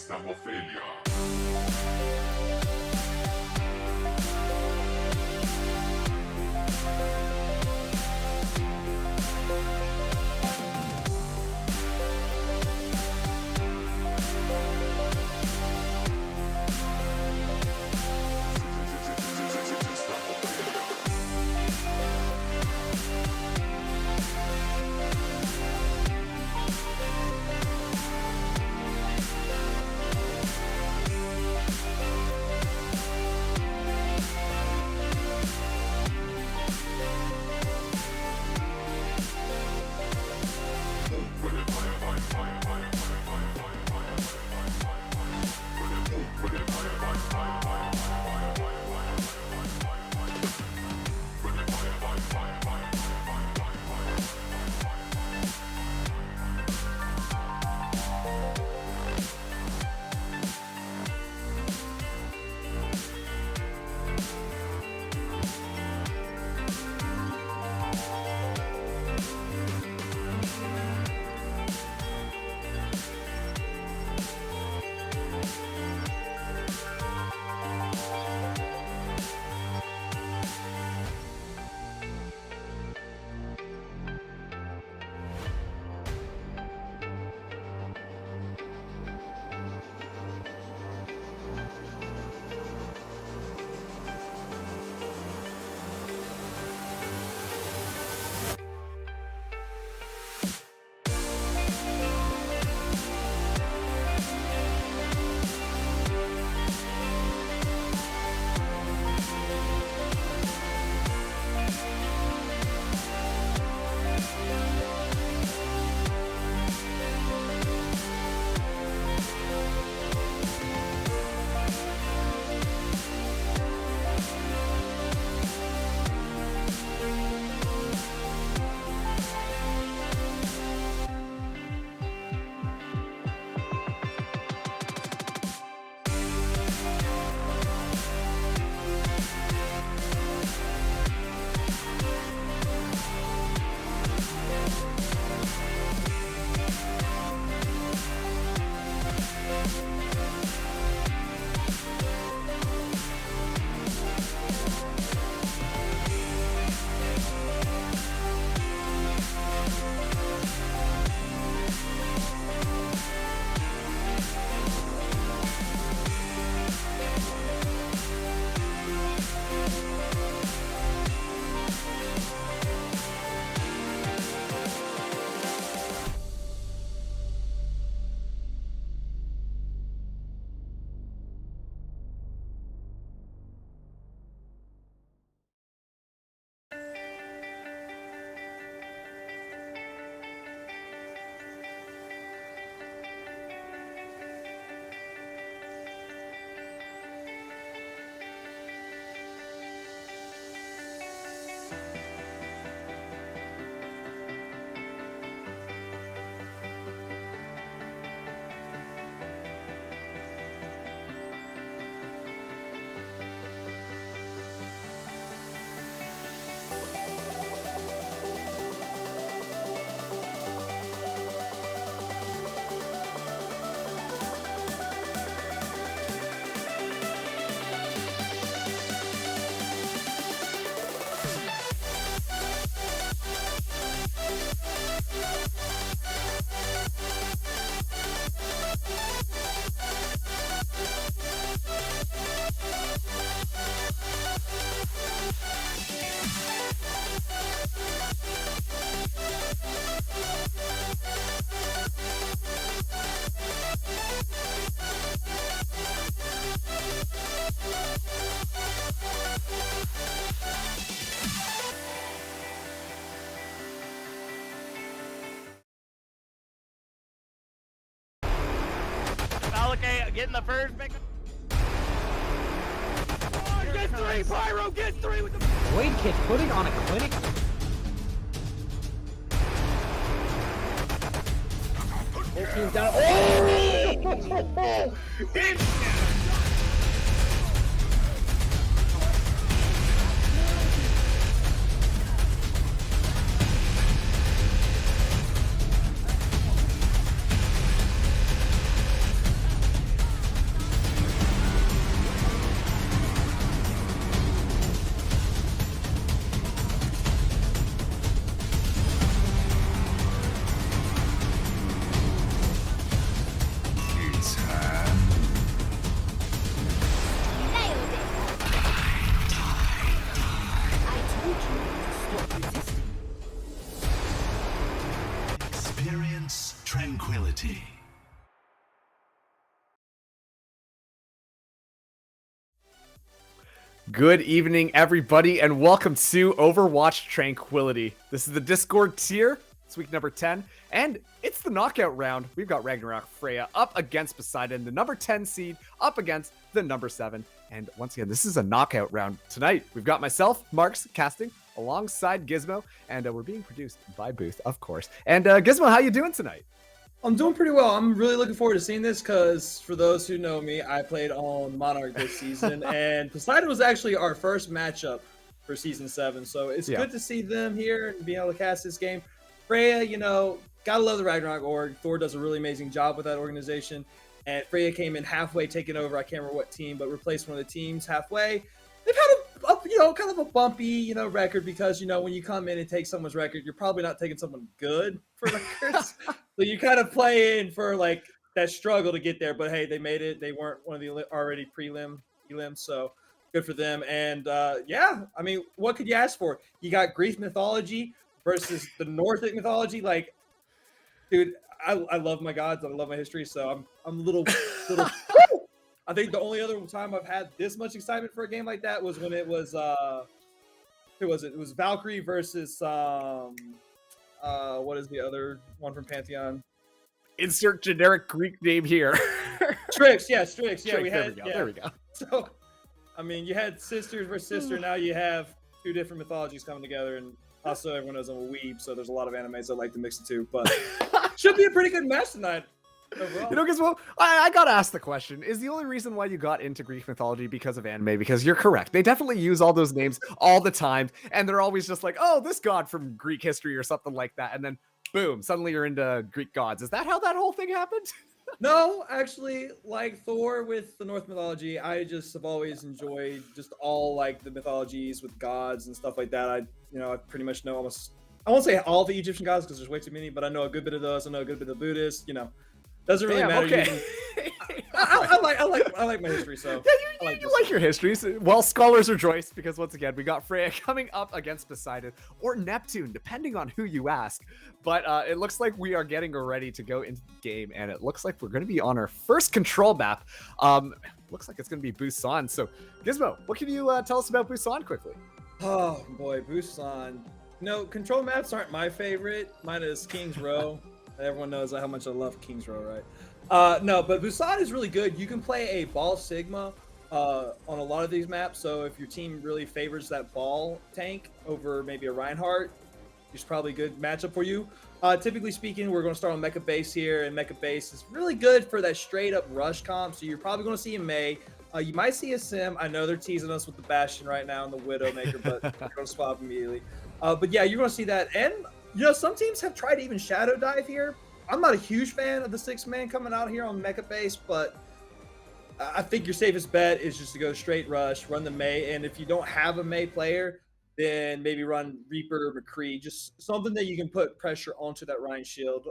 System of failure. Okay, getting the first pick. Oh, get three, Pyro, get three with the Wade Kid putting on a clinic. Whole team's down. Oh! wants tranquility. Good evening, everybody, and welcome to Overwatch Tranquility. This is the Discord tier. It's week number 10, and it's the knockout round. We've got Ragnarok Freyja up against Poseidon, the number 10 seed, up against the number 7. And once again, this is a knockout round. Tonight, we've got myself, Marks, casting, alongside Gizmo, and we're being produced by Booth, of course. And Gizmo, how you doing tonight? I'm doing pretty well. I'm really looking forward to seeing this because for those who know me, I played on Monarch this season, and Poseidon was actually our first matchup for Season 7. So it's good to see them here and being able to cast this game. Freyja, you know, gotta love the Ragnarok org. Thor does a really amazing job with that organization. And Freyja came in halfway, taking over, I can't remember what team, but replaced one of the teams halfway. They've had kind of a bumpy, record because, when you come in and take someone's record, you're probably not taking someone good for records. So you kind of play in for like that struggle to get there. But hey, they made it. They weren't one of the already elims, so good for them. And yeah, I mean, what could you ask for? You got Greek mythology versus the Nordic mythology. Like, dude, I love my gods. I love my history. So I'm a little. I think the only other time I've had this much excitement for a game like that was when it was who was it? It was Valkyrie versus what is the other one from Pantheon? Insert generic Greek name here. Strix, yeah, Strix. Yeah, Strix, there we go. So, I mean, you had sisters versus sister. Now you have two different mythologies coming together, and also everyone knows I'm a weeb, so there's a lot of animes that like to mix the two. But should be a pretty good match tonight. Overall. Because I gotta ask the question: is the only reason why you got into Greek mythology because of anime? Because you're correct, they definitely use all those names all the time, and they're always just like, "Oh, this god from Greek history" or something like that, and then boom, suddenly you're into Greek gods. Is that how that whole thing happened? No, actually, like Thor with the Norse mythology, I just have always enjoyed just all like the mythologies with gods and stuff like that. I pretty much know almost. I won't say all the Egyptian gods because there's way too many, but I know a good bit of those. I know a good bit of Buddhist. Doesn't really matter. Okay. I like my history, so yeah, you like your history. Well, scholars rejoice because once again we got Freyja coming up against Poseidon or Neptune, depending on who you ask. But it looks like we are getting ready to go into the game, and it looks like we're going to be on our first control map. Looks like it's going to be Busan. So, Gizmo, what can you tell us about Busan quickly? Oh boy, Busan. No, control maps aren't my favorite. Mine is King's Row. Everyone knows how much I love King's Row, right? No, but Poseidon is really good. You can play a Ball Sigma on a lot of these maps. So if your team really favors that ball tank over maybe a Reinhardt, it's probably a good matchup for you. Typically speaking, we're going to start on Mecha Base here, and Mecha Base is really good for that straight up rush comp. So you're probably going to see a Mei. You might see a Sim. I know they're teasing us with the Bastion right now and the Widowmaker, but we're going to swap immediately. But yeah, you're going to see that. And some teams have tried to even shadow dive here. I'm not a huge fan of the 6-man coming out here on Mecha Base, but I think your safest bet is just to go straight rush, run the Mei, and if you don't have a Mei player, then maybe run Reaper or McCree, just something that you can put pressure onto that Rhine shield.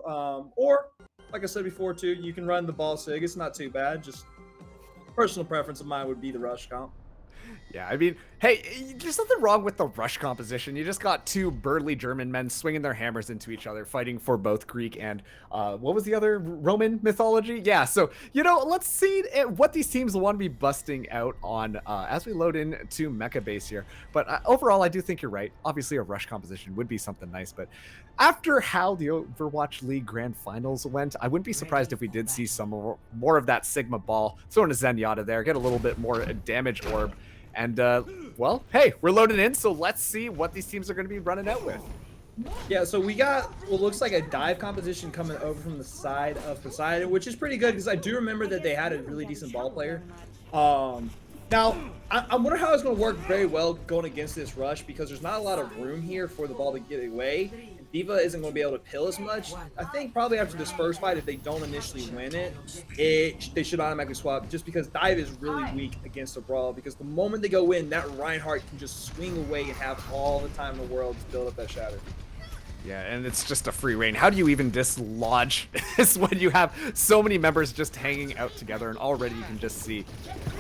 Or, like I said before too, you can run the Ball Sig. It's not too bad. Just personal preference of mine would be the rush comp. Yeah, I mean, hey, there's nothing wrong with the rush composition. You just got two burly German men swinging their hammers into each other, fighting for both Greek and, what was the other, Roman mythology? Yeah, so, let's see what these teams want to be busting out on as we load into Mecha Base here. But overall, I do think you're right. Obviously, a rush composition would be something nice, but after how the Overwatch League Grand Finals went, I wouldn't be surprised if we did see some more of that Sigma ball, thrown a Zenyatta there, get a little bit more damage orb. And, well, hey, we're loaded in, so let's see what these teams are going to be running out with. Yeah, so we got what looks like a dive composition coming over from the side of Poseidon, which is pretty good because I do remember that they had a really decent ball player. Now, I wonder how it's going to work very well going against this rush because there's not a lot of room here for the ball to get away. D.Va isn't going to be able to pill as much. I think probably after this first fight, if they don't initially win it, they should automatically swap just because Dive is really weak against a Brawl because the moment they go in, that Reinhardt can just swing away and have all the time in the world to build up that shatter. Yeah, and it's just a free reign. How do you even dislodge this when you have so many members just hanging out together, and already you can just see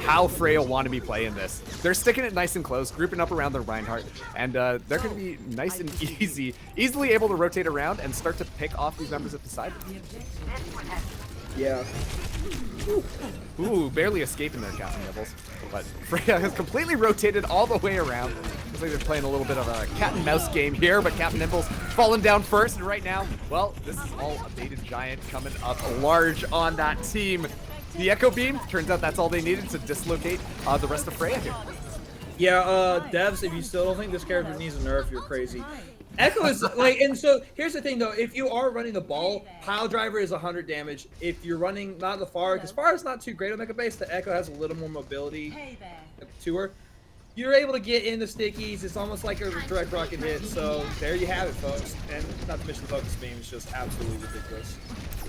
how Freyja want to be playing this. They're sticking it nice and close, grouping up around their Reinhardt, and they're going to be nice and easily able to rotate around and start to pick off these members of Poseidon. Yeah. Ooh, barely escaping their Captain Nibbles. But Freyja has completely rotated all the way around. Looks like they're playing a little bit of a cat and mouse game here, but Captain Nibbles falling down first. And right now, well, this is all a baited giant coming up large on that team. The Echo Beam, turns out that's all they needed to dislocate the rest of Freyja here. Yeah, devs, if you still don't think this character needs a nerf, you're crazy. Echo is like, and so here's the thing though, if you are running the ball, Pile Driver is 100 damage. If you're running not the Far, because Far is not too great on Mecha base, the Echo has a little more mobility to her. You're able to get in the stickies. It's almost like a direct rocket hit. So there you have it, folks. And not to mention the focus beam is just absolutely ridiculous.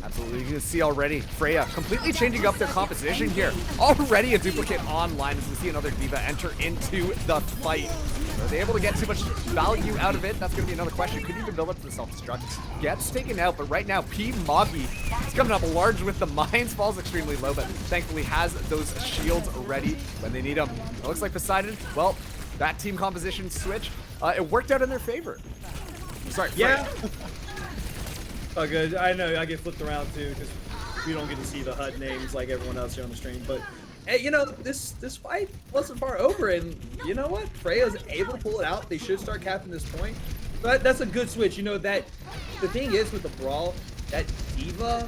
Absolutely, you can see already Freyja completely changing up their composition here. Already a duplicate online as we see another diva enter into the fight. Are they able to get too much value out of it? That's going to be another question. Could even build up to the self-destruct. Gets taken out, but right now P. Moggy is coming up large with the mines. Falls extremely low, but thankfully has those shields ready when they need them. It looks like Poseidon, well, that team composition switch, it worked out in their favor. Sorry, yeah. Oh, good. I know I get flipped around too because we don't get to see the HUD names like everyone else here on the stream. But hey, you know, this fight wasn't far over, and you know what? Freyja's able to pull it out. They should start capping this point. But that's a good switch. You know that the thing is with the brawl, that diva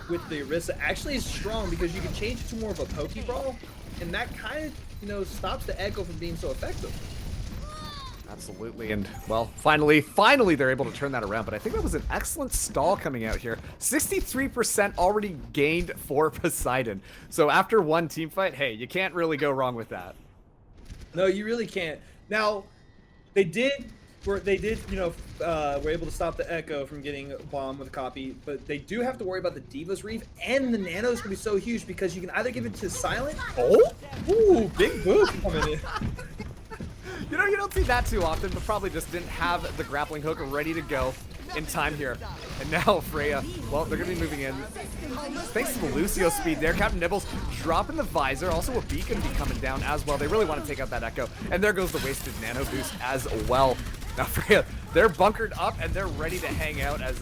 with the Orisa actually is strong because you can change it to more of a pokey brawl, and that kind of stops the Echo from being so effective. Absolutely, and well, finally they're able to turn that around, but I think that was an excellent stall coming out here. 63% already gained for Poseidon. So after one team fight, hey, you can't really go wrong with that. No, you really can't. Now, were able to stop the Echo from getting bombed with a copy, but they do have to worry about the Diva's Reef, and the Nano's gonna be so huge because you can either give it to Silent. Oh, ooh, big boost coming in. You know, you don't see that too often, but probably just didn't have the grappling hook ready to go in time here. And now Freyja, well, they're going to be moving in. Thanks to the Lucio speed there. Captain Nibbles dropping the visor. Also a beacon be coming down as well. They really want to take out that Echo. And there goes the wasted nano boost as well. Now Freyja, they're bunkered up and they're ready to hang out as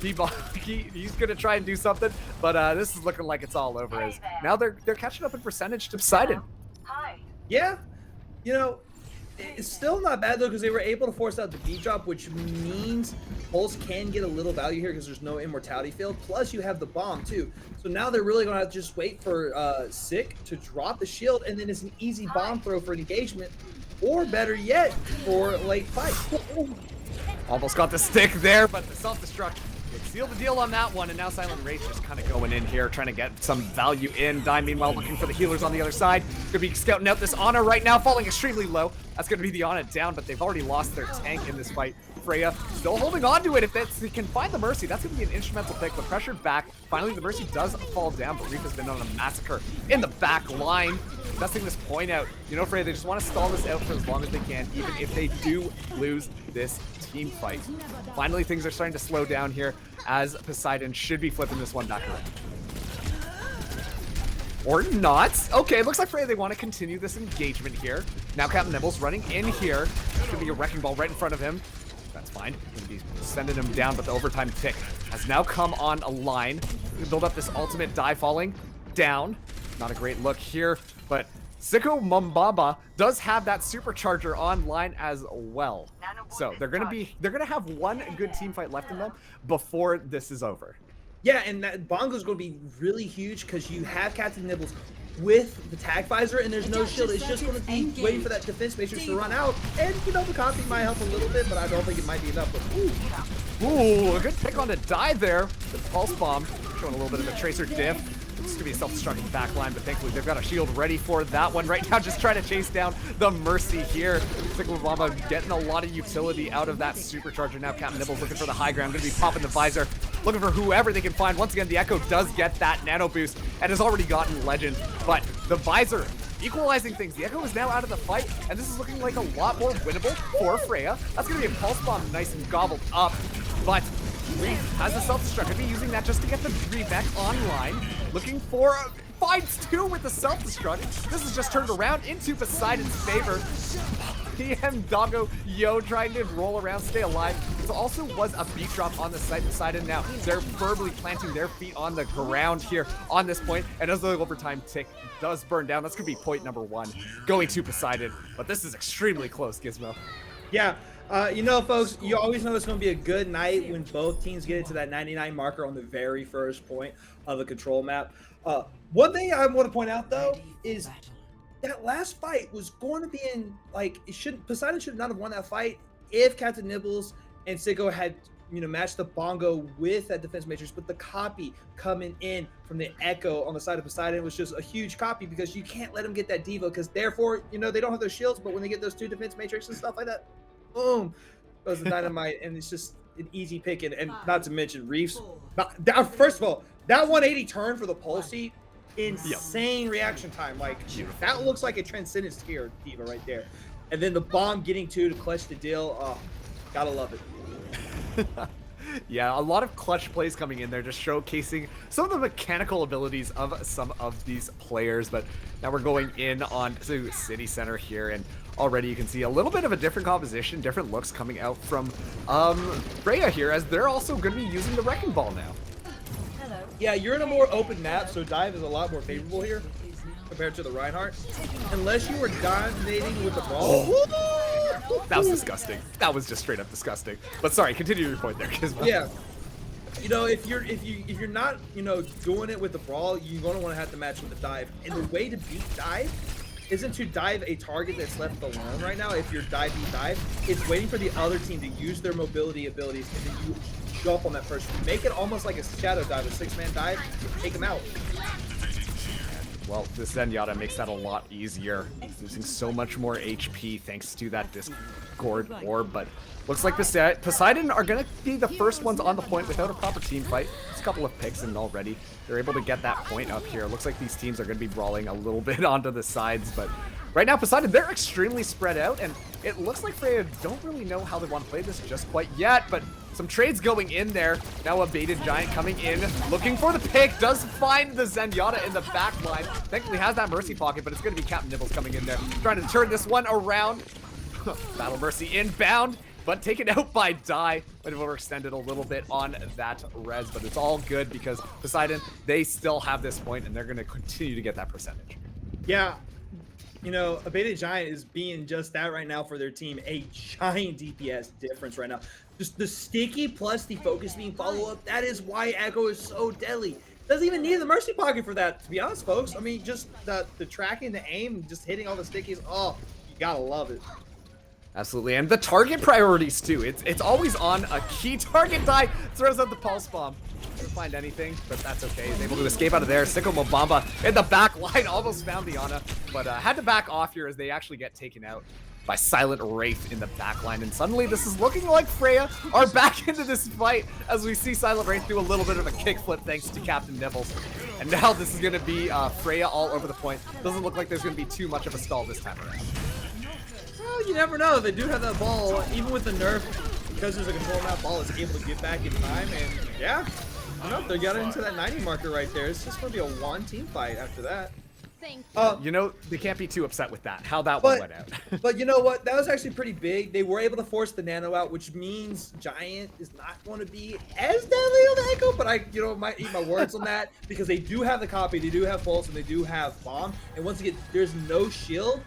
he's going to try and do something. But this is looking like it's all over. As now they're catching up in percentage to Poseidon. Yeah, you know, it's still not bad though because they were able to force out the B drop, which means Pulse can get a little value here because there's no immortality field. Plus you have the bomb too. So now they're really gonna have to just wait for Sick to drop the shield, and then it's an easy bomb throw for an engagement, or better yet, for late fight. Almost got the stick there, but the self-destruct would seal the deal on that one, and now Silent Rage just kind of going in here, trying to get some value in. Dime, meanwhile, looking for the healers on the other side. Could be scouting out this Ana right now, falling extremely low. That's going to be the Ana down, but they've already lost their tank in this fight. Freyja still holding on to it. If they can find the Mercy, that's going to be an instrumental pick. The pressured back. Finally, the Mercy does fall down, but Reef has been on a massacre in the back line. Testing this point out. You know, Freyja, they just want to stall this out for as long as they can, even if they do lose this team fight. Finally, things are starting to slow down here as Poseidon should be flipping this one back around. Or not. Okay, looks like Freyja, they want to continue this engagement here. Now Captain Nibbles running in here. There's going to be a wrecking ball right in front of him. That's fine. Going to be sending him down, but the overtime tick has now come on a line. Going to build up this ultimate die falling down. Not a great look here, but Sicko Mumbaba does have that supercharger online as well. So they're gonna have one good team fight left in them before this is over. Yeah, and that Bongo's going to be really huge because you have Captain Nibbles with the tag visor, and there's no shield. It's just going to be waiting for that defense matrix to run out. And, you know, the copy might help a little bit, but I don't think it might be enough. But, ooh, a good pick on the die there. The pulse bomb showing a little bit of a tracer diff. It's going to be a self-destructing backline, but thankfully they've got a shield ready for that one right now. Just trying to chase down the Mercy here. Sikwababa getting a lot of utility out of that supercharger. Now Captain Nibbles looking for the high ground. Going to be popping the visor. Looking for whoever they can find. Once again, the Echo does get that nano boost and has already gotten Legend. But the visor equalizing things. The Echo is now out of the fight, and this is looking like a lot more winnable for Freyja. That's going to be a pulse bomb nice and gobbled up. but Reef has a self-destruct. Could be using that just to get the remech online. Looking for finds two with the self-destruct. This is just turned around into Poseidon's favor. PM Doggo Yo trying to roll around, stay alive. There also was a beat drop on the site. Poseidon now, they're verbally planting their feet on the ground here on this point. And as the overtime tick does burn down, that's going to be point number 1 going to Poseidon. But this is extremely close, Gizmo. Yeah. You know, folks, you always know it's going to be a good night when both teams get into that 99 marker on the very first point of the control map. One thing I want to point out, though, is that last fight was going to be in, like, Poseidon should not have won that fight if Captain Nibbles and Sicko had, you know, matched the bongo with that defense matrix, but the copy coming in from the Echo on the side of Poseidon was just a huge copy because you can't let them get that Diva because therefore, you know, they don't have those shields, but when they get those 2 defense matrix and stuff like that, boom, goes the dynamite, and it's just an easy pick. And not to mention Reef's, first of all, that 180 turn for the Pulsey, insane reaction time. Like, that looks like a Transcendence tier Diva right there. And then the bomb getting 2 to clutch the deal. Oh, gotta love it. Yeah, a lot of clutch plays coming in there, just showcasing some of the mechanical abilities of some of these players. But now we're going in on to City Center here, and already you can see a little bit of a different composition, different looks coming out from Freyja here, as they're also going to be using the Wrecking Ball now. Yeah, you're in a more open map, so dive is a lot more favorable here compared to the Reinhardt. Unless you were dominating with the ball. That was disgusting. That was just straight up disgusting. But sorry, continue your point there, Gizmo. Yeah. You know, if you're not, you know, doing it with the brawl, you're gonna want to have to match with the dive. And the way to beat dive isn't to dive a target that's left alone right now. If you're dive, it's waiting for the other team to use their mobility abilities, and then you jump on that person. Make it almost like a shadow dive, a 6-man dive, take them out. Well, this Zenyatta makes that a lot easier. Losing so much more HP thanks to that Discord orb, but looks like Poseidon are going to be the first ones on the point without a proper team fight. Just a couple of picks and already they're able to get that point up here. Looks like these teams are going to be brawling a little bit onto the sides, but right now Poseidon, they're extremely spread out, and it looks like Freyja don't really know how they want to play this just quite yet, but some trades going in there. Now a baited giant coming in, looking for the pick, does find the Zenyatta in the back line. Thankfully has that Mercy pocket, but it's going to be Captain Nibbles coming in there, trying to turn this one around. Battle Mercy inbound, but taken out by Die. Might have overextended a little bit on that res, but it's all good because Poseidon, they still have this point, and they're going to continue to get that percentage. Yeah. You know, a baited giant is being just that right now for their team. A giant DPS difference right now. Just the sticky plus the focus beam follow-up, that is why Echo is so deadly. Doesn't even need the Mercy pocket for that, to be honest, folks. I mean, just the tracking, the aim, just hitting all the stickies. Oh, you gotta love it. Absolutely, and the target priorities too. It's always on a key target. Die throws out the pulse bomb. Couldn't find anything, but that's okay. He's able to escape out of there. Sicko Mobamba in the back line almost found the Ana, but had to back off here as they actually get taken out by Silent Wraith in the back line. And suddenly this is looking like Freyja are back into this fight as we see Silent Wraith do a little bit of a kickflip thanks to Captain Nibbles. And now this is going to be Freyja all over the point. Doesn't look like there's going to be too much of a stall this time around. Well, you never know. They do have that ball, even with the nerf, because there's a control map, ball is able to get back in time. And yeah, I don't know, they got into that 90 marker right there. It's just going to be a one team fight after that. You know, they can't be too upset with that, how that one went out. But you know what? That was actually pretty big. They were able to force the nano out, which means Giant is not going to be as deadly on the Echo, but I, you know, might eat my words on that because they do have the copy, they do have pulse, and they do have bomb. And once again, there's no shield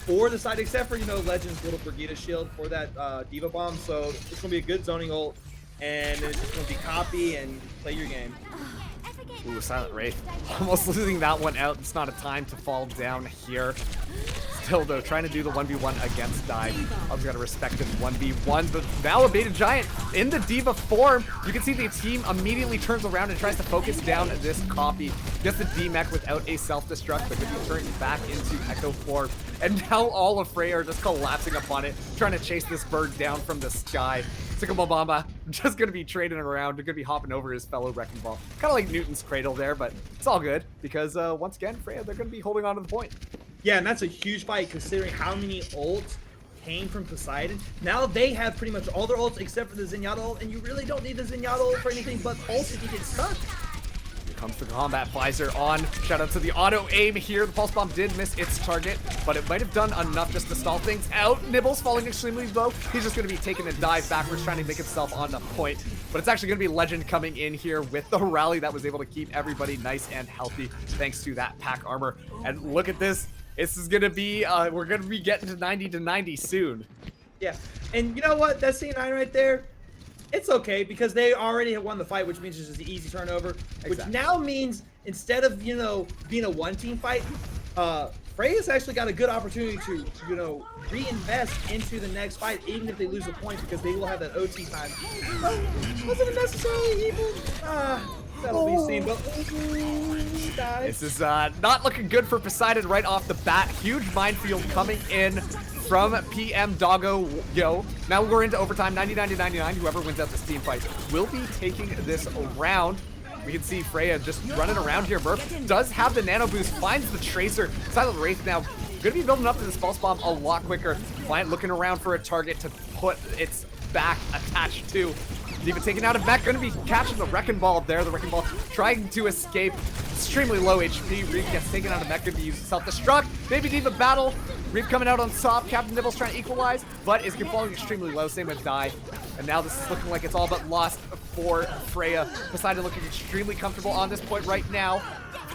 for the side except for, you know, Legend's little Brigitte shield for that Diva bomb. So it's going to be a good zoning ult, and it's just going to be copy and play your game. Ooh, Silent Wraith almost losing that one out. It's not a time to fall down here. Still, though, trying to do the 1v1 against Die. I've got to respect him 1v1, but now a baited giant in the Diva form. You can see the team immediately turns around and tries to focus down this copy. Gets the D-Mech without a self-destruct, but could be turned back into Echo form. And now all of Freyja are just collapsing upon it, trying to chase this bird down from the sky. Sicko Mobamba just going to be trading around. They're going to be hopping over his fellow Wrecking Ball. Kind of like Newton's Cradle there, but it's all good because once again, Freyja, they're going to be holding on to the point. Yeah, and that's a huge fight considering how many ults came from Poseidon. Now they have pretty much all their ults except for the Zenyatta ult, and you really don't need the Zenyatta ult for anything but pulse if you get stuck. Here comes the combat visor on. Shout out to the auto aim here. The pulse bomb did miss its target, but it might have done enough just to stall things out. Nibbles falling extremely low. He's just going to be taking a dive backwards, trying to make himself on the point. But it's actually going to be Legend coming in here with the rally that was able to keep everybody nice and healthy thanks to that pack armor. And look at this. This is going to be, we're going to be getting to 90 soon. Yeah, and you know what? That C9 right there, it's okay because they already have won the fight, which means it's just an easy turnover. Which now means instead of, you know, being a one-team fight, Freyja's actually got a good opportunity to, you know, reinvest into the next fight, even if they lose the points, because they will have that OT time. Wasn't it necessarily even? That'll be seen, but this is not looking good for Poseidon right off the bat. Huge minefield coming in from PM Doggo Yo. Now we're into overtime, 99-99. Whoever wins out this team fight will be taking this round. We can see Freyja just running around here. Murph does have the nano boost, finds the tracer. Silent Wraith now gonna be building up to this pulse bomb a lot quicker. Client looking around for a target to put its back attached to. D.Va taken out of mech, gonna be catching the Wrecking Ball there. The Wrecking Ball trying to escape. Extremely low HP. Reef gets taken out of mech, gonna be using self-destruct. Baby D.Va battle. Reef coming out on top. Captain Nibbles trying to equalize, but is falling extremely low. Same with Die. And now this is looking like it's all but lost for Freyja. Poseidon looking extremely comfortable on this point right now.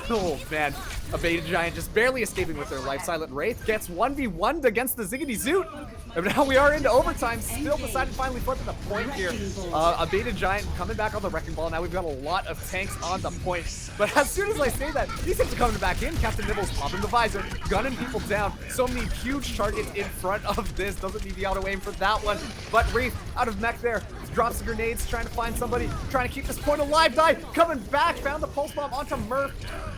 Oh man, a Beta Giant just barely escaping with their life. Silent Wraith gets 1v1'd against the Ziggity Zoot. And now we are into overtime. Still Poseidon finally flipping the point here. A Beta Giant coming back on the Wrecking Ball. Now we've got a lot of tanks on the point. But as soon as I say that, these things are coming back in. Captain Nibbles popping the visor, gunning people down. So many huge targets in front of this. Doesn't need the auto aim for that one. But Wraith out of mech there. Drops the grenades, trying to find somebody. Trying to keep this point alive. Die coming back. Found the pulse bomb onto Murph.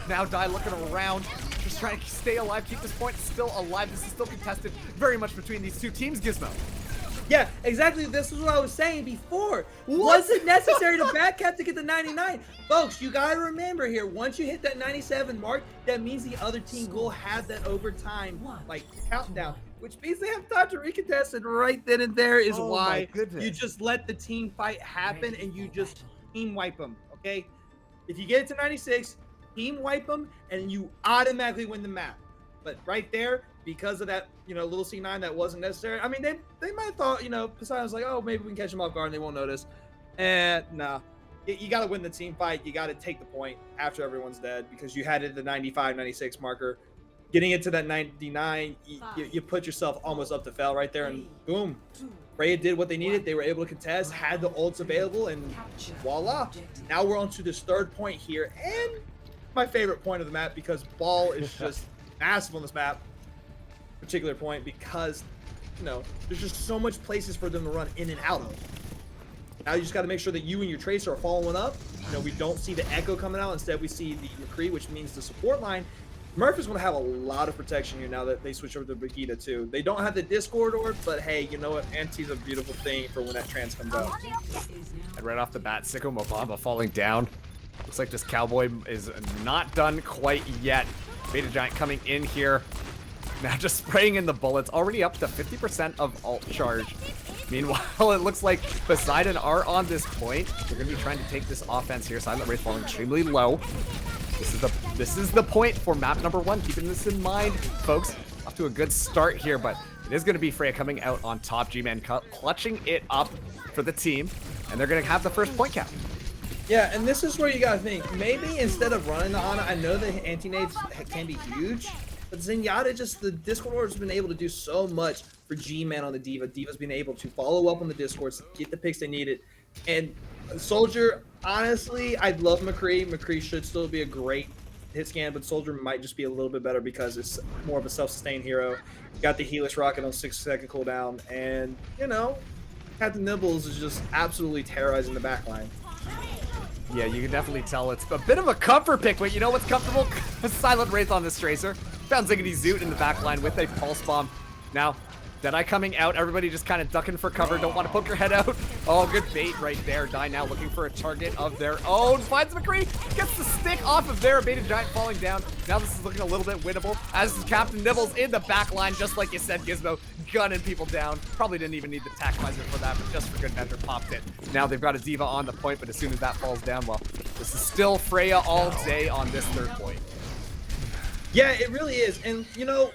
Now Die looking around, just trying to stay alive, keep this point still alive. This is still contested very much between these two teams, Gizmo. Yeah, exactly. This is what I was saying before. Was it necessary to backcap to get the 99? Folks, you gotta remember here, once you hit that 97 mark, that means the other team will have that overtime, like, countdown. Which means they have time to recontest, and right then and there is why you just let the team fight happen and you just team wipe them, okay? If you get it to 96, team wipe them, and you automatically win the map. But right there, because of that, you know, little C9 that wasn't necessary. I mean, they might have thought, you know, Poseidon's like, oh, maybe we can catch them off guard and they won't notice. And nah, you got to win the team fight. You got to take the point after everyone's dead because you had it at the 95, 96 marker. Getting it to that 99, you put yourself almost up to fail right there, and boom. Freyja did what they needed. They were able to contest, had the ults available, and voila. Now we're on to this third point here, and my favorite point of the map because Ball is just massive on this map, particular point, because, you know, there's just so much places for them to run in and out of. Now you just got to make sure that you and your Tracer are following up. You know, we don't see the Echo coming out. Instead, we see the McCree, which means the support line. Murph is going to have a lot of protection here now that they switch over to Brigida too. They don't have the Discord orb, but hey, you know what? Anti's a beautiful thing for when that trans comes out. And right off the bat, Sicko Mobamba falling down. Looks like this Cowboy is not done quite yet. Beta Giant coming in here. Now just spraying in the bullets. Already up to 50% of ult charge. Meanwhile, it looks like Poseidon are on this point. They're going to be trying to take this offense here. Silent Wraith falling extremely low. This is the point for map number 1. Keeping this in mind, folks. Off to a good start here, but it is going to be Freyja coming out on top. G-Man clutching it up for the team, and they're going to have the first point cap. Yeah, and this is where you gotta think. Maybe instead of running the Ana, I know the anti-nades can be huge, but Zenyatta, just the Discord order has been able to do so much for G-Man on the D.Va. D.Va's been able to follow up on the Discords, get the picks they needed, and Soldier, honestly, I love McCree. McCree should still be a great hit scan, but Soldier might just be a little bit better because it's more of a self-sustained hero. Got the Helix rocket on 6-second cooldown, and, you know, Captain Nibbles is just absolutely terrorizing the backline. Yeah, you can definitely tell it's a bit of a comfort pick, but you know what's comfortable? Silent Wraith on this Tracer. Found Ziggity Zoot in the back line with a Pulse Bomb. Now, Deadeye coming out. Everybody just kind of ducking for cover. Don't want to poke your head out. Oh, good bait right there. Die now looking for a target of their own. Finds McCree. Gets the stick off of there. Beta Giant falling down. Now this is looking a little bit winnable. As Captain Nibbles in the back line, just like you said, Gizmo, gunning people down. Probably didn't even need the tack visor for that, but just for good measure, popped it. Now they've got a D.Va on the point, but as soon as that falls down, well, this is still Freyja all day on this third point. Yeah, it really is. And, you know,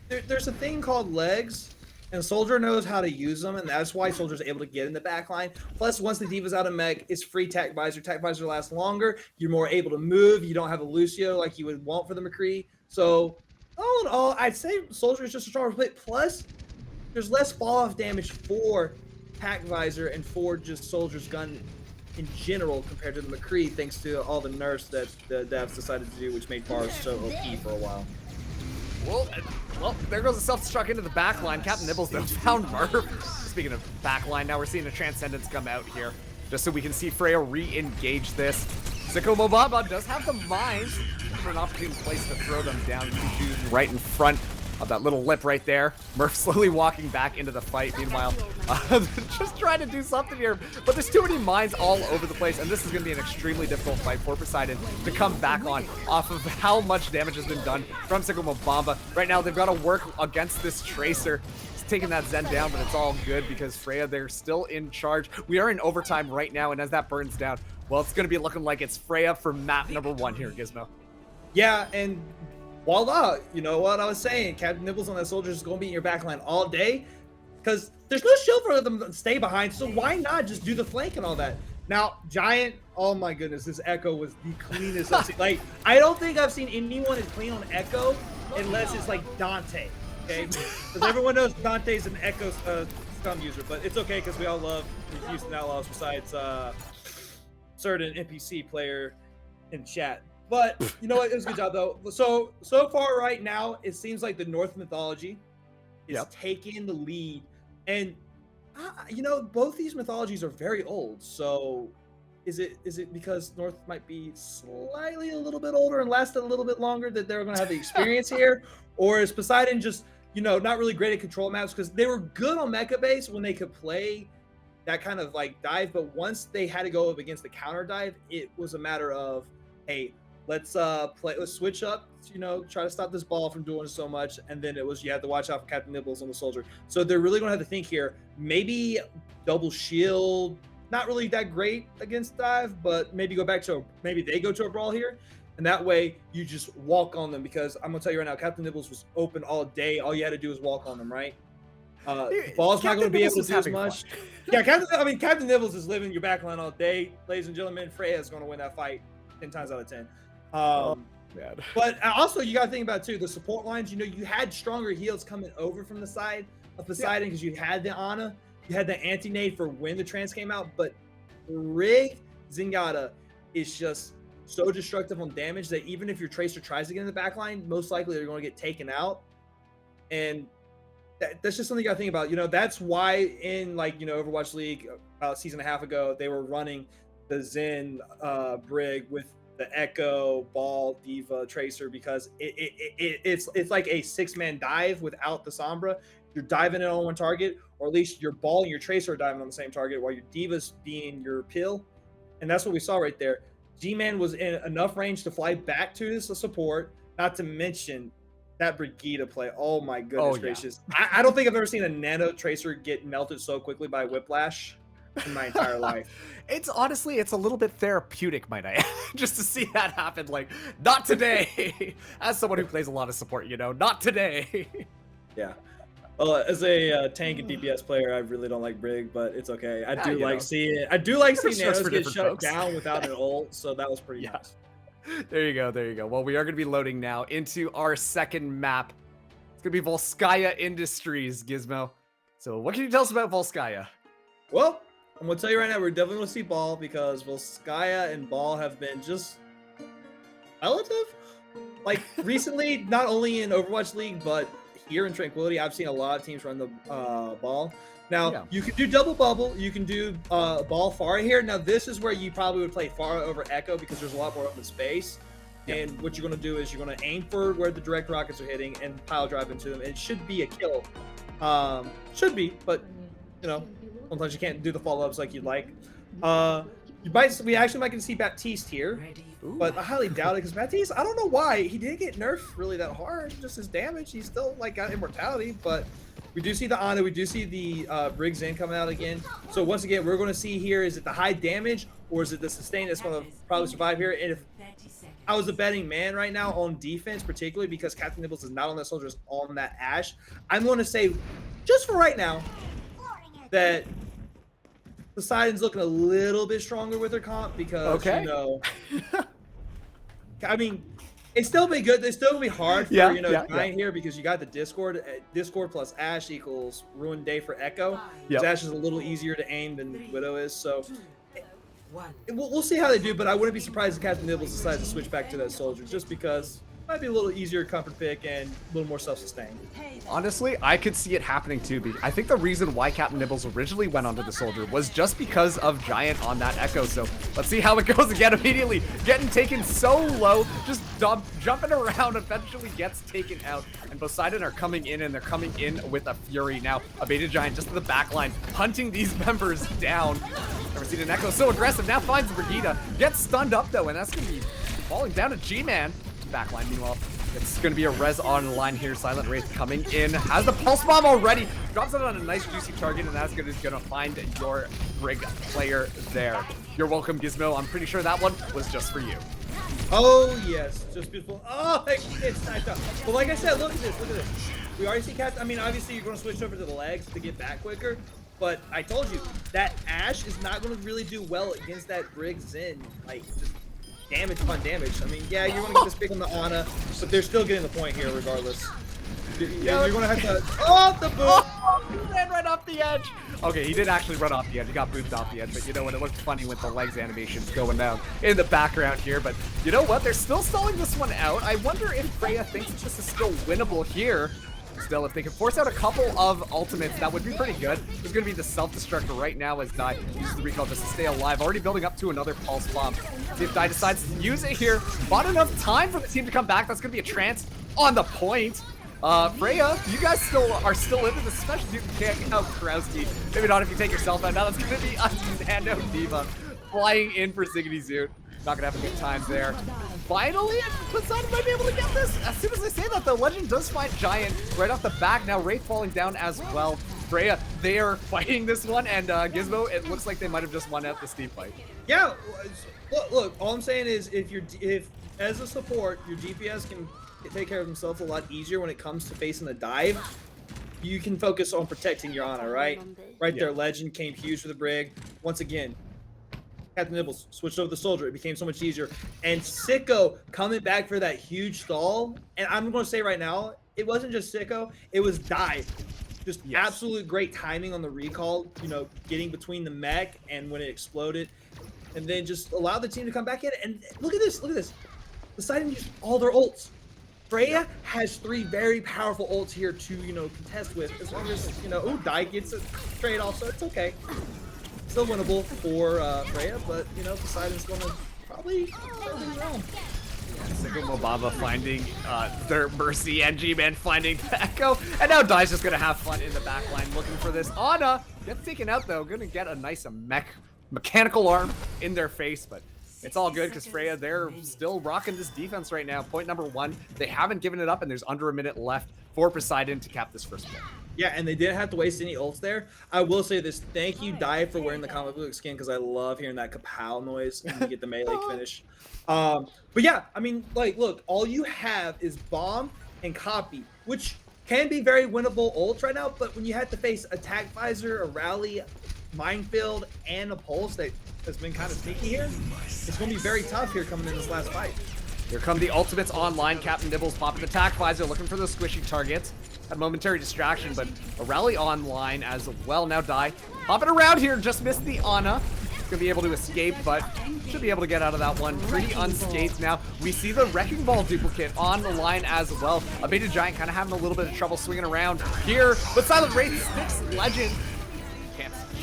there's a thing called legs, and Soldier knows how to use them, and that's why Soldier's able to get in the back line. Plus, once the D.Va's out of mech, it's free tack visor. Tack visor lasts longer. You're more able to move. You don't have a Lucio like you would want for the McCree. So, all in all, I'd say Soldier is just a stronger play. Plus, there's less fall-off damage for tack visor and for just Soldier's gun in general compared to the McCree, thanks to all the nerfs that the devs decided to do, which made bars so OP for a while. Well, there goes a self-destruct into the back line. Captain Nibbles, though, found Murph. Speaking of back line, now we're seeing a Transcendence come out here, just so we can see Freyja re-engage this. Sicko Mobamba does have the mines for an opportune place to throw them down. Right in front of that little lip right there. Murph slowly walking back into the fight. Meanwhile, just trying to do something here, but there's too many mines all over the place, and this is going to be an extremely difficult fight for Poseidon to come back on off of how much damage has been done from Sicko Mobamba. Right now, they've got to work against this Tracer. It's taking that Zen down, but it's all good because Freyja, they're still in charge. We are in overtime right now, and as that burns down, well, it's going to be looking like it's Freyja for map number 1 here, Gizmo. Yeah, and voila, you know what I was saying? Captain Nibbles on that Soldier is going to be in your backline all day because there's no shield for them to stay behind, so why not just do the flank and all that? Now, Giant, oh my goodness, this Echo was the cleanest I've seen. Like, I don't think I've seen anyone as clean on Echo unless it's like Dante, okay? Because everyone knows Dante's an Echo stun user, but it's okay because we all love the Houston Outlaws besides certain NPC player in chat. But you know what? It was a good job though. So far right now, it seems like the North mythology is taking the lead, and you know, both these mythologies are very old. So is it because North might be slightly a little bit older and lasted a little bit longer that they're going to have the experience here, or is Poseidon just, you know, not really great at control maps because they were good on mecha base when they could play that kind of like dive, but once they had to go up against the counter dive, it was a matter of, hey, let's switch up, you know, try to stop this ball from doing so much. And then it was, you had to watch out for Captain Nibbles on the Soldier. So they're really going to have to think here, maybe double shield, not really that great against dive, but maybe go back to, maybe they go to a brawl here. And that way you just walk on them, because I'm going to tell you right now, Captain Nibbles was open all day. All you had to do was walk on them, right? Ball's not going to be able to do as much. Yeah, Captain Nibbles is living your backline all day. Ladies and gentlemen, Freyja is going to win that fight 10 times out of 10. But also, you got to think about too the support lines. You know, you had stronger heals coming over from the side of Poseidon because you had the Ana, you had the anti-nade for when the trans came out. But Rig Zenyatta is just so destructive on damage that even if your Tracer tries to get in the backline, most likely they're going to get taken out. And that's just something you got to think about. You know, that's why in, like, you know, Overwatch League about a season and a half ago, they were running the Zen Brig with the Echo, Ball, D.Va, Tracer, because it's like a 6-man dive without the Sombra. You're diving in on one target, or at least your Ball and your Tracer are diving on the same target while your D.Va's being your pill. And that's what we saw right there. G-Man was in enough range to fly back to his support, not to mention that Brigida play. Oh my goodness gracious. I don't think I've ever seen a Nano Tracer get melted so quickly by Whiplash in my entire life. It's honestly, it's a little bit therapeutic, might I add, just to see that happen. Like, not today. As someone who plays a lot of support, you know, not today. Yeah. Well, as a tank and DPS player, I really don't like Brig, but it's okay. I do like seeing Nanos get shut down without an ult, so that was pretty nice. There you go, there you go. Well, we are going to be loading now into our second map. It's going to be Volskaya Industries, Gizmo. So what can you tell us about Volskaya? Well, I'm going to tell you right now, we're definitely going to see Ball, because Volskaya and Ball have been just relative. Like, recently, not only in Overwatch League, but here in Tranquility, I've seen a lot of teams run the Ball. Now, you can do double bubble. You can do Ball Pharah here. Now, this is where you probably would play Pharah over Echo because there's a lot more open space. And what you're going to do is you're going to aim for where the direct rockets are hitting and pile drive into them. It should be a kill. Should be, but you know, sometimes you can't do the follow-ups like you'd like. We actually might get to see Baptiste here, but I highly doubt it because Baptiste, I don't know why he didn't get nerfed really that hard. Just his damage, he's still like got immortality, but we do see the Ana, we do see the Briggs in coming out again. So once again, we're going to see here, is it the high damage or is it the sustain that's going to probably survive here? And if I was a betting man right now on defense, particularly because Captain Nibbles is not on that soldier, is on that Ashe, I'm going to say, just for right now, that Poseidon's looking a little bit stronger with her comp because, you know, I mean, it's still be good. It's still gonna be hard for, Giant here because you got the Discord. Discord plus Ashe equals Ruined Day for Echo. Yep. Ashe is a little easier to aim than Widow is, so we'll see how they do, but I wouldn't be surprised if Captain Nibbles decides to switch back to that soldier just because it might be a little easier comfort pick and a little more self-sustained. Honestly, I could see it happening too. I think the reason why Captain Nibbles originally went onto the soldier was just because of Giant on that Echo. So let's see how it goes again. Immediately getting taken so low, just jumping around, eventually gets taken out. And Poseidon are coming in, and they're coming in with a fury. Now, a Beta Giant just to the back line, hunting these members down. Never seen an Echo so aggressive. Now finds Brigida. Gets stunned up though, and that's going to be falling down to G-Man. Backline, meanwhile, it's going to be a res on line here. Silent Wraith coming in, has the pulse bomb already, drops it on a nice juicy target, and that's going to find your Brig player there. You're welcome, Gizmo. I'm pretty sure that one was just for you. Oh yes, just beautiful. Oh, it's nice up. But like I said, look at this, look at this. We already see Captain. I mean, obviously you're going to switch over to the legs to get back quicker, but I told you that Ashe is not going to really do well against that Brig Zen. Like, just damage upon damage. I mean, yeah, you're going to get this pick on the Ana, but they're still getting the point here regardless. You're going to have to... Oh, the boot! Oh, he ran right off the edge. Okay, he did actually run off the edge. He got booted off the edge, but you know what? It looked funny with the legs animations going down in the background here, but you know what? They're still stalling this one out. I wonder if Freyja thinks this is still winnable here. Still, if they can force out a couple of ultimates, that would be pretty good. There's going to be the self-destruct right now as Dai uses the recall just to stay alive. Already building up to another pulse bomb. See if Dai decides to use it here. Bought enough time for the team to come back. That's going to be a trance on the point. Freyja, you guys are still into this, especially if you can't out Krauski. Maybe not if you take yourself out. Now that's going to be a Nano Diva flying in for Ziggity Zoot. Not gonna have a good time there. Finally, Poseidon might be able to get this. As soon as I say that, the Legend does find Giant right off the back. Now Wraith falling down as well. Freyja, they are fighting this one, and Gizmo, it looks like they might have just won out the Steve fight. Yeah, look, all I'm saying is if as a support, your DPS can take care of themselves a lot easier when it comes to facing the dive, you can focus on protecting your Ana, right? Right there, Legend came huge for the Brig. Once again, Captain Nibbles switched over the soldier. It became so much easier. And Sicko coming back for that huge stall. And I'm going to say right now, it wasn't just Sicko. It was Dai. Just absolute great timing on the recall, you know, getting between the mech and when it exploded. And then just allow the team to come back in. And look at this. Look at this. Poseidon used all their ults. Freyja has 3 very powerful ults here to, you know, contest with. As long as, you know, ooh, Dai gets a trade off, so it's okay. Still winnable for Freyja, but you know, Poseidon's going to probably turn things around. Sicko Mobamba finding their Mercy, and G-Man finding Echo, and now Dai's just gonna have fun in the back line looking for this. Ana gets taken out though, gonna get a nice mechanical arm in their face, but it's all good because Freyja, they're still rocking this defense right now. Point number 1, they haven't given it up, and there's under a minute left for Poseidon to cap this first point. Yeah, and they didn't have to waste any ults there. I will say this, thank you, Dai, for wearing the comic book skin, because I love hearing that kapow noise when you get the melee finish. But yeah, I mean, like, look, all you have is Bomb and Copy, which can be very winnable ults right now, but when you have to face Attack Visor, a Rally, Minefield, and a Pulse that has been kind of sneaky here, it's going to be very tough here coming in this last fight. Here come the ultimates online. Captain Nibbles popping Attack Visor, looking for those squishy targets. Had a momentary distraction, but a rally online as well. Now Dai hopping around here, just missed the Ana. Gonna be able to escape, but should be able to get out of that one pretty unscathed. Now we see the Wrecking Ball duplicate on the line as well. A Beta Giant kind of having a little bit of trouble swinging around here, but Silent Wraith sticks Legend.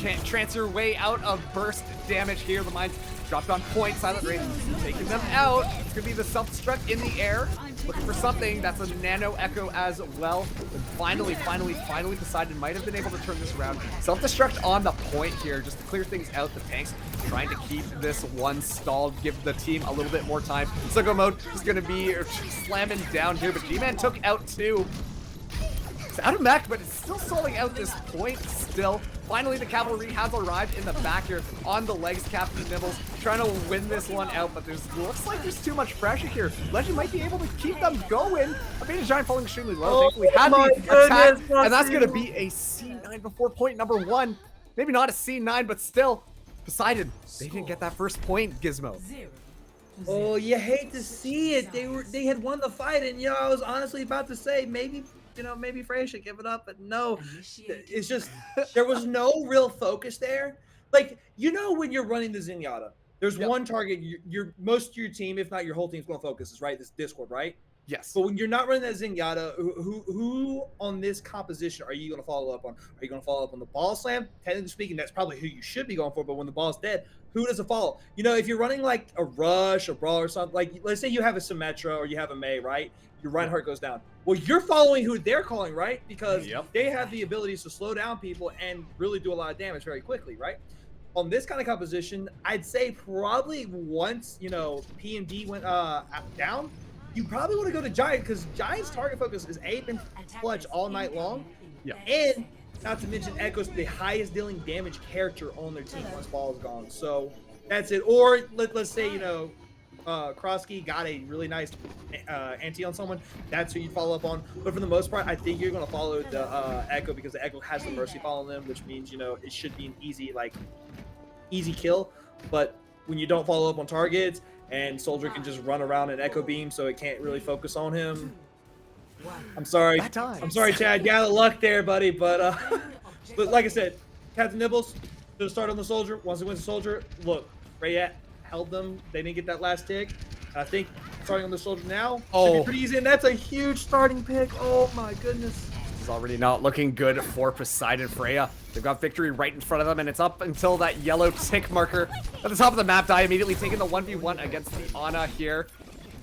Can't trance your way out of burst damage here. The Mind's dropped on point. Silent Rage taking them out. It's gonna be the self-destruct in the air. Looking for something. That's a nano echo as well. But finally, Poseidon might have been able to turn this around. Self-destruct on the point here, just to clear things out. The tanks trying to keep this one stalled, give the team a little bit more time. Sicko mode is gonna be slamming down here, but G-Man took out 2. It's out of mech, but it's still stalling out this point still. Finally, the cavalry has arrived in the back here on the legs. Captain Nibbles trying to win this one out, but looks like there's too much pressure here. Legend might be able to keep them going. A Beta Giant falling extremely low. Thankfully, had the attack, and that's going to be a C9 before point number 1. Maybe not a C9, but still, Poseidon, they didn't get that first point, Gizmo. Oh, you hate to see it. They had won the fight, and I was honestly about to say maybe Freyja should give it up, but no. It's just there was no real focus there. Like, when you're running the Zenyatta, there's one target most of your team, if not your whole team's going to focus is, right? This Discord, right? Yes. But when you're not running that Zenyatta, who on this composition are you going to follow up on? Are you going to follow up on the ball slam? Technically speaking, that's probably who you should be going for, but when the ball's dead, who does it follow? If you're running like a rush, a brawl, or something, like let's say you have a Symmetra or you have a Mei, right? Your Reinhardt goes down. Well, you're following who they're calling, right? Because they have the abilities to slow down people and really do a lot of damage very quickly, right? On this kind of composition, I'd say probably once, P and D went down, you probably want to go to Giant because Giant's target focus is ape and clutch all night long. Yeah. And not to mention Echo's the highest dealing damage character on their team once ball is gone. So that's it. Or let's say, Krosky got a really nice anti on someone, that's who you follow up on. But for the most part, I think you're going to follow the Echo because the Echo has the mercy following them, which means it should be an easy kill. But when you don't follow up on targets and Soldier can just run around and Echo beam, so it can't really focus on him. I'm sorry, Chad. You got luck there, buddy. But but like I said, Captain Nibbles should start on the Soldier. Once he wins the Soldier, look, Freyja held them. They didn't get that last tick. I think starting on the Soldier now should be pretty easy, and that's a huge starting pick. Oh my goodness. This is already not looking good for Poseidon. Freyja, they've got victory right in front of them, and it's up until that yellow tick marker at the top of the map. Die immediately taking the 1v1 against the Ana here.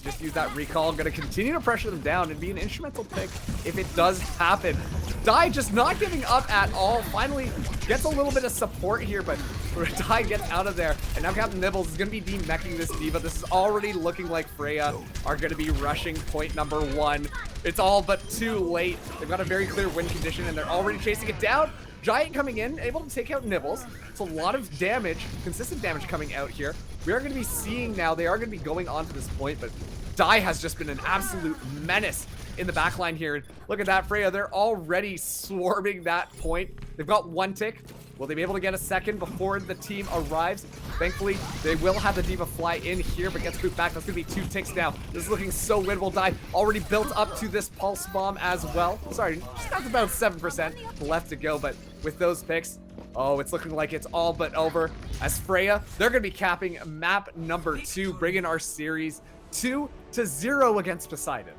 Just use that recall. Going to continue to pressure them down and be an instrumental pick if it does happen. Die just not giving up at all. Finally gets a little bit of support here, but Die gets out of there. And now Captain Nibbles is going to be demeching this D.Va. This is already looking like Freyja are going to be rushing point number 1. It's all but too late. They've got a very clear win condition, and they're already chasing it down. Giant coming in, able to take out Nibbles. It's a lot of damage, consistent damage coming out here. We are going to be seeing now, they are going to be going on to this point, but Die has just been an absolute menace in the backline here. Look at that, Freyja. They're already swarming that point. They've got 1 tick. Will they be able to get a second before the team arrives? Thankfully, they will have the D.Va fly in here, but gets spooked back. That's going to be 2 ticks now. This is looking so winnable. Die already built up to this pulse bomb as well. Sorry, just has about 7% left to go, but with those picks, it's looking like it's all but over. As Freyja, they're going to be capping map number 2, bringing our series 2-0 against Poseidon.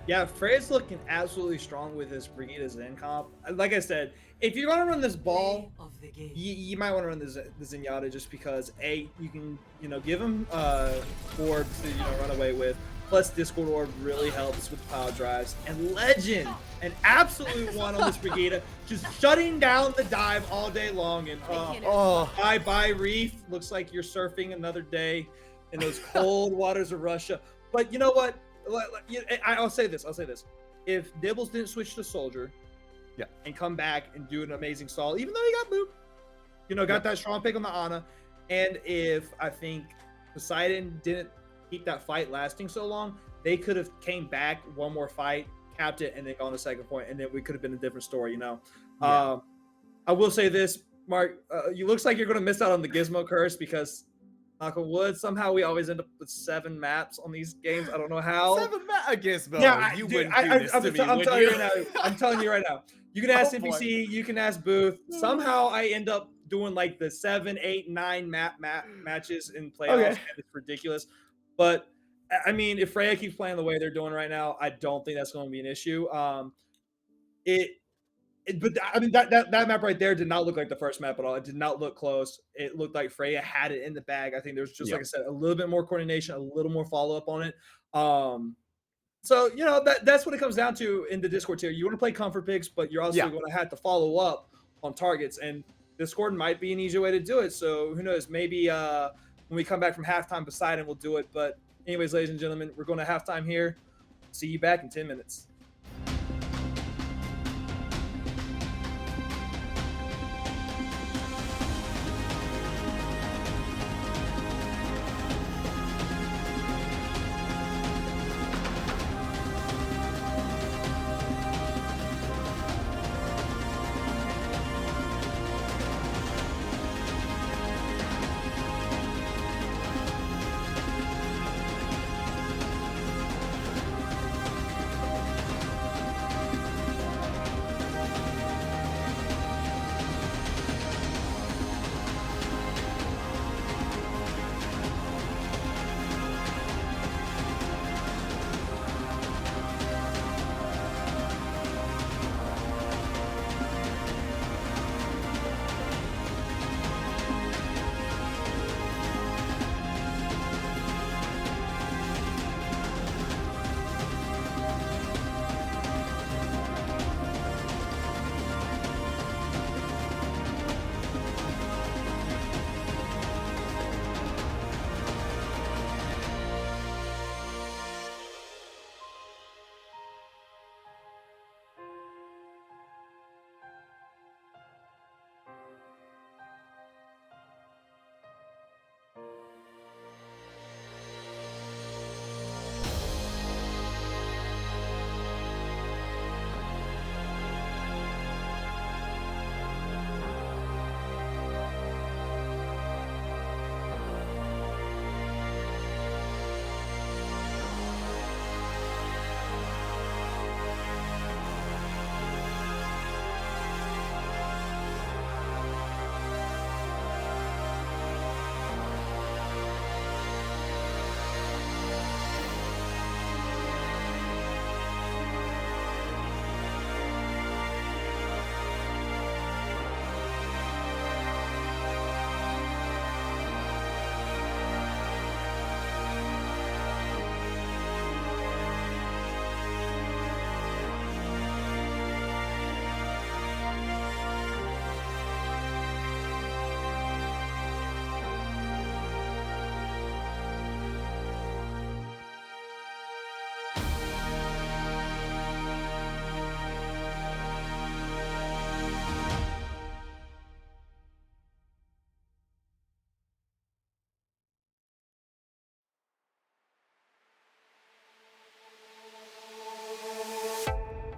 Yeah, Freyja's looking absolutely strong with this Brigida Zen comp. Like I said, if you're gonna run this ball, you might want to run the Zenyatta just because you can give him orbs to run away with. Plus Discord orb really helps with the power drives. And Legend, an absolute one on this Brigida, just shutting down the dive all day long. And bye Reef. Looks like you're surfing another day in those cold waters of Russia. But you know what? I'll say this. If Nibbles didn't switch to Soldier, and come back and do an amazing stall, even though he got moved, got that strong pick on the Ana, and if I think Poseidon didn't keep that fight lasting so long, they could have came back one more fight, capped it, and then gone to second point, and then we could have been a different story. I will say this, Mark. You looks like you're going to miss out on the Gizmo curse because, knock on wood, somehow we always end up with 7 maps on these games. I don't know how. 7 maps, Gizmo. Yeah, you dude, wouldn't do this to me, would you? I'm telling you right now. You can ask NPC, you can ask Booth. Somehow I end up doing like the 7, 8, 9 matches in playoffs, and it's ridiculous. But I mean, if Freyja keeps playing the way they're doing right now, I don't think that's going to be an issue. But I mean that map right there did not look like the first map at all. It did not look close. It looked like Freyja had it in the bag. I think there was just Yeah. like I said, a little bit more coordination, a little more follow up on it. So that's what it comes down to in the Discord tier. You want to play comfort picks, but you're also Yeah. going to have to follow up on targets, and Discord might be an easier way to do it. So who knows? Maybe when we come back from halftime, Poseidon will do it. But anyways, ladies and gentlemen, we're going to halftime here. See you back in 10 minutes.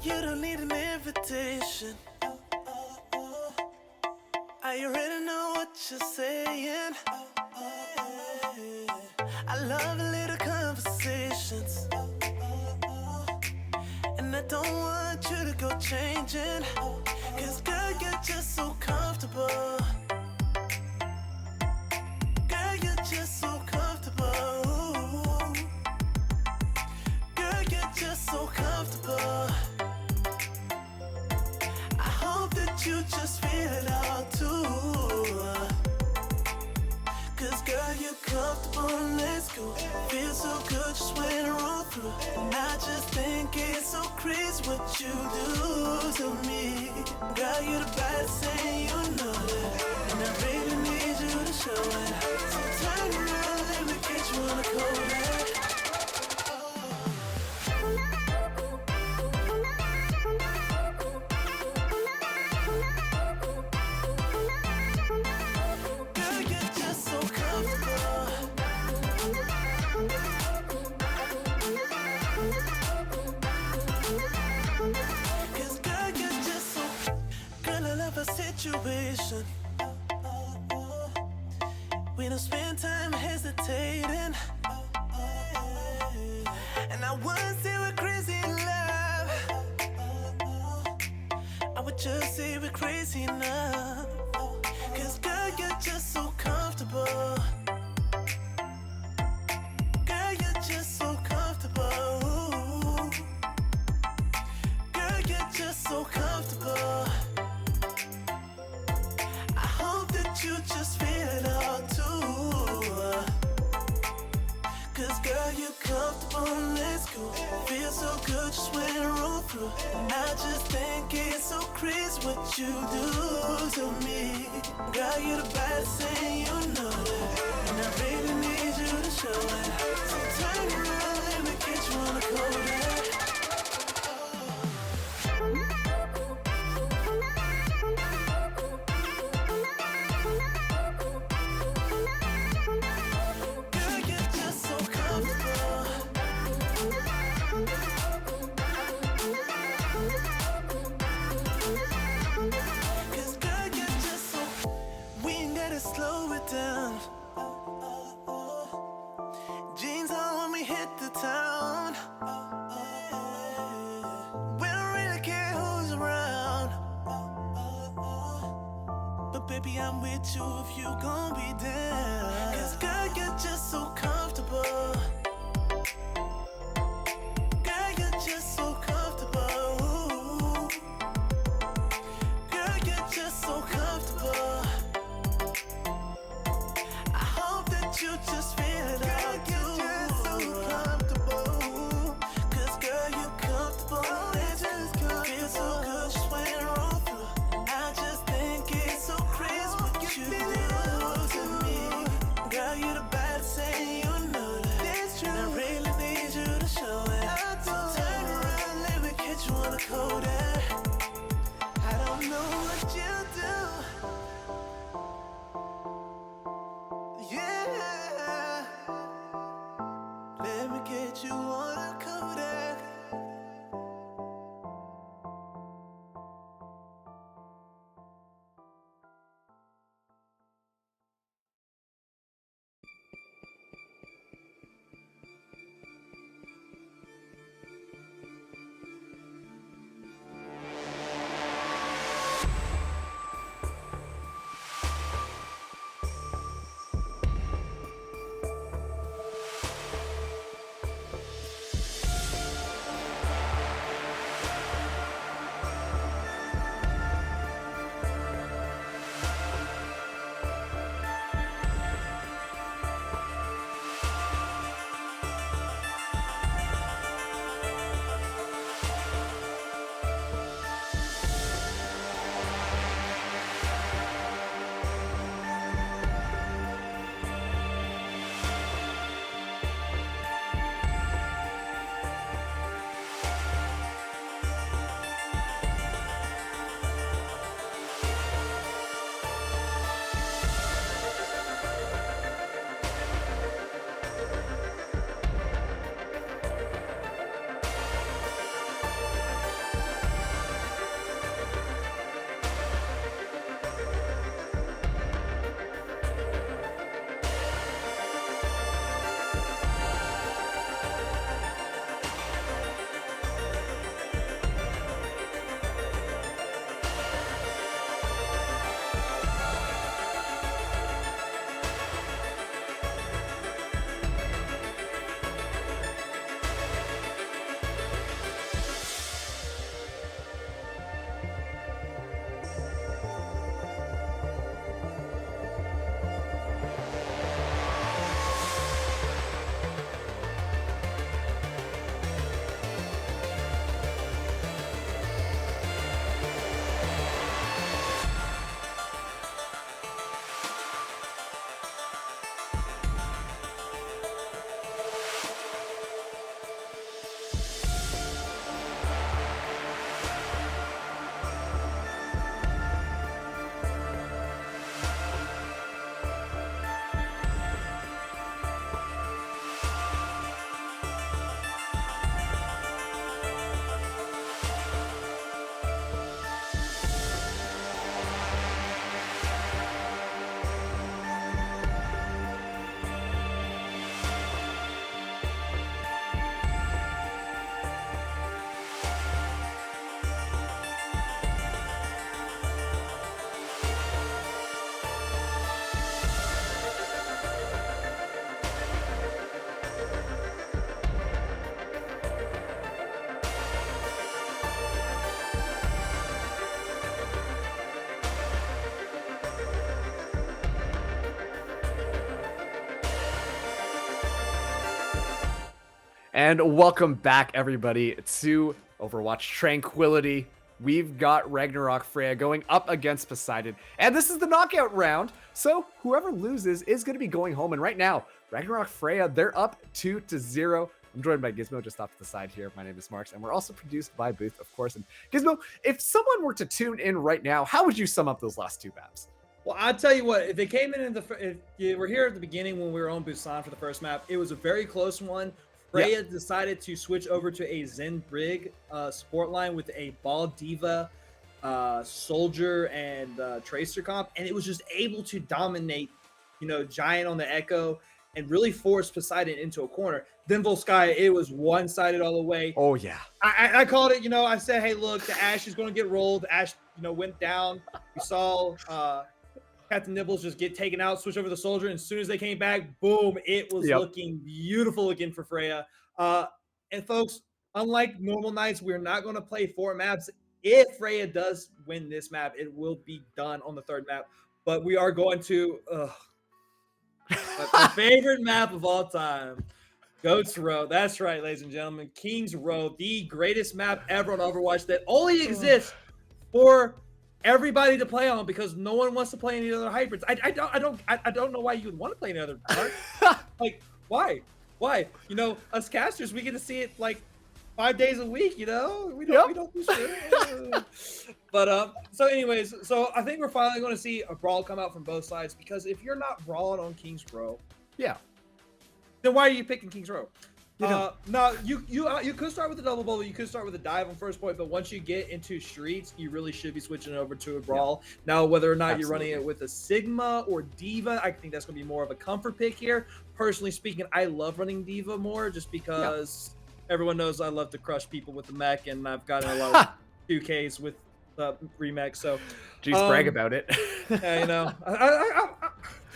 You don't need an invitation. I already know what you're saying. I love a little conversations, and I don't want you to go changing. Cause girl, you're just so comfortable. Girl, you're just so comfortable. Girl, you're just so comfortable. I hope that you just feel it all too. Cause girl, you're comfortable, let's go. Feels so good just when I roll through. And I just think it's so crazy what you do to me. Girl, you're the baddest and you know that. And I really need you to show it. So turn around, let me get you on the cold. Girl, you're just so comfortable. Cause girl, you're just so. Girl, I love a situation. We don't spend time hesitating. And I wouldn't say we're crazy in love. I would just say we're crazy enough. Cause girl, you're just so comfortable. Girl, you're just so comfortable. Girl, you're just so comfortable. you're comfortable, let's go. Feel so good just when I roll through. And I just think it's so crazy what you do to me. Girl, you're the baddest thing, you know that. And I really need you to show it. So turn around, let me get you on the Kodak. Girl, you're just so comfortable. Cause girl, you're just so. We ain't gotta slow it down. Jeans on when we hit the town. We don't really care who's around. But baby, I'm with you if you gon' be down. Cause girl, you're just so comfortable. Girl, you're just so comfortable. Girl, you're just so comfortable. I hope that you just feel it out too. You're just so comfortable. Cause girl, you're comfortable. It just feels so good just when I roll through. I just think it's so crazy what you do to me. Girl, you're the baddest thing, you know that. That's true. And I really need you to show it. So turn around, let me catch you on the Kodak. I don't know what you do. Yeah. Let me get you on a Kodak. And welcome back, everybody, to Overwatch Tranquility. We've got Ragnarok Freyja going up against Poseidon, and this is the knockout round, so whoever loses is going to be going home. And right now, Ragnarok Freyja, they're up 2-0. I'm joined by Gizmo just off to the side here. My name is Marks, and we're also produced by Booth, of course. And Gizmo, if someone were to tune in right now, how would you sum up those last two maps? Well, I'll tell you what, if they came in if you were here at the beginning when we were on Busan for the first map, it was a very close one. Freyja decided to switch over to a Zen Brig support line with a Ball Diva, Soldier, and Tracer comp, and it was just able to dominate, Giant on the Echo and really force Poseidon into a corner. Then Volskaya, it was one-sided all the way. Oh, yeah. I called it, I said, hey, look, the Ashe is going to get rolled. The Ashe, went down. We saw Captain Nibbles just get taken out, switch over the Soldier, and as soon as they came back, boom, it was looking beautiful again for Freyja. And folks, unlike normal nights, we're not going to play 4 maps. If Freyja does win this map, it will be done on the 3rd map. But we are going to my favorite map of all time, Goats Row. That's right, ladies and gentlemen, King's Row, the greatest map ever on Overwatch that only exists for everybody to play on because no one wants to play any other hybrids. I don't know why you would want to play any other part. Like, why? Us casters, we get to see it like 5 days a week, we don't do shit. But so anyways, so I think we're finally going to see a brawl come out from both sides, because if you're not brawling on King's Row, then why are you picking King's Row? Now you could start with a double bubble, you could start with a dive on first point, but once you get into streets, you really should be switching over to a brawl. Now, whether or not you're running it with a Sigma or Diva, I think that's going to be more of a comfort pick here. Personally speaking, I love running Diva more just because everyone knows I love to crush people with the mech, and I've gotten a lot of 2Ks with remech. So, jeez, brag about it. Yeah,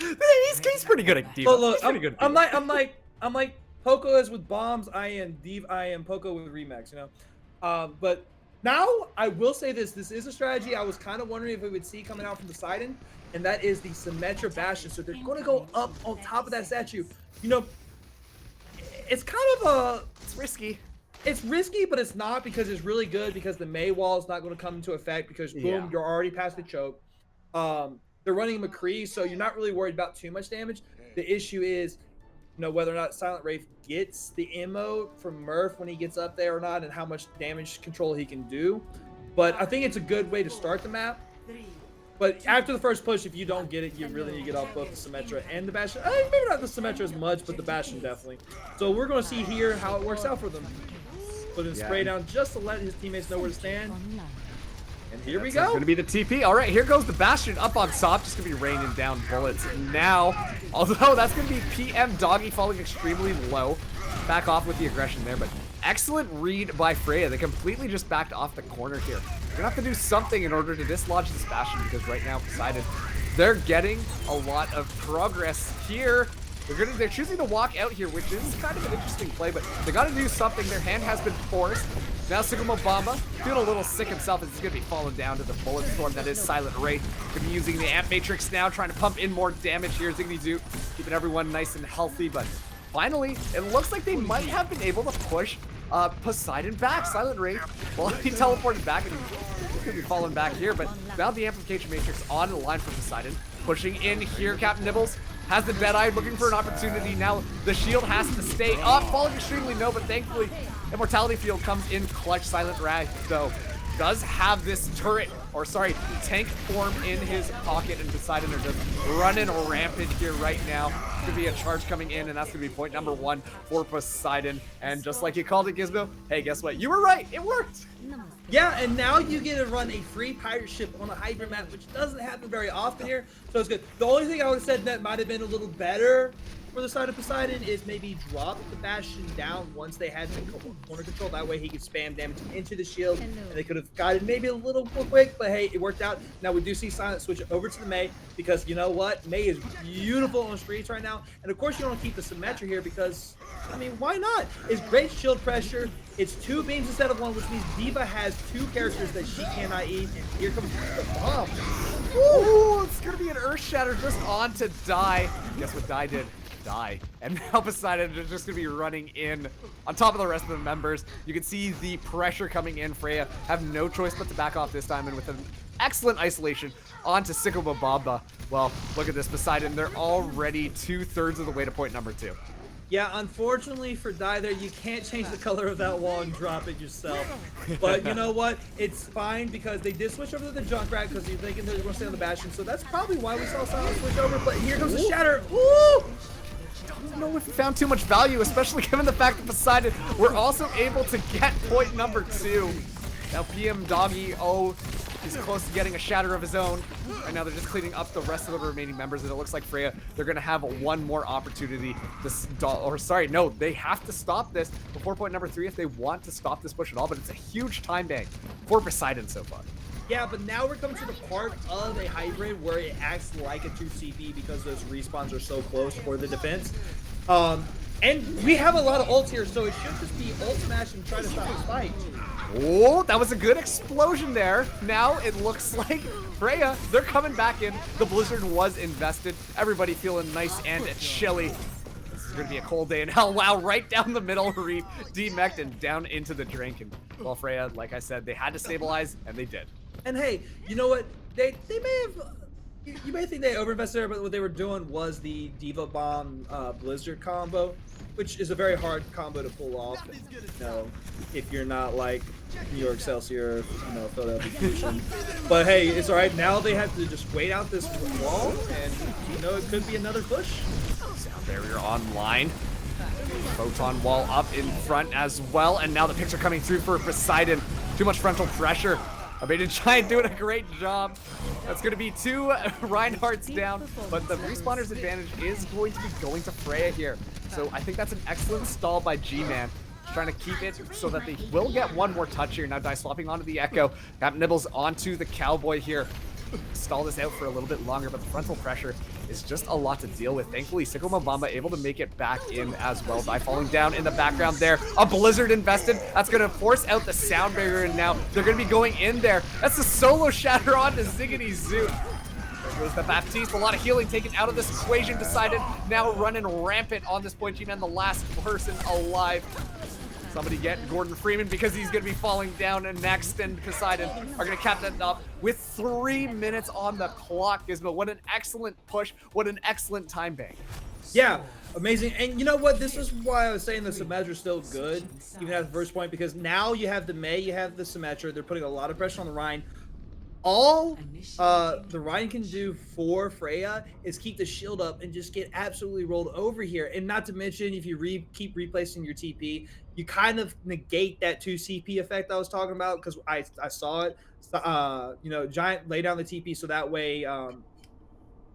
he's pretty good at Diva. But look, I'm like Poco is with bombs. I am Poco with remix. But now I will say this is a strategy I was kind of wondering if we would see coming out from Poseidon, and that is the Symmetra Bastion. So they're going to go up on top of that statue. It's kind of it's risky. It's risky, but it's not, because it's really good, because the May wall is not going to come into effect because boom, you're already past the choke. They're running McCree, so you're not really worried about too much damage. The issue is, whether or not Silent Wraith gets the ammo from Murph when he gets up there or not, and how much damage control he can do. But I think it's a good way to start the map. But after the first push, if you don't get it, you really need to get off both the Symmetra and the Bastion. Maybe not the Symmetra as much, but the Bastion definitely. So we're going to see here how it works out for them. Put in spray down just to let his teammates know where to stand. And here we go. It's going to be the TP. All right, here goes the Bastion up on top. Just going to be raining down bullets now. Although that's going to be PM Doggy falling extremely low. Back off with the aggression there, but excellent read by Freyja. They completely just backed off the corner here. You're going to have to do something in order to dislodge this Bastion, because right now Poseidon, they're getting a lot of progress here. They're choosing to walk out here, which is kind of an interesting play, but they got to do something. Their hand has been forced. Now Sigma Bomba feeling a little sick himself as he's going to be falling down to the bullet storm that is Silent Wraith. Going to be using the Amp Matrix now, trying to pump in more damage here. Ziggity Zoot keeping everyone nice and healthy, but finally, it looks like they might have been able to push Poseidon back. Silent Wraith, well, he teleported back, and he's going to be falling back here, but now the Amplification Matrix on the line for Poseidon. Pushing in here, Captain Nibbles has the Dead-Eye, looking for an opportunity. Now the shield has to stay up, falling extremely low, but thankfully Immortality Field comes in clutch. Silent Wraith, though, does have this tank form in his pocket, and Poseidon are just running rampant here right now. Could be a charge coming in, and that's gonna be point number 1 for Poseidon. And just like you called it, Gizmo, hey, guess what? You were right, it worked. Yeah, and now you get to run a free pirate ship on a hybrid map, which doesn't happen very often here, so it's good. The only thing I would have said that might have been a little better for the side of Poseidon is maybe drop the Bastion down once they had the corner control. That way he could spam damage into the shield, and they could have got it maybe a little more quick, but hey, it worked out. Now we do see Silent switch over to the May, because you know what? May is beautiful on the streets right now, and of course you want to keep the Symmetra here because, I mean, why not? It's great shield pressure. It's 2 beams instead of 1, which means Diva has 2 characters that she cannot eat. And here comes the bomb. Ooh, it's gonna be an Earth Shatter just on to Die. Guess what Die did? Die. And now Poseidon is just gonna be running in on top of the rest of the members. You can see the pressure coming in. Freyja have no choice but to back off this time, and with an excellent isolation onto Sycamore. Well, look at this, Poseidon. They're already 2/3 of the way to point number 2. Yeah, unfortunately for Die there, you can't change the color of that wall and drop it yourself. But you know what? It's fine because they did switch over to the Junkrat because you're thinking they're going to stay on the Bastion. So that's probably why we saw someone switch over. But here comes the Shatter. Ooh! Don't know if we found too much value, especially given the fact that Poseidon were also able to get point number 2. Now PM Doggy, he's close to getting a shatter of his own. Right now they're just cleaning up the rest of the remaining members, and it looks like Freyja, they're gonna have one more opportunity to they have to stop this before point number 3 if they want to stop this push at all, but it's a huge time bank for Poseidon so far. Yeah, but now we're coming to the part of a hybrid where it acts like a 2 CP because those respawns are so close for the defense. And we have a lot of ults here, so it should just be ult smash and try to stop this fight. Oh, that was a good explosion there. Now it looks like Freyja, they're coming back in. The blizzard was invested. Everybody feeling nice and chilly. This is gonna be a cold day in hell. Wow, right down the middle, Reef, demeched and down into the drink. And well, Freyja, like I said, they had to stabilize, and they did. And hey, you know what? They may have. You may think they overinvested there, but what they were doing was the Diva Bomb Blizzard combo, which is a very hard combo to pull off. You know, if you're not like New York Excelsior, you know, Philadelphia Fusion. But hey, it's all right. Now they have to just wait out this wall, and you know it could be another push. Sound barrier online. Photon wall up in front as well, and now the picks are coming through for Poseidon. Too much frontal pressure. Abated Giant doing a great job. That's going to be 2 Reinhardts down, but the respawner's advantage is going to be going to Freyja here. So I think that's an excellent stall by G-Man. Trying to keep it so that they will get one more touch here. Now Die swapping onto the Echo. Cap nibbles onto the Cowboy here. Stall this out for a little bit longer, but the frontal pressure is just a lot to deal with. Thankfully, Sycamore able to make it back in as well. Die falling down in the background there. A blizzard invested. That's going to force out the sound barrier, and now they're going to be going in there. That's a solo shatter onto Ziggity Zoot. There goes the Baptiste. A lot of healing taken out of this equation. Decided now running rampant on this point. G-Man, the last person alive. Somebody get Gordon Freeman because he's going to be falling down, and next and Poseidon are going to cap that up with 3 minutes on the clock. Gizmo, what an excellent push. What an excellent time bank. Yeah, amazing. And you know what? This is why I was saying the Symmetra is still good, even at the first point, because now you have the Mei, you have the Symmetra. They're putting a lot of pressure on the Rhine. All the Rhine can do for Freyja is keep the shield up and just get absolutely rolled over here. And not to mention, if you keep replacing your TP, you kind of negate that 2 CP effect I was talking about, because I saw it. You know, Giant lay down the TP so that way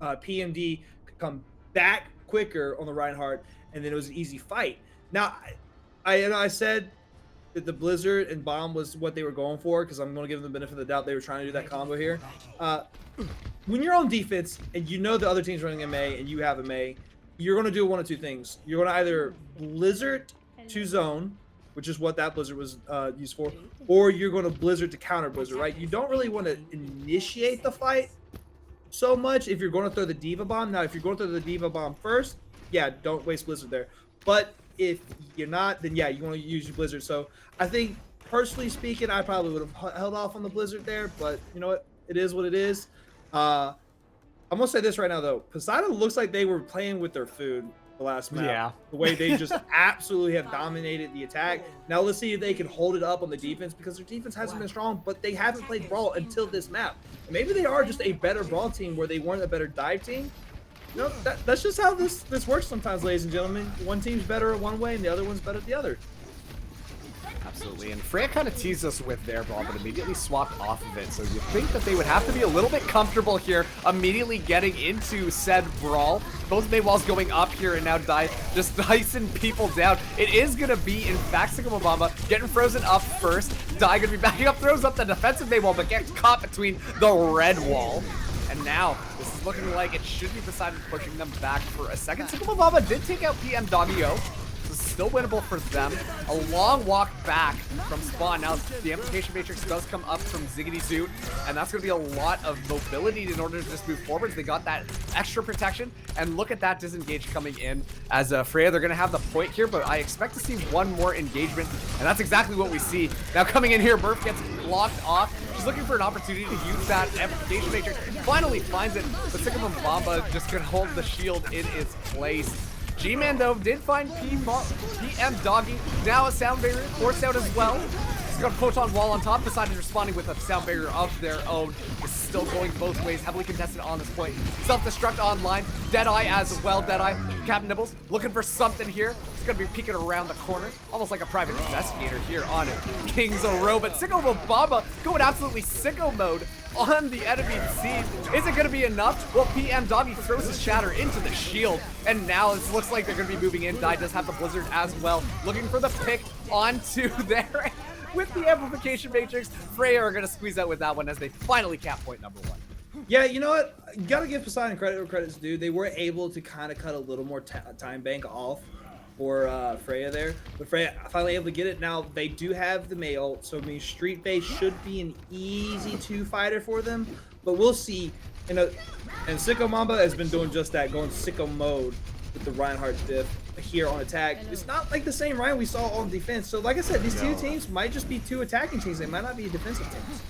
PMD could come back quicker on the Reinhardt, and then it was an easy fight. Now, I said that the Blizzard and Bomb was what they were going for, because I'm going to give them the benefit of the doubt. They were trying to do that combo here. When you're on defense and you know the other team's running a Mei and you have a Mei, you're going to do one of 2 things. You're going to either Blizzard to zone, which is what that Blizzard was used for, or you're going to Blizzard to counter Blizzard, right? You don't really want to initiate the fight so much if you're going to throw the Diva Bomb. Now, if you're going to throw the Diva Bomb first, yeah, don't waste Blizzard there. But if you're not, then yeah, you want to use your Blizzard. So I think, personally speaking, I probably would have held off on the Blizzard there, but you know what? It is what it is. I'm going to say this right now, though. Poseidon looks like they were playing with their food the last map. Yeah. The way they just absolutely have dominated the attack. Now let's see if they can hold it up on the defense, because their defense hasn't been strong, but they haven't played Brawl until this map. Maybe they are just a better Brawl team where they weren't a better dive team. You know, that's just how this works sometimes, ladies and gentlemen. One team's better one way and the other one's better the other. Absolutely, and Freyja kind of teased us with their Brawl, but immediately swapped off of it. So you think that they would have to be a little bit comfortable here, immediately getting into said Brawl. Both Maywalls going up here, and now Die just dicing people down. It is going to be, in fact, Sycamore getting frozen up first. Die going to be backing up, throws up the defensive Maywall, but gets caught between the red wall. And now, this is looking like it should be Poseidon pushing them back for a second. Sycamore did take out PM Doggy-O. still winnable for them. A long walk back from spawn. Now, the Amplification Matrix does come up from Ziggity Zoot, and that's going to be a lot of mobility in order to just move forwards. They got that extra protection, and look at that disengage coming in. As Freyja, they're going to have the point here, but I expect to see one more engagement, and that's exactly what we see. Now, coming in here, Murph gets blocked off. She's looking for an opportunity to use that Amplification Matrix. Finally finds it, but Sycamore Bomba just going to hold the shield in its place. G-Man, though, did find PM Doggy. Now a sound barrier forced out as well. He's got a photon wall on top. Poseidon responding with a sound barrier of their own. This is still going both ways. Heavily contested on this point. Self-destruct online. Deadeye as well. Deadeye. Captain Nibbles looking for something here. He's going to be peeking around the corner. Almost like a private investigator here on King's Row. But Sicko Mobamba going absolutely sicko mode on the enemy scene. Is it going to be enough? Well, PM Doggy throws his shatter into the shield. And now it looks like they're going to be moving in. Die does have the blizzard as well. Looking for the pick onto there. With the Amplification Matrix, Freyja are going to squeeze out with that one as they finally cap point number 1. Yeah, you know what? You gotta give Poseidon credit where credit's due. They were able to kind of cut a little more time bank off for Freyja there. But Freyja finally able to get it. Now, they do have the May ult, so I mean, Street Base should be an easy 2-fighter for them. But we'll see. And Sicko Mamba has been doing just that, going sicko mode with the Reinhardt diff here on attack. It's not like the same Ryan we saw on defense. So like I said, these two teams might just be 2 attacking teams. They might not be defensive teams.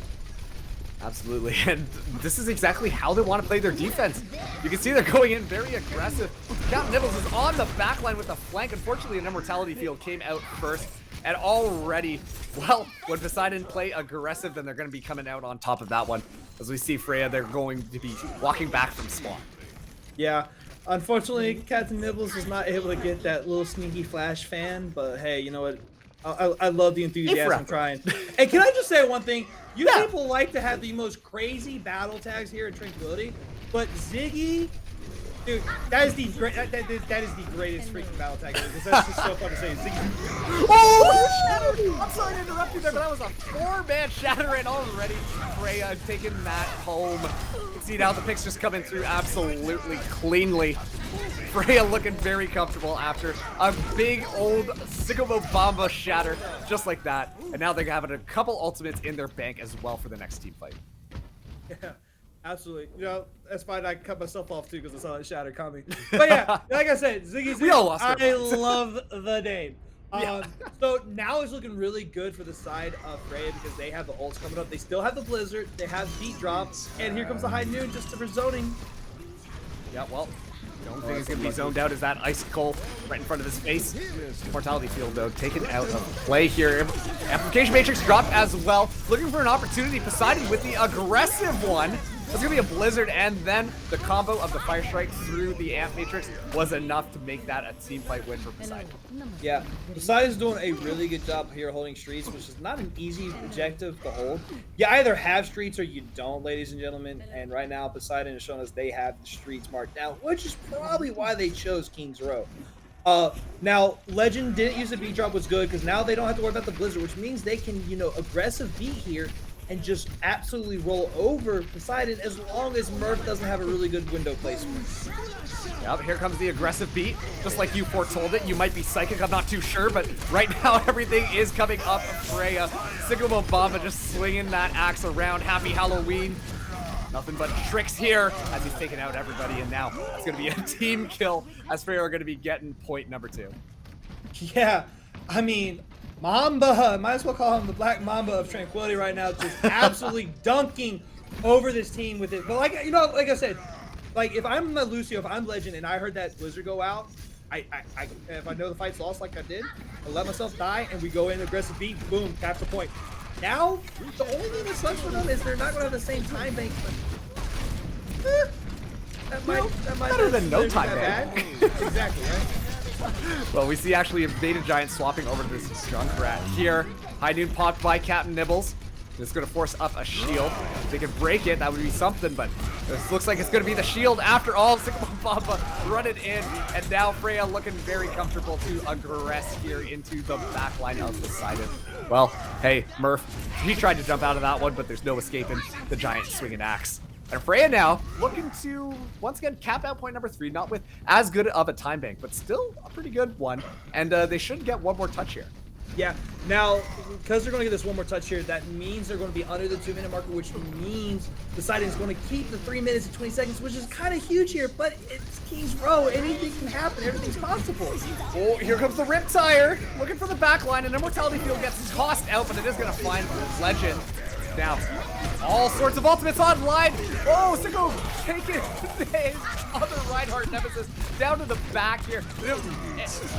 Absolutely, and this is exactly how they want to play their defense. You can see they're going in very aggressive. Captain Nibbles is on the back line with a flank. Unfortunately, an Immortality Field came out first. And already, well, when Poseidon play aggressive, then they're going to be coming out on top of that one. As we see Freyja, they're going to be walking back from spawn. Yeah. Unfortunately, Captain Nibbles was not able to get that little sneaky flash fan, but hey, you know what? I love the enthusiasm trying. And can I just say one thing? You people like to have the most crazy battle tags here in Tranquility, but Ziggy, dude, that is the greatest freaking battle tag. That's just so fun to say. Ziggy. Oh, I'm sorry to interrupt you there, but that was a 4-man shatter and already Freyja taking that home. You can see now the picks just coming through absolutely cleanly. Freyja looking very comfortable after a big old Sicko Mobamba shatter just like that. And now they're having a couple ultimates in their bank as well for the next team fight. Yeah. Absolutely. You know, that's fine. I cut myself off too because I saw that shatter coming. But yeah, like I said, Ziggy Ziggy, I love the name. So now it's looking really good for the side of Freyja because they have the ults coming up. They still have the Blizzard. They have Beat Drops. And here comes the High Noon just for zoning. Yeah, well, the only thing he's going to be zoned out is that Icicle right in front of his face. Mortality Field, though, taken out of play here. Amplification Matrix dropped as well. Looking for an opportunity. Poseidon with the aggressive one. It's going to be a Blizzard, and then the combo of the Fire Strike through the Amp Matrix was enough to make that a team fight win for Poseidon. Yeah, Poseidon's doing a really good job here holding streets, which is not an easy objective to hold. You either have streets or you don't, ladies and gentlemen, and right now Poseidon has shown us they have the streets marked down, which is probably why they chose King's Row. Now, Legend didn't use the beat drop was good because now they don't have to worry about the Blizzard, which means they can, you know, aggressive beat here and just absolutely roll over Poseidon as long as Murph doesn't have a really good window placement. Yep, here comes the aggressive beat. Just like you foretold it, you might be psychic, I'm not too sure, but right now everything is coming up Freyja. Sicko Mobamba just swinging that axe around. Happy Halloween. Nothing but tricks here as he's taking out everybody, and now it's going to be a team kill as Freyja are going to be getting point number 2. Yeah, I mean, Mamba, might as well call him the Black Mamba of Tranquility right now, just absolutely dunking over this team with it. But like, you know, like I said, like if I'm Lucio, if I'm Legend and I heard that Blizzard go out, if I know the fight's lost like I did, I let myself die and we go in aggressive beat, boom, cap the point. Now, the only thing that sucks for them is they're not going to have the same time bank, but that might better than no time bank. Exactly, right? Well, we see actually a Beta Giant swapping over to this Junkrat here. High Noon popped by Captain Nibbles. It's going to force up a shield. If they could break it, that would be something, but this looks like it's going to be the shield after all. Sicko Mobamba running in, and now Freyja looking very comfortable to aggress here into the back line of Poseidon. Well, hey, Murph, he tried to jump out of that one, but there's no escaping the Giant swinging axe. And Freyja now looking to, once again, cap out point number 3, not with as good of a time bank, but still a pretty good one. And they should get one more touch here. Yeah. Now, because they're going to get this one more touch here, that means they're going to be under the 2-minute marker, which means Poseidon is going to keep the 3 minutes and 20 seconds, which is kind of huge here. But it's King's Row. Anything can happen. Everything's possible. Oh, here comes the Rip Tire. Looking for the back line. And Immortality Field gets tossed out, but it is going to find Legend. Now, all sorts of ultimates online. Oh, Sicko taking his other Reinhardt nemesis down to the back here.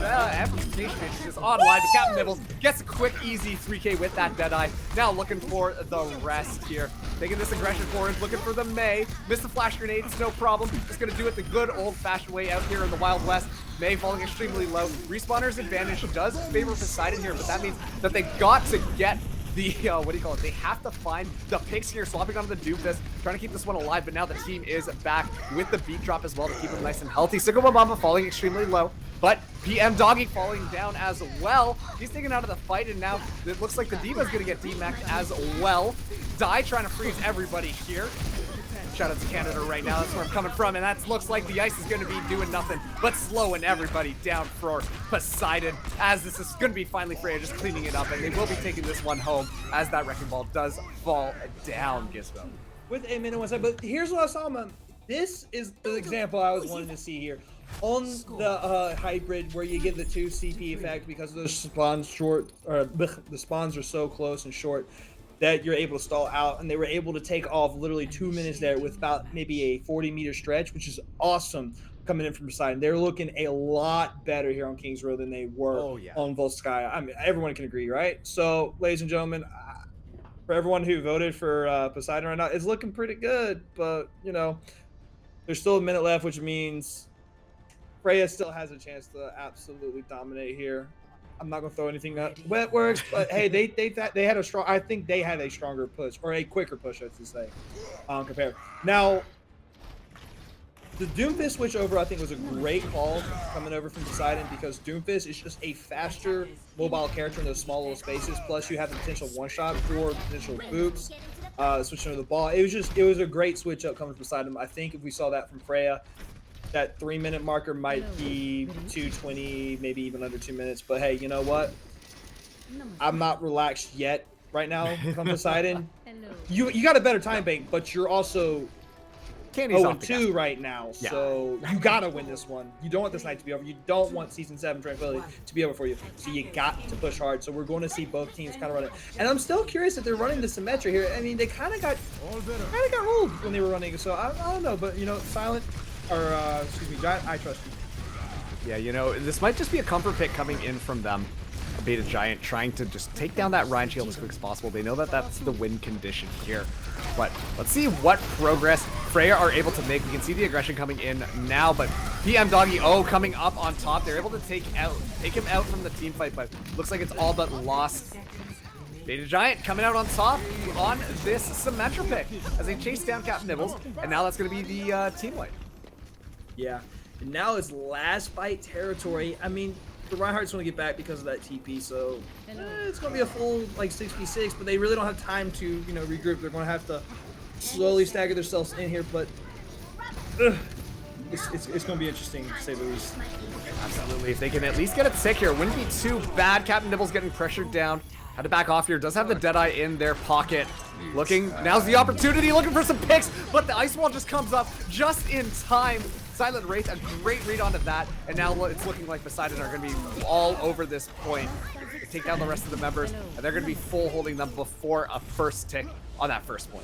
Amplification is just online, but Captain Nibbles gets a quick, easy 3K with that Deadeye. Now looking for the rest here. Taking this aggression forward, looking for the May. Missed the flash grenade, it's no problem. Just gonna do it the good old-fashioned way out here in the Wild West. May falling extremely low. Respawner's advantage does favor Poseidon here, but that means that they got to get the, what do you call it? They have to find the picks here, swapping onto the Doomfist, trying to keep this one alive, but now the team is back with the beat drop as well to keep them nice and healthy. Sicko Mamba falling extremely low, but PM Doggy falling down as well. He's taken out of the fight, and now it looks like the D.Va's gonna get D-Macked as well. Die trying to freeze everybody here. Shout out to Canada right now, that's where I'm coming from, and that looks like the ice is going to be doing nothing but slowing everybody down for Poseidon, as this is going to be finally Freyja just cleaning it up, and they will be taking this one home as that Wrecking Ball does fall down, Gizmo. With a minute 1 second, but here's what I saw, man. This is the example I was wanting to see here. On the hybrid, where you get the 2 CP effect because the spawns short, or the spawns are so close and short, that you're able to stall out, and they were able to take off literally 2 minutes there with about maybe a 40-meter stretch, which is awesome coming in from Poseidon. They're looking a lot better here on Kings Row than they were on Volskaya. I mean, everyone can agree, right? So, ladies and gentlemen, for everyone who voted for Poseidon right now, it's looking pretty good, but, you know, there's still a minute left, which means Freyja still has a chance to absolutely dominate here. I'm not gonna throw anything at Wet Works, but hey, they had a strong. I think they had a stronger push, or a quicker push, I should say, compared. Now, the Doomfist switch over, I think, was a great call coming over from Poseidon, because Doomfist is just a faster mobile character in those small little spaces. Plus, you have the potential one-shot for potential boops, switching over the ball. It was a great switch up coming from Poseidon. I think if we saw that from Freyja, that 3-minute marker might be 2:20, maybe even under 2 minutes. But hey, you know what? I'm not relaxed yet right now from Poseidon. You got a better time bank, but you're also 0-2 right now. Yeah. So you gotta win this one. You don't want this night to be over. You don't want Season 7 Tranquility to be over for you. So you got to push hard. So we're going to see both teams kind of run it. And I'm still curious if they're running the Symmetra here. I mean, they kind of got ruled when they were running. So I don't know, but you know, Silent. Or, excuse me, Giant, I trust you. Yeah, you know, this might just be a comfort pick coming in from them. A Beta Giant trying to just take down that Ryan Shield as quick as possible. They know that that's the win condition here. But let's see what progress Freyja are able to make. We can see the aggression coming in now, but PM Doggy coming up on top. They're able to take him out from the team fight, but looks like it's all but lost. Beta Giant coming out on top on this Symmetra pick as they chase down Captain Nibbles, and now that's going to be the team wipe. Yeah, and now it's last fight territory. I mean, the Reinhardt's going to get back because of that TP, so it's going to be a full, like, 6v6, but they really don't have time to, you know, regroup. They're going to have to slowly stagger themselves in here, but it's going to be interesting, to say the least. Absolutely. If they can at least get a tick here, wouldn't be too bad. Captain Nibbles getting pressured down. Had to back off here. Does have the Deadeye in their pocket. Looking, now's the opportunity, looking for some picks, but the ice wall just comes up just in time. Silent Wraith, a great read onto that, and now it's looking like Poseidon are going to be all over this point. They take down the rest of the members, and they're going to be full holding them before a first tick on that first point.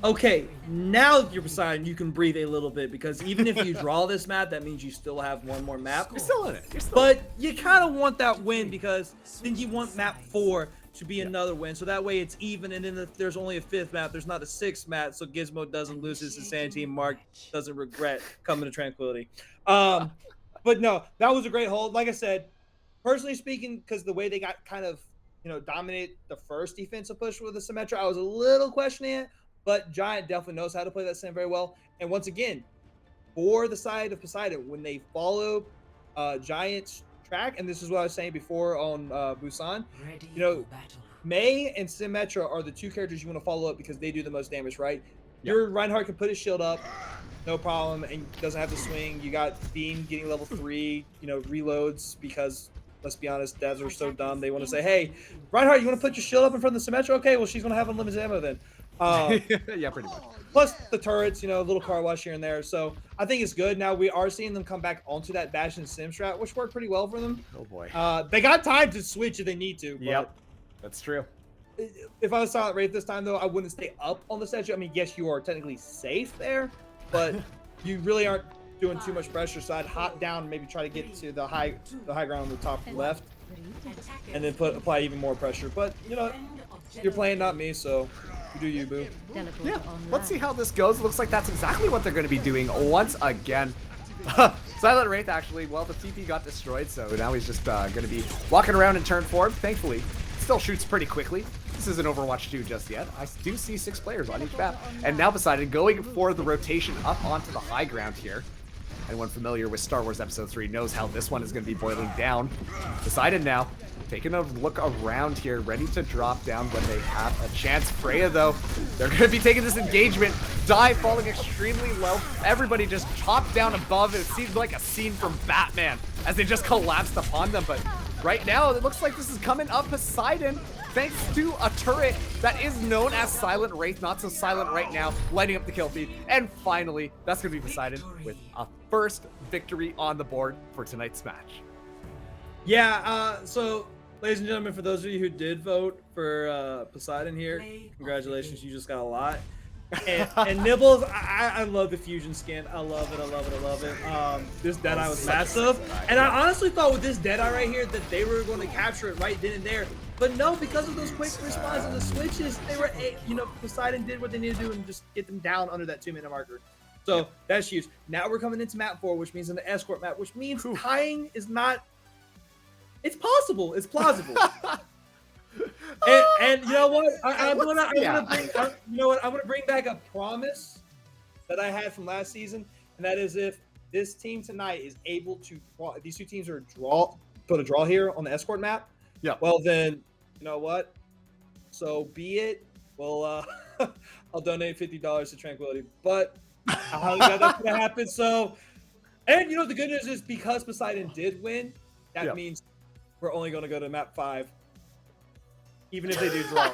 Okay, now you're Poseidon, you can breathe a little bit, because even if you draw this map, that means you still have one more map. You're still in it. But you kind of want that win, because then you want map 4 to be another win, so that way it's even, and then if there's only a 5th map, there's not a 6th map, so Gizmo doesn't lose his insanity and Mark doesn't regret coming to Tranquility. But no, that was a great hold. Like I said, personally speaking, because the way they got kind of, you know, dominate the first defensive push with the Symmetra, I was a little questioning it, but Giant definitely knows how to play that sim very well. And once again, for the side of Poseidon, when they follow Giant's track, and this is what I was saying before on Busan, you know, May and Symmetra are the 2 characters you want to follow up because they do the most damage, right? Your Reinhardt can put his shield up, no problem, and doesn't have to swing. You got Beam getting level 3, reloads because, let's be honest, devs are so dumb. They want to say, hey, Reinhardt, you want to put your shield up in front of the Symmetra? Okay, well, she's going to have unlimited ammo then. Yeah, pretty much. Plus the turrets, a little car wash here and there. So I think it's good. Now we are seeing them come back onto that Bash and Sim strat, which worked pretty well for them. Oh boy. They got time to switch if they need to. Yep, that's true. If I was Silent Wraith this time, though, I wouldn't stay up on the statue. I mean, yes, you are technically safe there, but you really aren't doing too much pressure. So I'd hop down, maybe try to get to the high ground on the top left, and then apply even more pressure. But you're playing, not me, so you do you, boo. Yeah, let's see how this goes. Looks like that's exactly what they're going to be doing once again. Silent Wraith, actually, well, the TP got destroyed, so now he's just going to be walking around in turn 4. Thankfully, still shoots pretty quickly. This isn't Overwatch 2 just yet. I do see 6 players on each map. And now Poseidon going for the rotation up onto the high ground here. Anyone familiar with Star Wars Episode 3 knows how this one is going to be boiling down. Poseidon now taking a look around here, ready to drop down when they have a chance. Freyja, though, they're going to be taking this engagement. Dive falling extremely low. Everybody just chopped down above. It seemed like a scene from Batman as they just collapsed upon them. But right now, it looks like this is coming up Poseidon, thanks to a turret that is known as Silent Wraith, not so silent right now, lighting up the kill feed. And finally, that's going to be Poseidon with a first victory on the board for tonight's match. Yeah, so, ladies and gentlemen, for those of you who did vote for Poseidon here, congratulations, you just got a lot. And Nibbles, I love the fusion skin. I love it, I love it, I love it. This Deadeye was massive. And I honestly thought with this Deadeye right here that they were going to capture it right then and there. But no, because of those quick responses and the switches, they were, Poseidon did what they needed to do and just get them down under that 2-minute marker. So that's huge. Now we're coming into map 4, which means in the escort map, which means tying is not, it's possible, it's plausible. and you know what? I'm gonna bring back a promise that I had from last season, and that is if this team tonight is able to draw, if these two teams are put a draw here on the escort map. Yeah. Well then, you know what? So be it. Well, I'll donate $50 to Tranquility, but I highly doubt that's gonna happen. So, and the good news is because Poseidon did win, that means we're only gonna go to map 5. Even if they do draw.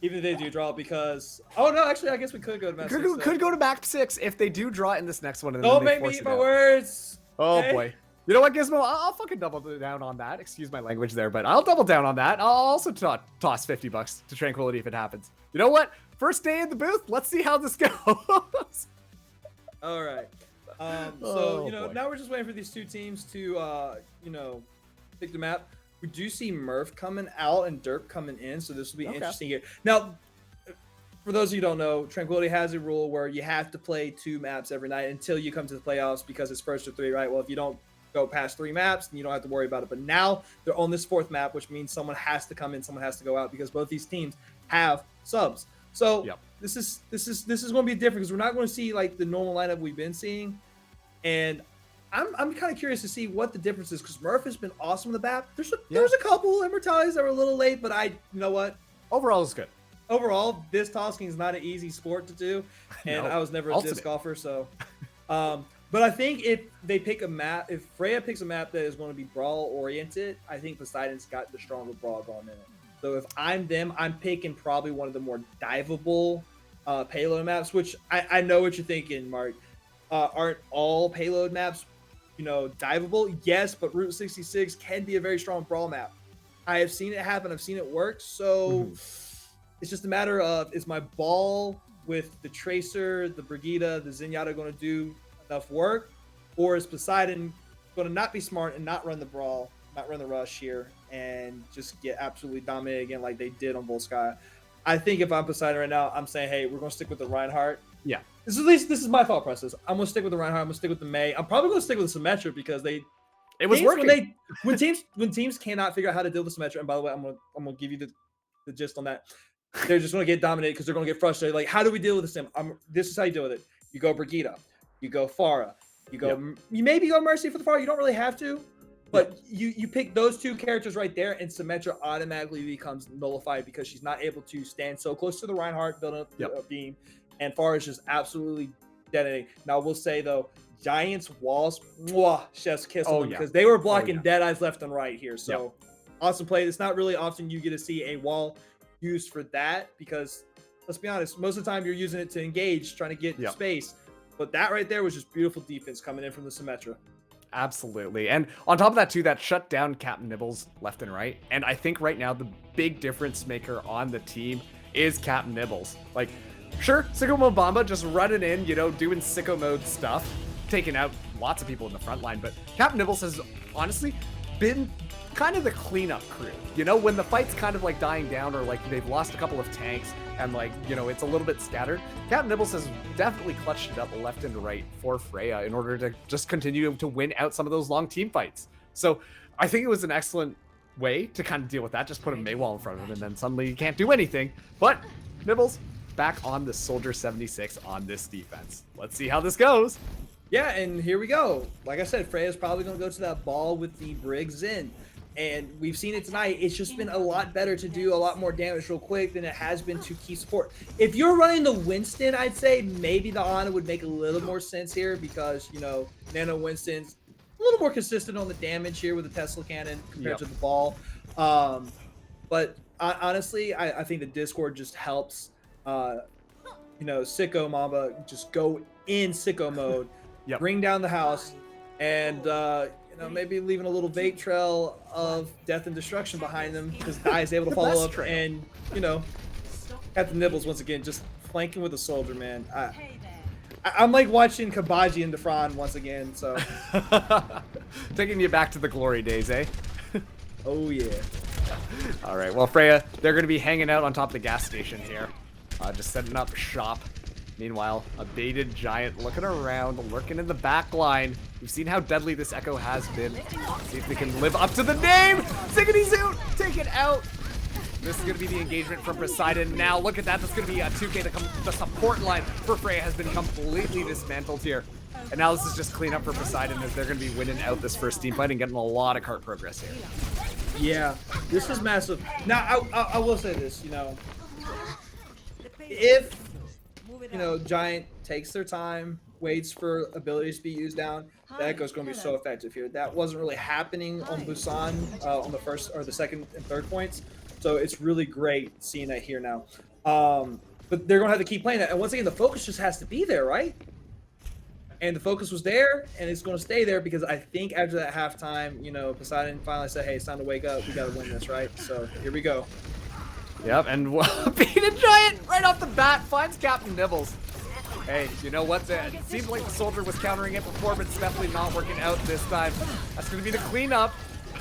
Even if they do draw, because actually I guess we could go to map 6. Could go to map 6 if they do draw in this next one. And don't make me eat my words. Oh okay? Boy. You know what, Gizmo? I'll fucking double down on that. Excuse my language there, but I'll double down on that. I'll also toss $50 to Tranquility if it happens. You know what? First day in the booth. Let's see how this goes. All right. Now we're just waiting for these two teams to, pick the map. We do see Murph coming out and Derp coming in, so this will be interesting here. Now, for those of you who don't know, Tranquility has a rule where you have to play 2 maps every night until you come to the playoffs because it's first or 3, right? Well, if you don't go past 3 maps, then you don't have to worry about it. But now they're on this 4th map, which means someone has to come in, someone has to go out because both these teams have subs. So this is going to be different because we're not going to see like the normal lineup we've been seeing, and I'm kind of curious to see what the difference is because Murph has been awesome on the map. There's a couple Immortalities that were a little late, but you know what? Overall, it's good. Overall, disc tossing is not an easy sport to do, and I was never a disc golfer, so. But I think if they pick a map, if Freyja picks a map that is going to be brawl oriented, I think Poseidon's got the stronger brawl going in it. So if I'm them, I'm picking probably one of the more diveable payload maps, which I know what you're thinking, Mark. Aren't all payload maps diveable? Yes, but Route 66 can be a very strong brawl map. I have seen it happen. I've seen it work. So it's just a matter of, is my ball with the Tracer, the Brigida, the Zenyatta going to do enough work? Or is Poseidon going to not be smart and not run the brawl, not run the rush here, and just get absolutely dominated again like they did on Volsky? I think if I'm Poseidon right now, I'm saying, hey, we're going to stick with the Reinhardt. Yeah. This is my thought process. I'm going to stick with the Reinhardt. I'm going to stick with the May. I'm probably going to stick with the Symmetra because it was working. When teams cannot figure out how to deal with the Symmetra, and by the way, I'm going to give you the gist on that. They're just going to get dominated because they're going to get frustrated. Like, how do we deal with the Sim? This is how you deal with it. You go Brigida. You go Pharah. You go. You maybe go Mercy for the Pharah. You don't really have to. But you pick those 2 characters right there, and Symmetra automatically becomes nullified because she's not able to stand so close to the Reinhardt, building up a beam. and Far is just absolutely detonating. Now, we'll say though, Giants walls, mwah, chef's kiss on them, because they were blocking dead eyes left and right here. So awesome play. It's not really often you get to see a wall used for that, because let's be honest, most of the time you're using it to engage, trying to get space. But that right there was just beautiful defense coming in from the Symmetra. Absolutely. And on top of that too, that shut down Captain Nibbles left and right. And I think right now the big difference maker on the team is Captain Nibbles. Like, sure, Sicko Mode Bomba just running in, you know, doing sicko mode stuff, taking out lots of people in the front line. But Captain Nibbles has honestly been kind of the cleanup crew. You know, when the fight's kind of like dying down, or like they've lost a couple of tanks and like, you know, it's a little bit scattered, Captain Nibbles has definitely clutched it up left and right for Freyja in order to just continue to win out some of those long team fights. So I think it was an excellent way to kind of deal with that. Just put a Maywall in front of him and then suddenly you can't do anything. But Nibbles back on the Soldier 76 on this defense. Let's see how this goes. Yeah, and here we go. Like I said, Freyja's probably going to go to that ball with the Briggs in. And we've seen it tonight. It's just been a lot better to do a lot more damage real quick than it has been to keep support. If you're running the Winston, I'd say maybe the Ana would make a little more sense here, because, you know, Nano Winston's a little more consistent on the damage here with the Tesla cannon compared to the ball. But honestly, I think the Discord just helps, you know, Sicko Mamba just go in sicko mode, bring down the house, and you know, maybe leaving a little vape trail of death and destruction behind them, because Dai is able to follow up and, you know, Captain Nibbles once again just flanking with a soldier, man. I'm like watching Kabaji and Defran once again, so. Taking you back to the glory days, eh? Oh, yeah. All right, well, Freyja, they're going to be hanging out on top of the gas station here, just setting up shop. Meanwhile, a baited Giant looking around, lurking in the back line. We've seen how deadly this Echo has been. See if they can live up to the name. Ziggity Zoot, take it out. This is going to be the engagement from Poseidon. Now, look at that. That's going to be a 2K to come. The support line for Freyja has been completely dismantled here. And now this is just clean up for Poseidon, as they're going to be winning out this first team fight and getting a lot of cart progress here. Yeah, this is massive. Now, I will say this, you know, if, you know, Giant takes their time, waits for abilities to be used down, the Echo's going to be so effective here. That wasn't really happening on Busan on the first or the second and third points. So it's really great seeing that here now. But they're going to have to keep playing that. And once again, the focus just has to be there, right? And the focus was there, and it's going to stay there, because I think after that halftime, you know, Poseidon finally said, hey, it's time to wake up. We got to win this, right? So here we go. Yep, and Beta Giant right off the bat finds Captain Nibbles. Hey, you know what? It seemed like the Soldier was countering it before, but it's definitely not working out this time. That's going to be the cleanup.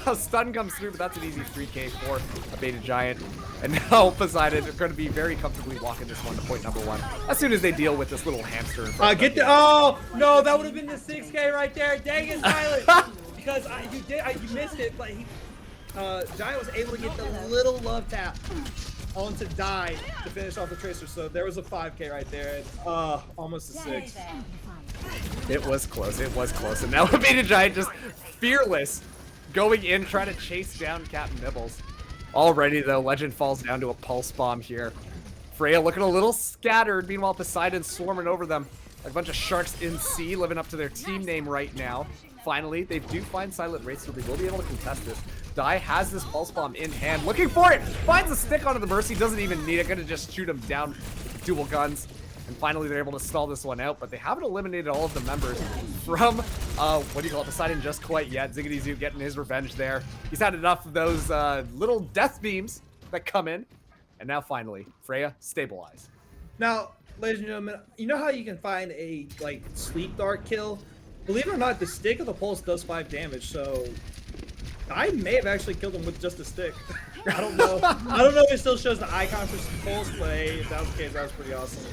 A stun comes through, but that's an easy 3K for a Beta Giant. And now Poseidon are going to be very comfortably walking this one to point number 1 as soon as they deal with this little hamster in front of them. Oh, no, that would have been the 6K right there. Dang it, Silent. Because you missed it, but Giant was able to get the little love tap onto Dai to finish off the Tracer. So there was a 5K right there. And, almost a 6. It was close. It was close. And now Beta Giant just fearless going in, trying to chase down Captain Nibbles. Already, though, Legend falls down to a pulse bomb here. Freyja looking a little scattered. Meanwhile, Poseidon swarming over them. Like a bunch of sharks in sea, living up to their team name right now. Finally, they do find Silent Wraith, so they will be able to contest this. Dai has this pulse bomb in hand, looking for it. Finds a stick onto the Mercy, doesn't even need it. Gonna just shoot him down with dual guns. And finally, they're able to stall this one out, but they haven't eliminated all of the members from, what do you call it, Poseidon just quite yet. Ziggity Zoo getting his revenge there. He's had enough of those little death beams that come in. And now finally, Freyja, stabilize. Now, ladies and gentlemen, you know how you can find a, like, sleep dart kill? Believe it or not, the stick of the pulse does 5 damage, so I may have actually killed him with just a stick. I don't know. I don't know if it still shows the icon for pulse, but hey, if that was the case, that was pretty awesome.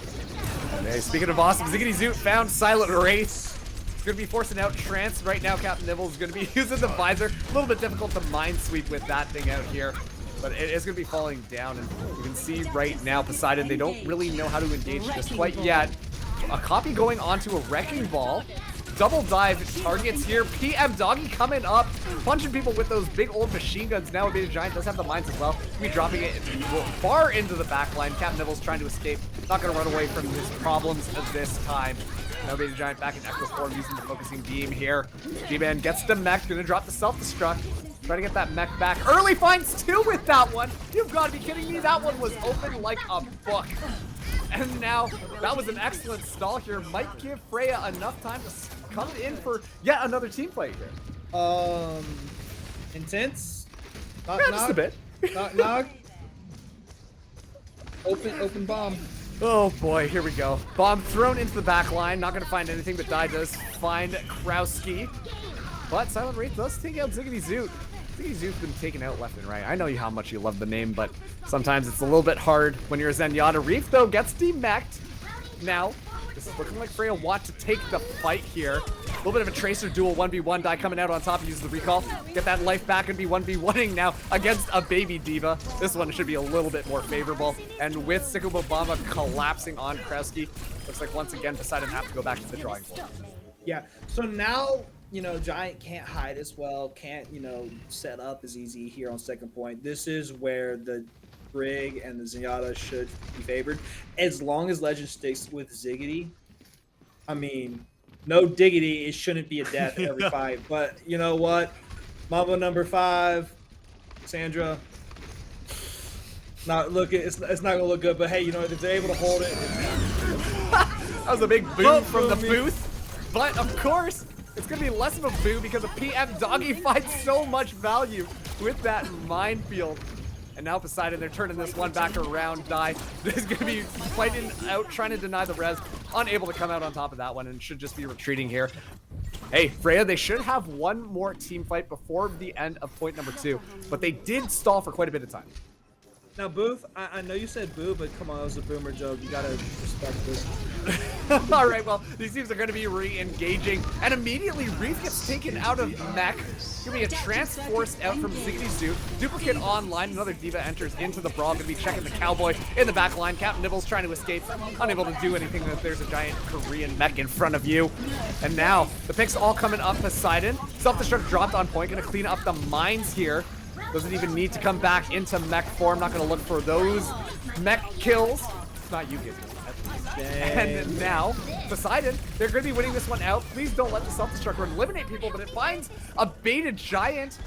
Hey, speaking of awesome, Ziggity Zoot found Silent Wraith. It's going to be forcing out Trance. Right now, Captain Nibbles is going to be using the visor. A little bit difficult to mind sweep with that thing out here, but it is going to be falling down. And you can see right now, Poseidon, they don't really know how to engage just quite yet. A copy going onto a Wrecking Ball. double dive targets here. PM Doggy coming up, punching people with those big old machine guns. Now Beta Giant does have the mines as well. He'll be dropping it far into the back line. Captain Nibbles trying to escape. Not going to run away from his problems this time. Now Beta Giant back in Echo form using the focusing beam here. G-Man gets the mech, going to drop the self-destruct. Try to get that mech back. Early finds two with that one. You've got to be kidding me. That one was open like a book. And now, that was an excellent stall here. Might give Freyja enough time to come in for yet another team fight here. Intense? Yeah, just a bit. Knock. Open bomb. Oh boy, here we go. Bomb thrown into the back line. Not going to find anything, but Die does find Krowski. But Silent Wraith does take out Ziggity Zoot. Ziggity Zoot's been taken out left and right. I know how much you love the name, but sometimes it's a little bit hard when you're a Zenyatta. Reef, though, gets demeched. Now, this is looking like Freyja want to take the fight here. A little bit of a Tracer duel, 1v1. Die coming out on top, uses the recall. Get that life back and be 1v1ing now against a baby diva. This one should be a little bit more favorable. And with Sicko Bomba collapsing on Krowski, looks like once again Poseidon have to go back to the drawing board. Yeah, so now, you know, Giant can't hide as well, can't, you know, set up as easy here on second point. This is where the Brig and the Zenyatta should be favored. As long as Legend sticks with Ziggity, I mean, no diggity, it shouldn't be a death every fight. But you know what? Mambo number 5, Sandra. Not looking, it's not gonna look good, but hey, you know, if they're able to hold it. That was a big boo from the booth. But of course, it's going to be less of a boo because the PM Doggy finds so much value with that minefield. And now Poseidon, they're turning this one back around. Die is going to be fighting out, trying to deny the res. Unable to come out on top of that one and should just be retreating here. Hey, Freyja, they should have one more team fight before the end of point number 2. But they did stall for quite a bit of time. Now, Booth, I know you said boo, but come on, that was a boomer joke. You gotta respect this. All right, well, these teams are going to be re-engaging, and immediately Reef gets taken out of mech. Going to be a trans-forced out from Ziggity Zoot. Duplicate online, another diva enters into the brawl. Going to be checking the cowboy in the back line. Captain Nibbles trying to escape, unable to do anything as there's a giant Korean mech in front of you. And now, the picks all coming up Poseidon. Self-destruct dropped on point, going to clean up the mines here. Doesn't even need to come back into mech form. Not going to look for those mech kills. It's not you, Gizmo. And now, Poseidon, they're going to be winning this one out. Please don't let the self-destruct eliminate people, but it finds a Beta Giant.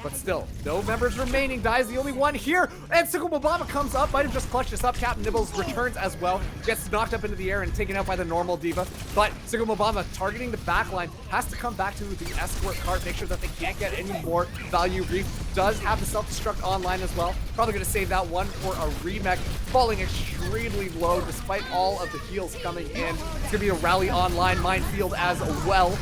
But still, no members remaining. Die is the only one here. And Sicko Bomba comes up. Might have just clutched this up. Captain Nibbles returns as well. Gets knocked up into the air and taken out by the normal diva. But Sicko Bomba targeting the backline. Has to come back to the escort cart. Make sure that they can't get any more value. Reef does have the self-destruct online as well. Probably going to save that one for a remech. Falling extremely low despite all of the heals coming in. It's going to be a rally online minefield as well.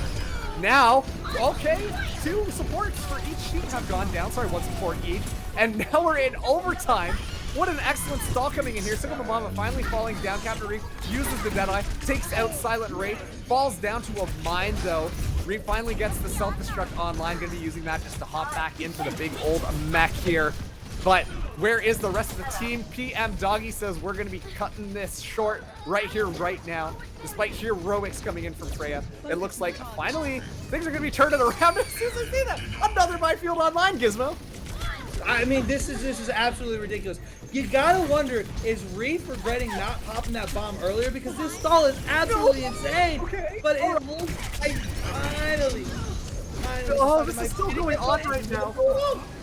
Now, okay, 2 supports for each team have gone down. Sorry, 1 support each. And now we're in overtime. What an excellent stall coming in here. Sicko Bomba finally falling down. Captain Reef uses the Deadeye, takes out Silent Wraith, falls down to a mine though. Reef finally gets the self-destruct online. Gonna be using that just to hop back into the big old mech here. But where is the rest of the team? PM Doggy says we're going to be cutting this short right here, right now. Despite heroics coming in from Freyja, it looks like finally things are going to be turning around as soon as I see that. Another minefield online, Gizmo. I mean, this is absolutely ridiculous. You gotta wonder, is Reef regretting not popping that bomb earlier? Because this stall is absolutely insane. Okay. But it looks like finally. Oh, this is still going on right now.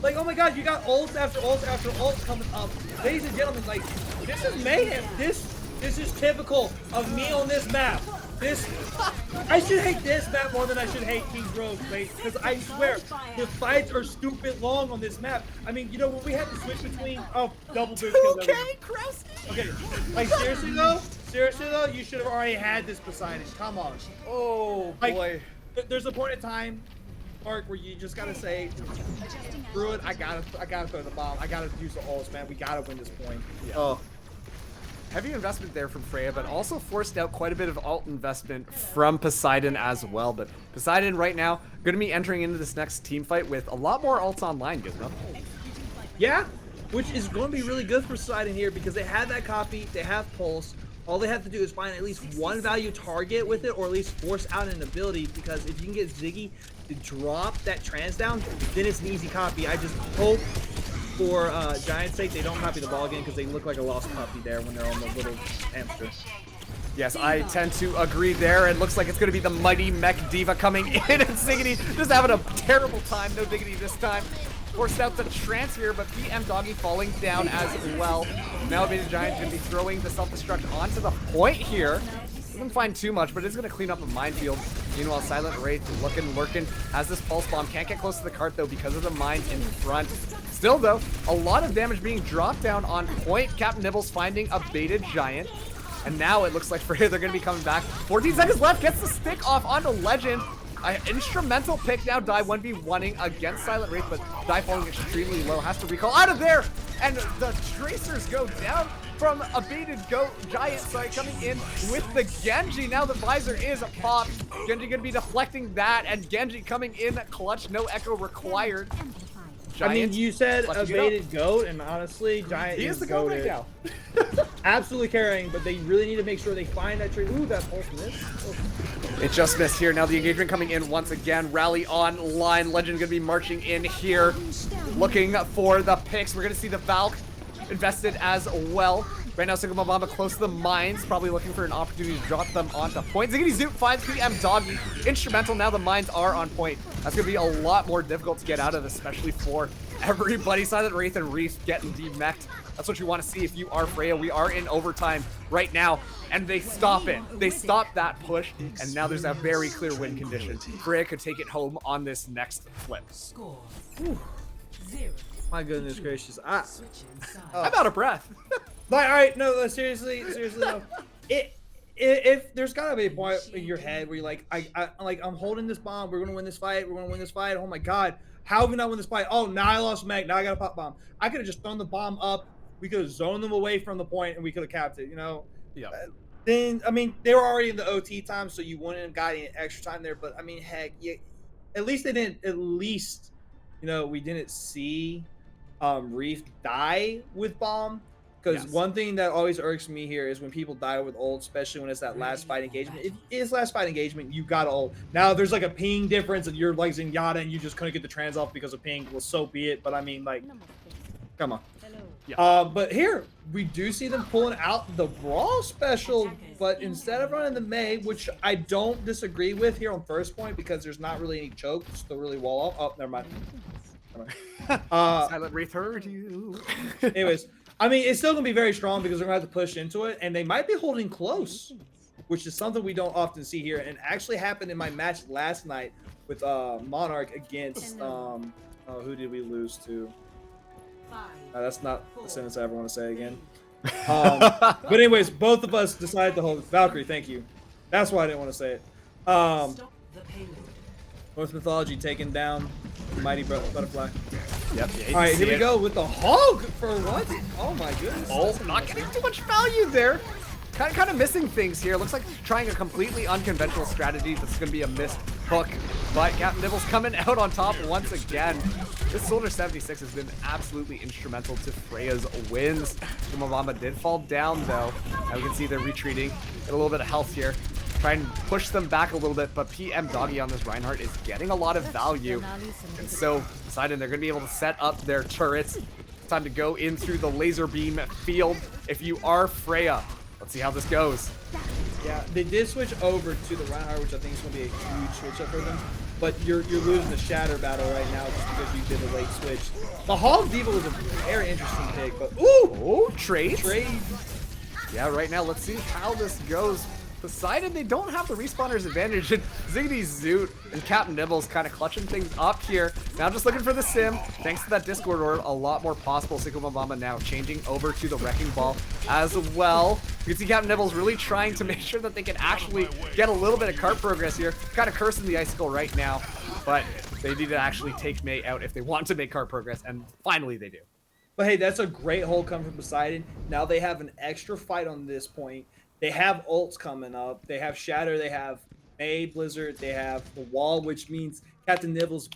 Like, oh my god, you got ults after ults after ults coming up. Ladies and gentlemen, like, this is mayhem. This is typical of me on this map. I should hate this map more than I should hate King's Road, mate. Because I swear, the fights are stupid long on this map. I mean, you know, when we had to switch between, double boost kills. Okay, Krowski. Okay, like, seriously though, you should have already had this Poseidon. Come on. Oh, Like, boy. there's a point in time, Mark, where you just gotta say, screw it, I gotta throw the bomb. I gotta use the ults, man. We gotta win this point. Yeah. Oh. Heavy investment there from Freyja, but also forced out quite a bit of alt investment from Poseidon as well. But Poseidon right now going to be entering into this next team fight with a lot more alts online, Gizmo. Yeah, which is going to be really good for Poseidon here because they have that copy, they have Pulse. all they have to do is find at least one value target with it, or at least force out an ability, because if you can get Ziggy to drop that trans down, then it's an easy copy. I just hope for Giant's sake they don't copy the ball again, because they look like a lost puppy there when they're on the little hamster. Yes, I tend to agree there. It looks like it's going to be the mighty mech diva coming in, and Ziggity just having a terrible time. No diggity this time. Forced out the trance here, but PM Doggy falling down as well. Now Beta Giant going to be throwing the self-destruct onto the point here. Doesn't find too much, but it's going to clean up a minefield. Meanwhile, Silent Wraith lurking, has this pulse bomb. Can't get close to the cart, though, because of the mines in front. Still, though, a lot of damage being dropped down on point. Captain Nibbles finding a Beta Giant. And now it looks like Freyja, they're going to be coming back. 14 seconds left, gets the stick off onto Legend. Instrumental pick now, Die 1v1ing against Silent Wraith, but Die falling extremely low, has to recall out of there. And the Tracers go down from a baited Giant, coming in with the Genji. Now the visor is popped. Genji going to be deflecting that, and Genji coming in clutch, no echo required. Giant, I mean, you said a baited goat, and honestly, Giant is the goat right now. Absolutely carrying, but they really need to make sure they find that tree. Ooh, that pulse miss. Oh. It just missed here. Now the engagement coming in once again. Rally online. Legend going to be marching in here, looking for the picks. We're going to see the Valk invested as well. Right now, Sigma Bomba close to the mines, probably looking for an opportunity to drop them onto point. Ziggity Zoot finds PM Doggy. Instrumental, now the mines are on point. That's going to be a lot more difficult to get out of, especially for everybody. Silent Wraith and Reef getting demeched. That's what you want to see if you are Freyja. We are in overtime right now, and they stop it. They stop that push, and now there's a very clear win condition. Freyja could take it home on this next flip. My goodness gracious. I'm out of breath. Like, all right, no, seriously, no. If there's gotta be a point in your head where you're like, I'm holding this bomb. We're gonna win this fight. Oh my god, how have we not win this fight? Oh, now I lost Meg. Now I got a pop bomb. I could have just thrown the bomb up. We could have zoned them away from the point, and we could have capped it. You know. Yeah. Then I mean, they were already in the OT time, so you wouldn't have got any extra time there. But I mean, heck, at least they didn't. At least, you know, we didn't see Reef die with bomb. Because one thing that always irks me here is when people die with ult, especially when it's that last fight engagement. If it is last fight engagement, you got ult. Now, there's like a ping difference, and you're like Zenyatta, and you just couldn't get the trans off because of ping. Well, so be it. But I mean, like, come on. Yeah. But here, we do see them pulling out the Brawl special, but instead of running the Mei, which I don't disagree with here on first point, because there's not really any choke, still really wall off. Oh, never mind. Silent Wraith heard you. Anyways. I mean, it's still going to be very strong because they're going to have to push into it, and they might be holding close, which is something we don't often see here, and actually happened in my match last night with Monarch against, who did we lose to? That's not the sentence I ever want to say again. But anyways, both of us decided to hold Valkyrie, thank you. That's why I didn't want to say it. North Mythology taking down Mighty Butterfly. Yep. All right, here we go with the hog for what? Oh my goodness. Oh, not getting too much value there. Kind of missing things here. Looks like trying a completely unconventional strategy. That's going to be a missed hook. But Captain Nibbles coming out on top once again. This Soldier 76 has been absolutely instrumental to Freyja's wins. Mobamba did fall down though. Now we can see they're retreating. Get a little bit of health here. Try and push them back a little bit, but PM Doggy on this Reinhardt is getting a lot of value. And so, Poseidon, they're going to be able to set up their turrets. Time to go in through the laser beam field. If you are Freyja, let's see how this goes. Yeah, they did switch over to the Reinhardt, which I think is going to be a huge switch up for them. But you're losing the Shatter battle right now just because you did a late switch. The Hog Diva was a very interesting pick, but Trade. Trade. Yeah, right now, let's see how this goes. Poseidon, they don't have the respawners advantage, and Ziggity Zoot and Captain Nibbles kind of clutching things up here. Now just looking for the sim. Thanks to that Discord order, a lot more possible. Sigma Bomba now changing over to the Wrecking Ball as well. You can see Captain Nibbles really trying to make sure that they can actually get a little bit of cart progress here. Kind of cursing the Icicle right now, but they need to actually take Mei out if they want to make cart progress, and finally they do. But hey, that's a great hold coming from Poseidon. Now they have an extra fight on this point. They have ults coming up. They have Shatter. They have Mei, Blizzard. They have the Wall, which means Captain Nibbles'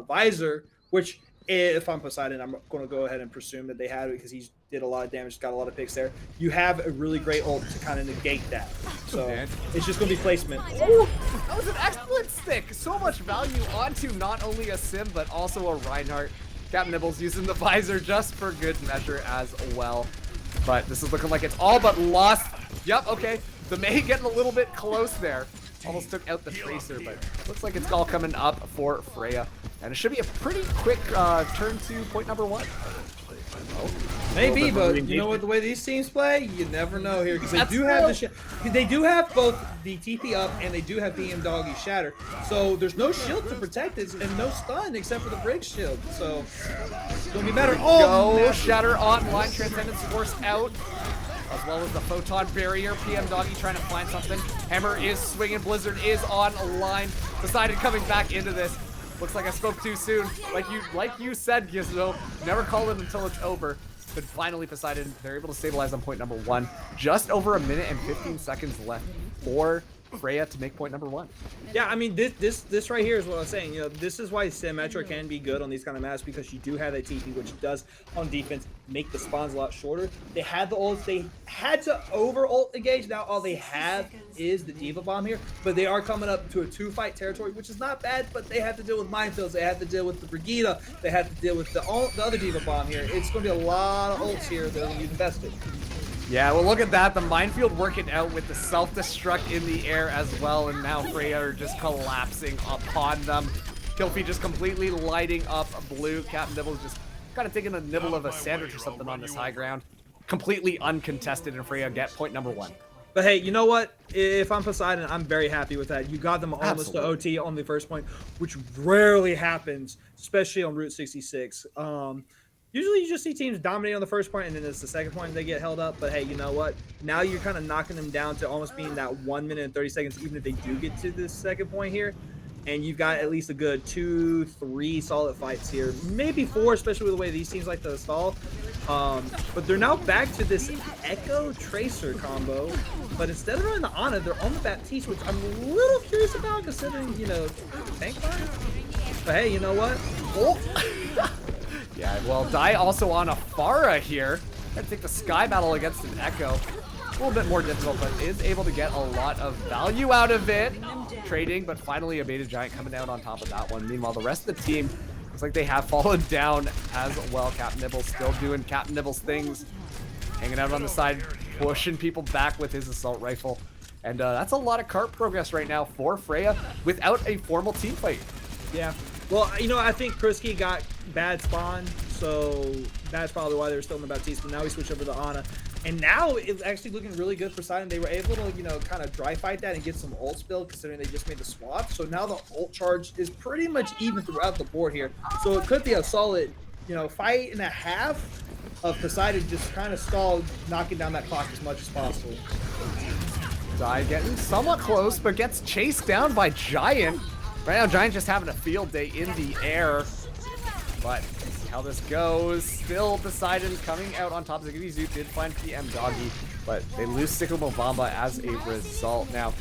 visor, which if I'm Poseidon, I'm going to go ahead and presume that they had it because he did a lot of damage, got a lot of picks there. You have a really great ult to kind of negate that. So it's just going to be placement. Ooh, that was an excellent stick. So much value onto not only a Sim, but also a Reinhardt. Captain Nibbles using the visor just for good measure as well. But this is looking like it's all but lost. Yep, okay. The Mei getting a little bit close there. Almost took out the Tracer, but looks like it's all coming up for Freyja. And it should be a pretty quick turn to point number 1. Maybe, but you know what? The way these teams play, you never know here because they do have they do have both the TP up and they do have BM Doggy Shatter. So there's no shield to protect it and no stun except for the Brig shield. So it's gonna be better. Oh, Shatter online, Transcendence forced out, as well as the Photon Barrier. PM Doggy trying to find something. Hammer is swinging. Blizzard is online. Poseidon coming back into this. Looks like I spoke too soon. Like you said, Gizmo, never call it until it's over. But finally, Poseidon, they're able to stabilize on point number 1. Just over a minute and 15 seconds left for Freyja to make point number 1. Yeah, I mean this right here is what I was saying. You know, this is why Symmetra can be good on these kind of maps because you do have that TP, which does on defense make the spawns a lot shorter. They had the ults, they had to over ult engage. Now all they have is the Diva Bomb here, but they are coming up to a 2-fight territory, which is not bad. But they have to deal with minefields, they have to deal with the Brigida, they have to deal with the other Diva Bomb here. It's going to be a lot of ults here that are going to be invested. Yeah, well, look at that. The minefield working out with the self-destruct in the air as well, and now Freyja are just collapsing upon them. Killfeed just completely lighting up blue. Captain Nibbles just kind of taking a nibble of a sandwich or something on this high ground. Completely uncontested, and Freyja get point number 1. But hey, you know what? If I'm Poseidon, I'm very happy with that. You got them almost to OT on the first point, which rarely happens, especially on Route 66. Usually you just see teams dominate on the first point, and then it's the second point they get held up. But hey, you know what? Now you're kind of knocking them down to almost being that 1 minute and 30 seconds, even if they do get to this second point here. And you've got at least a good 2-3 solid fights here. Maybe 4, especially with the way these teams like to stall. But they're now back to this Echo Tracer combo. But instead of running the Ana, they're on the Baptiste, which I'm a little curious about considering, you know, tank fire. But hey, you know what? Oh. Yeah, well, Die also on a Pharah here. Gotta take the Sky Battle against an Echo. A little bit more difficult, but is able to get a lot of value out of it. Trading, but finally a Beta Giant coming out on top of that one. Meanwhile, the rest of the team looks like they have fallen down as well. Captain Nibbles still doing Captain Nibbles things. Hanging out on the side, pushing people back with his assault rifle. And that's a lot of cart progress right now for Freyja without a formal team fight. Yeah. Well, you know, I think Krisky got bad spawn, so that's probably why they were still in the Baptiste, but now we switch over to Ana. And now it's actually looking really good for Poseidon. They were able to, you know, kind of dry fight that and get some ult spill considering they just made the swap. So now the ult charge is pretty much even throughout the board here. So it could be a solid, you know, fight and a half of Poseidon just kind of stalled, knocking down that clock as much as possible. Die getting somewhat close, but gets chased down by Giant. Right now, Giant just having a field day in the air. But see how this goes. Still Poseidon coming out on top. Ziggy Zoot did find PM Doggy, but they lose Sycamore Bomba as a result. Now,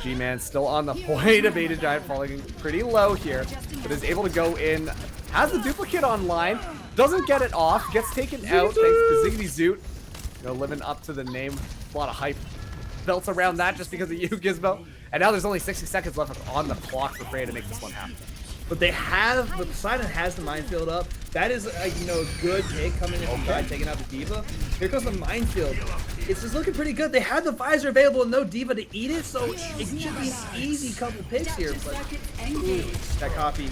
G-Man still on the point. Beta Giant falling pretty low here, but is able to go in. Has the duplicate online. Doesn't get it off. Gets taken out thanks to Ziggy Zoot. You know, living up to the name. A lot of hype built around that just because of you, Gizmo. And now there's only 60 seconds left on the clock for Freyja to make this one happen. But Poseidon has the minefield up. That is a, you know, a good pick coming in from Giant taking out the Diva. Here comes the minefield. It's just looking pretty good. They have the visor available and no Diva to eat it, so it should be an easy couple picks here. But ooh, that copy.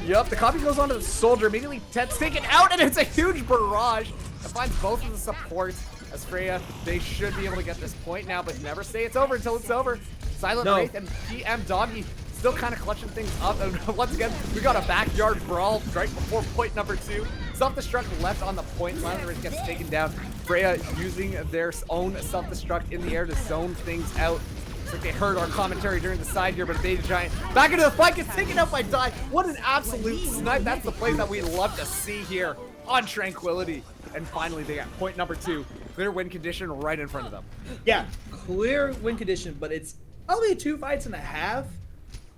Yup, the copy goes onto the soldier. Immediately Ted's taken out, and it's a huge barrage that finds both of the supports. As Freyja, they should be able to get this point now, but never say it's over until it's over. Silent Wraith and PM Doggy still kind of clutching things up. And once again, we got a backyard brawl right before point number 2. Self-destruct left on the point. Silent Wraith gets taken down. Freyja using their own self-destruct in the air to zone things out. Looks like they heard our commentary during the side here, but Beta Giant back into the fight, gets taken out by Die. What an absolute snipe. That's the play that we love to see here on Tranquility. And finally, they got point number 2. Clear win condition right in front of them. Yeah, clear win condition, but it's only 2 fights and a half,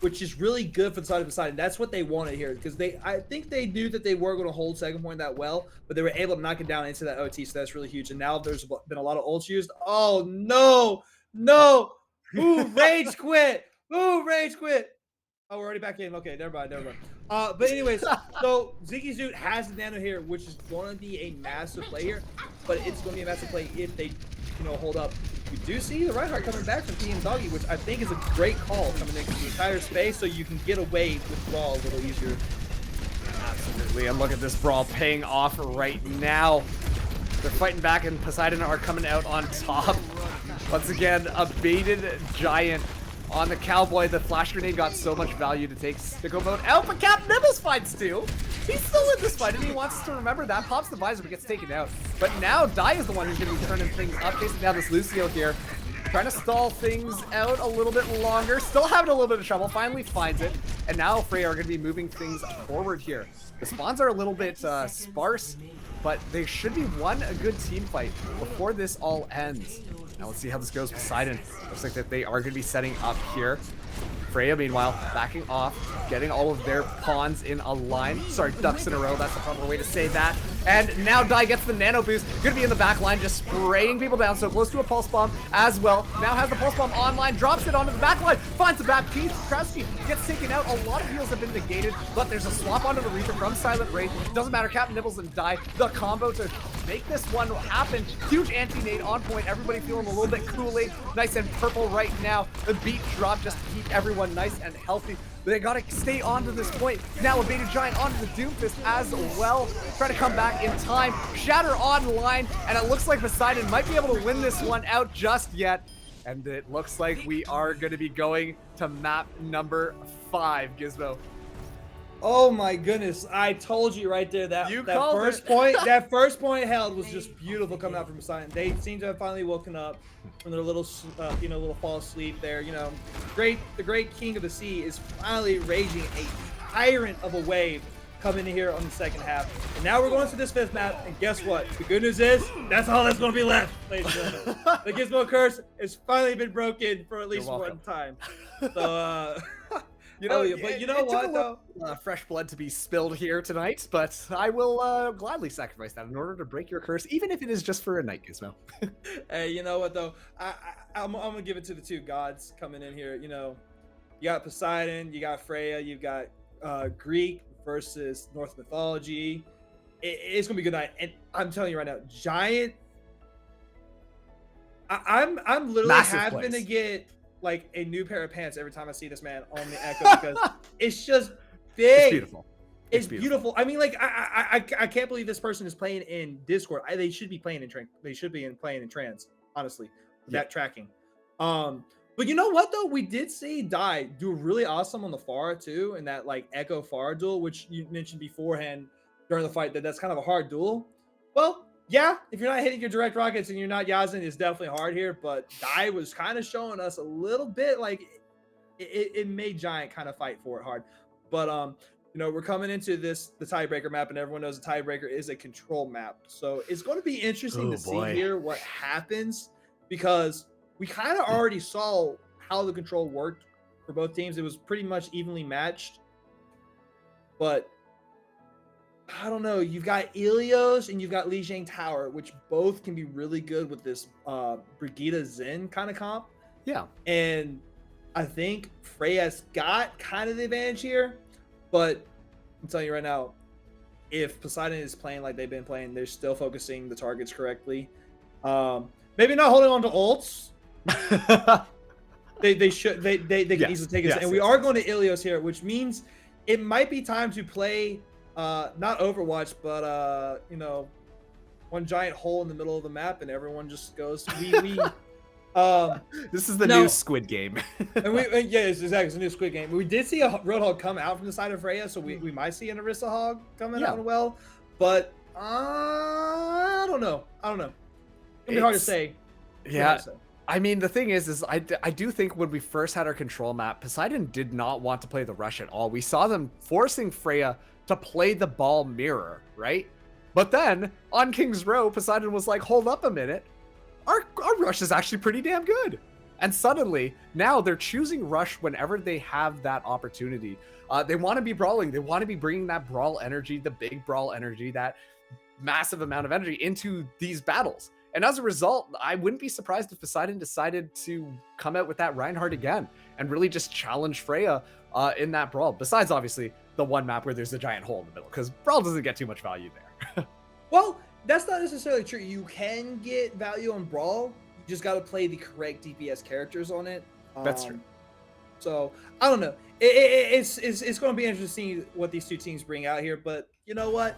which is really good for the side of Poseidon. That's what they wanted here, because I think they knew that they were going to hold second point that well, but they were able to knock it down into that OT, so that's really huge. And now there's been a lot of ults used. Oh no, no! Ooh, rage quit! Ooh, rage quit! Oh, we're already back in. Okay, never mind. But anyways, so Ziggy Zoot has the nano here, which is going to be a massive play here, but it's going to be a massive play if they, hold up. We do see the Reinhardt coming back from PM Doggy, which I think is a great call coming into the entire space, so you can get away with Brawl a little easier. Absolutely, and look at this Brawl paying off right now. They're fighting back, and Poseidon are coming out on top. Once again, a baited Giant on the Cowboy. The flash grenade got so much value to take Sicko Mode out, but Captain Nibbles fights too. He's still in this fight, and he wants us to remember that. Pops the visor, but gets taken out. But now Dai is the one who's going to be turning things up, chasing down this Lucio here. Trying to stall things out a little bit longer. Still having a little bit of trouble. Finally finds it. And now Freyja are going to be moving things forward here. The spawns are a little bit sparse, but they should be a good team fight before this all ends. Now let's see how this goes. Poseidon looks like that they are going to be setting up here. Freyja, meanwhile, backing off, getting all of their pawns in a line. Sorry, ducks in a row. That's the proper way to say that. And now Dai gets the nano boost. Gonna be in the back line, just spraying people down. So close to a pulse bomb as well. Now has the pulse bomb online, drops it onto the back line, finds the back piece. Krowski gets taken out. A lot of heals have been negated, but there's a swap onto the Reaper from Silent Wraith. Doesn't matter. Captain Nibbles and Dai, the combo to make this one happen. Huge anti-nade on point. Everybody feeling a little bit Kool-Aid. Nice and purple right now. The beat drop just to keep everyone nice and healthy. They gotta stay on to this point. Now a baited Giant onto the Doomfist as well. Try to come back in time. Shatter online, and it looks like Poseidon might be able to win this one out just yet. And it looks like we are gonna be going to map number 5, Gizmo. Oh my goodness! I told you right there that that first point held was just beautiful coming out from Poseidon. They seem to have finally woken up from their little fall asleep there. The great king of the sea is finally raging a tyrant of a wave coming in here on the second half. And now we're going to this 5th map, and guess what? The good news is that's all that's going to be left, ladies and gentlemen. The Gizmo curse has finally been broken for at least one time. So. But you know what, though? Fresh blood to be spilled here tonight, but I will gladly sacrifice that in order to break your curse, even if it is just for a night, Gizmo. Hey, you know what, though? I'm going to give it to the two gods coming in here. You got Poseidon, you got Freyja, you've got Greek versus Norse mythology. It's going to be a good night. And I'm telling you right now, Giant, I'm literally having to get like a new pair of pants every time I see this man on the Echo, because it's just big. It's beautiful. It's beautiful. I mean, like I can't believe this person is playing in Discord. They should be playing in playing in trans, honestly, with that tracking. But you know what though? We did see Dai do really awesome on the Pharah too, in that like Echo Pharah duel, which you mentioned beforehand during the fight that's kind of a hard duel. Well, yeah, if you're not hitting your direct rockets and you're not Yazin, it's definitely hard here. But Dai was kind of showing us a little bit like it made Giant kind of fight for it hard. But we're coming into the tiebreaker map, and everyone knows the tiebreaker is a control map. So it's going to be interesting to see here what happens, because we kind of already saw how the control worked for both teams. It was pretty much evenly matched. But I don't know. You've got Ilios and you've got Li Jiang Tower, which both can be really good with this Brigitte Zen kind of comp. Yeah. And I think Freyja's got kind of the advantage here. But I'm telling you right now, if Poseidon is playing like they've been playing, they're still focusing the targets correctly. Maybe not holding on to ults. they can easily take us. And we are going to Ilios here, which means it might be time to play not Overwatch, but one giant hole in the middle of the map, and everyone just goes this is the new Squid Game. Yes, exactly. It's a new Squid Game. We did see a Roadhog come out from the side of Freyja, so we might see an Orisa Hog coming out well. But I don't know. It's gonna be hard to say. Yeah. I mean, the thing is I do think when we first had our control map, Poseidon did not want to play the rush at all. We saw them forcing Freyja to play the ball mirror, right? But then on King's Row, Poseidon was like, hold up a minute. Our rush is actually pretty damn good. And suddenly, now they're choosing Rush whenever they have that opportunity. They want to be brawling. They want to be bringing that brawl energy, the big brawl energy, that massive amount of energy into these battles. And as a result, I wouldn't be surprised if Poseidon decided to come out with that Reinhardt again and really just challenge Freyja in that brawl. Besides, obviously, the one map where there's a giant hole in the middle, because brawl doesn't get too much value there. Well, that's not necessarily true. You can get value on brawl. You just got to play the correct DPS characters on it. That's true. So I don't know. It's going to be interesting to see what these two teams bring out here. But you know what?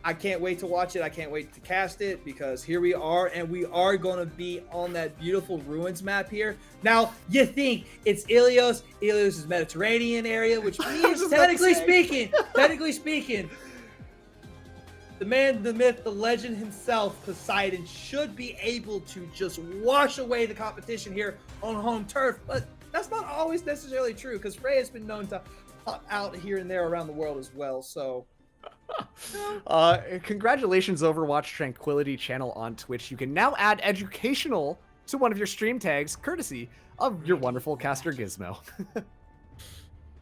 I can't wait to watch it. I can't wait to cast it, because here we are, and we are going to be on that beautiful ruins map here. Now, you think it's Ilios. Ilios is Mediterranean area, which means technically speaking, the man, the myth, the legend himself, Poseidon, should be able to just wash away the competition here on home turf. But that's not always necessarily true, because Freyja has been known to pop out here and there around the world as well. So congratulations, Overwatch Tranquility channel on Twitch. You can now add educational to one of your stream tags, courtesy of your wonderful caster Gizmo.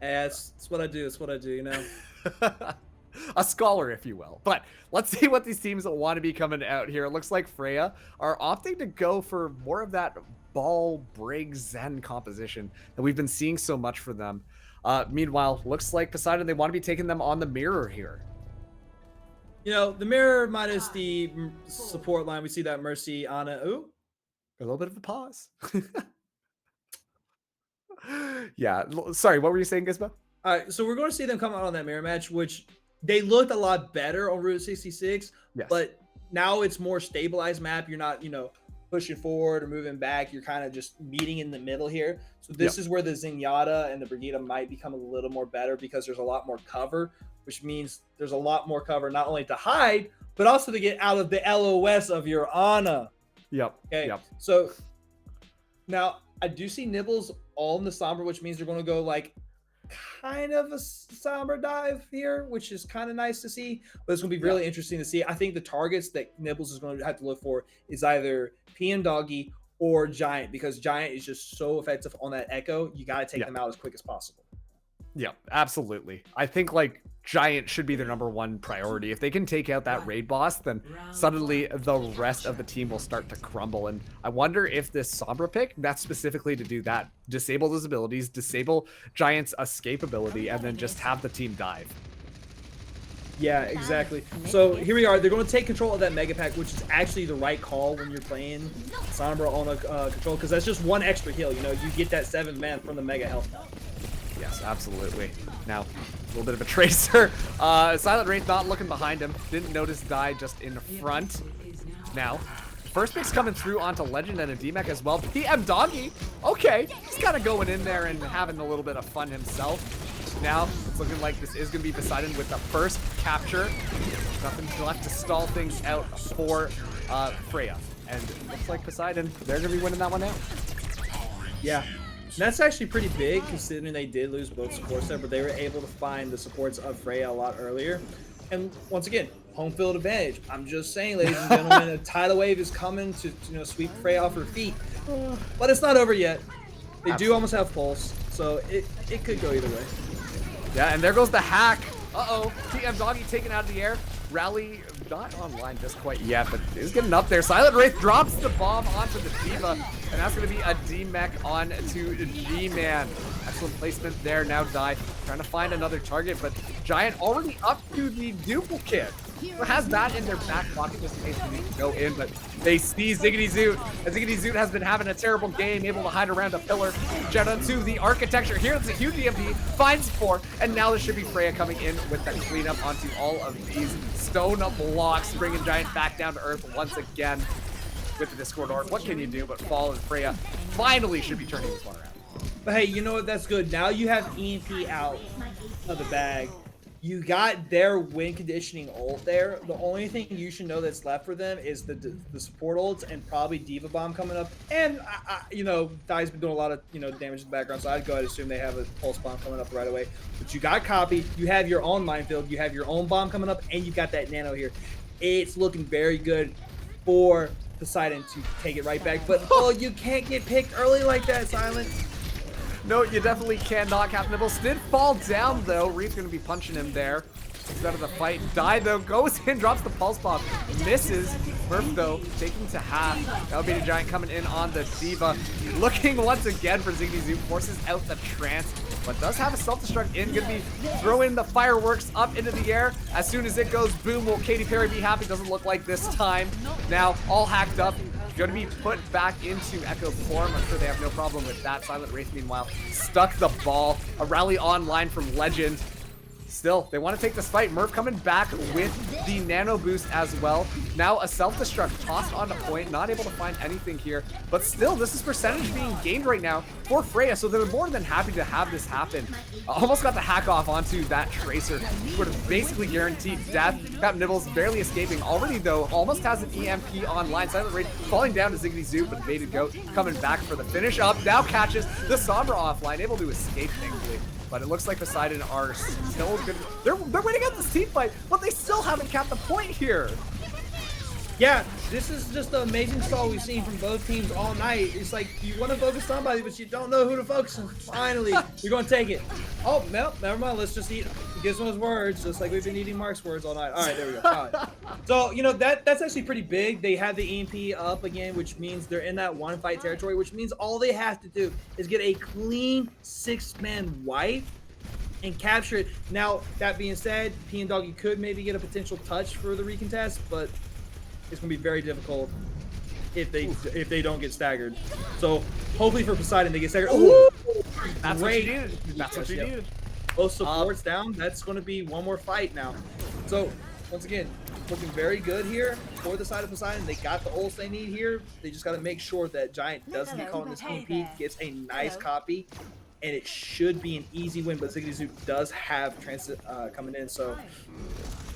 Yeah, it's what I do. It's what I do, you know. A scholar, if you will. But let's see what these teams want to be coming out here. It looks like Freyja are opting to go for more of that ball, brig, zen composition that we've been seeing so much for them. Meanwhile, looks like Poseidon, they want to be taking them on the mirror here. You know, the mirror minus the support line, we see that Mercy, Ana. Ooh. A little bit of a pause. Yeah, sorry, what were you saying, Gizmo? All right, so we're going to see them come out on that mirror match, which they looked a lot better on Route 66, yes. But now it's more stabilized map. You're not, pushing forward or moving back. You're kind of just meeting in the middle here. So this is where the Zenyatta and the Brigitte might become a little more better, because there's a lot more cover, which means there's a lot more cover not only to hide, but also to get out of the LOS of your Ana. Yep. Okay. Yep. So now I do see Nibbles all in the Sombra, which means they're going to go like kind of a Sombra dive here, which is kind of nice to see. But it's going to be really interesting to see. I think the targets that Nibbles is going to have to look for is either PM Doggy or Giant, because Giant is just so effective on that Echo. You got to take them out as quick as possible. Yeah, absolutely. I think Giant should be their #1 priority. If they can take out that raid boss, then suddenly the rest of the team will start to crumble. And I wonder if this Sombra pick, that's specifically to do that. Disable those abilities, disable Giant's escape ability, and then just have the team dive. Yeah, exactly. So here we are. They're going to take control of that Mega Pack, which is actually the right call when you're playing Sombra on a control, because that's just one extra heal. You get that 7th man from the Mega Health. Yes, absolutely. Now, a little bit of a tracer. Silent Wraith not looking behind him. Didn't notice Die just in front. Now, first pick's coming through onto Legend and a DMAC as well. PM Doggy, okay. He's kind of going in there and having a little bit of fun himself. Now, it's looking like this is going to be Poseidon with the first capture. Nothing left to stall things out for Freyja. And it looks like Poseidon, they're going to be winning that one out. Yeah. And that's actually pretty big, considering they did lose both supports there, but they were able to find the supports of Freyja a lot earlier. And once again, home field advantage. I'm just saying, ladies and gentlemen, a tidal wave is coming to sweep Freyja off her feet. But it's not over yet. They do almost have pulse, so it could go either way. Yeah, and there goes the hack. Uh-oh, PM Doggy taken out of the air. Rally not online just quite yet, but is getting up there. Silent Wraith drops the bomb onto the Diva, and that's going to be a D-Mech on to G-Man. Excellent placement there. Now Die trying to find another target, but Giant already up to the duplicate. So has that in their back pocket just in case they need to go in, but they see Ziggity Zoot. And Ziggity Zoot has been having a terrible game, able to hide around a pillar. Jet onto the architecture. Here's a huge EMP, finds 4, and now there should be Freyja coming in with that cleanup onto all of these stone blocks, bringing Giant back down to earth once again with the Discord Orb. What can you do but fall, and Freyja finally should be turning this one around. But hey, you know what? That's good. Now you have EMP out of the bag. You got their win conditioning ult there. The only thing you should know that's left for them is the support ults and probably Diva Bomb coming up. And Die's been doing a lot of damage in the background, so I'd go ahead and assume they have a pulse bomb coming up right away. But you got copy. You have your own minefield. You have your own bomb coming up, and you got that nano here. It's looking very good for Poseidon to take it right back. But oh, you can't get picked early like that, Silent. No, you definitely cannot. Captain Nibbles did fall down, though. Reed's going to be punching him there. He's out of the fight. Die, though, goes in, drops the pulse bomb. Misses. Murph, though, taking to half. That would be the Giant coming in on the Diva. Looking once again for Ziggity Zoop. Forces out the trance, but does have a self-destruct in. Going to be throwing the fireworks up into the air. As soon as it goes boom, will Katy Perry be happy? Doesn't look like this time. Now, all hacked up. Going to be put back into Echo form. I'm sure they have no problem with that. Silent Wraith, meanwhile, stuck the ball. A rally online from Legend. Still, they want to take this fight. Murph coming back with the nano boost as well. Now a self-destruct tossed onto point, not able to find anything here. But still, this is percentage being gained right now for Freyja, so they're more than happy to have this happen. Almost got the hack off onto that Tracer. Would have basically guaranteed death. Captain Nibbles barely escaping. Already, though, almost has an EMP online. Silent Raid falling down to Ziggity Zoop, but Evaded Goat coming back for the finish up. Now catches the Sombra offline, able to escape, thankfully. But it looks like Poseidon are still good. They're winning out this team fight, but they still haven't capped the point here. Yeah, this is just the amazing stall we've seen from both teams all night. It's like you want to focus somebody, but you don't know who to focus on. Finally, you're going to take it. Oh, no, never mind. Let's just eat Gizmo's words, just like we've been eating Mark's words all night. All right, there we go. All right. So, you know, that's actually pretty big. They have the EMP up again, which means they're in that one fight territory, which means all they have to do is get a clean 6-man wipe and capture it. Now, that being said, P and Doggy could maybe get a potential touch for the recontest, but it's gonna be very difficult if they don't get staggered. So hopefully for Poseidon they get staggered. Ooh, that's great. what you needed. That's what you needed. Both supports down. That's gonna be one more fight now. So once again, looking very good here for the side of Poseidon. They got the ults they need here. They just gotta make sure that Giant doesn't get caught in this EMP, gets a nice copy. And it should be an easy win, but Ziggity Zoop does have Transit coming in, so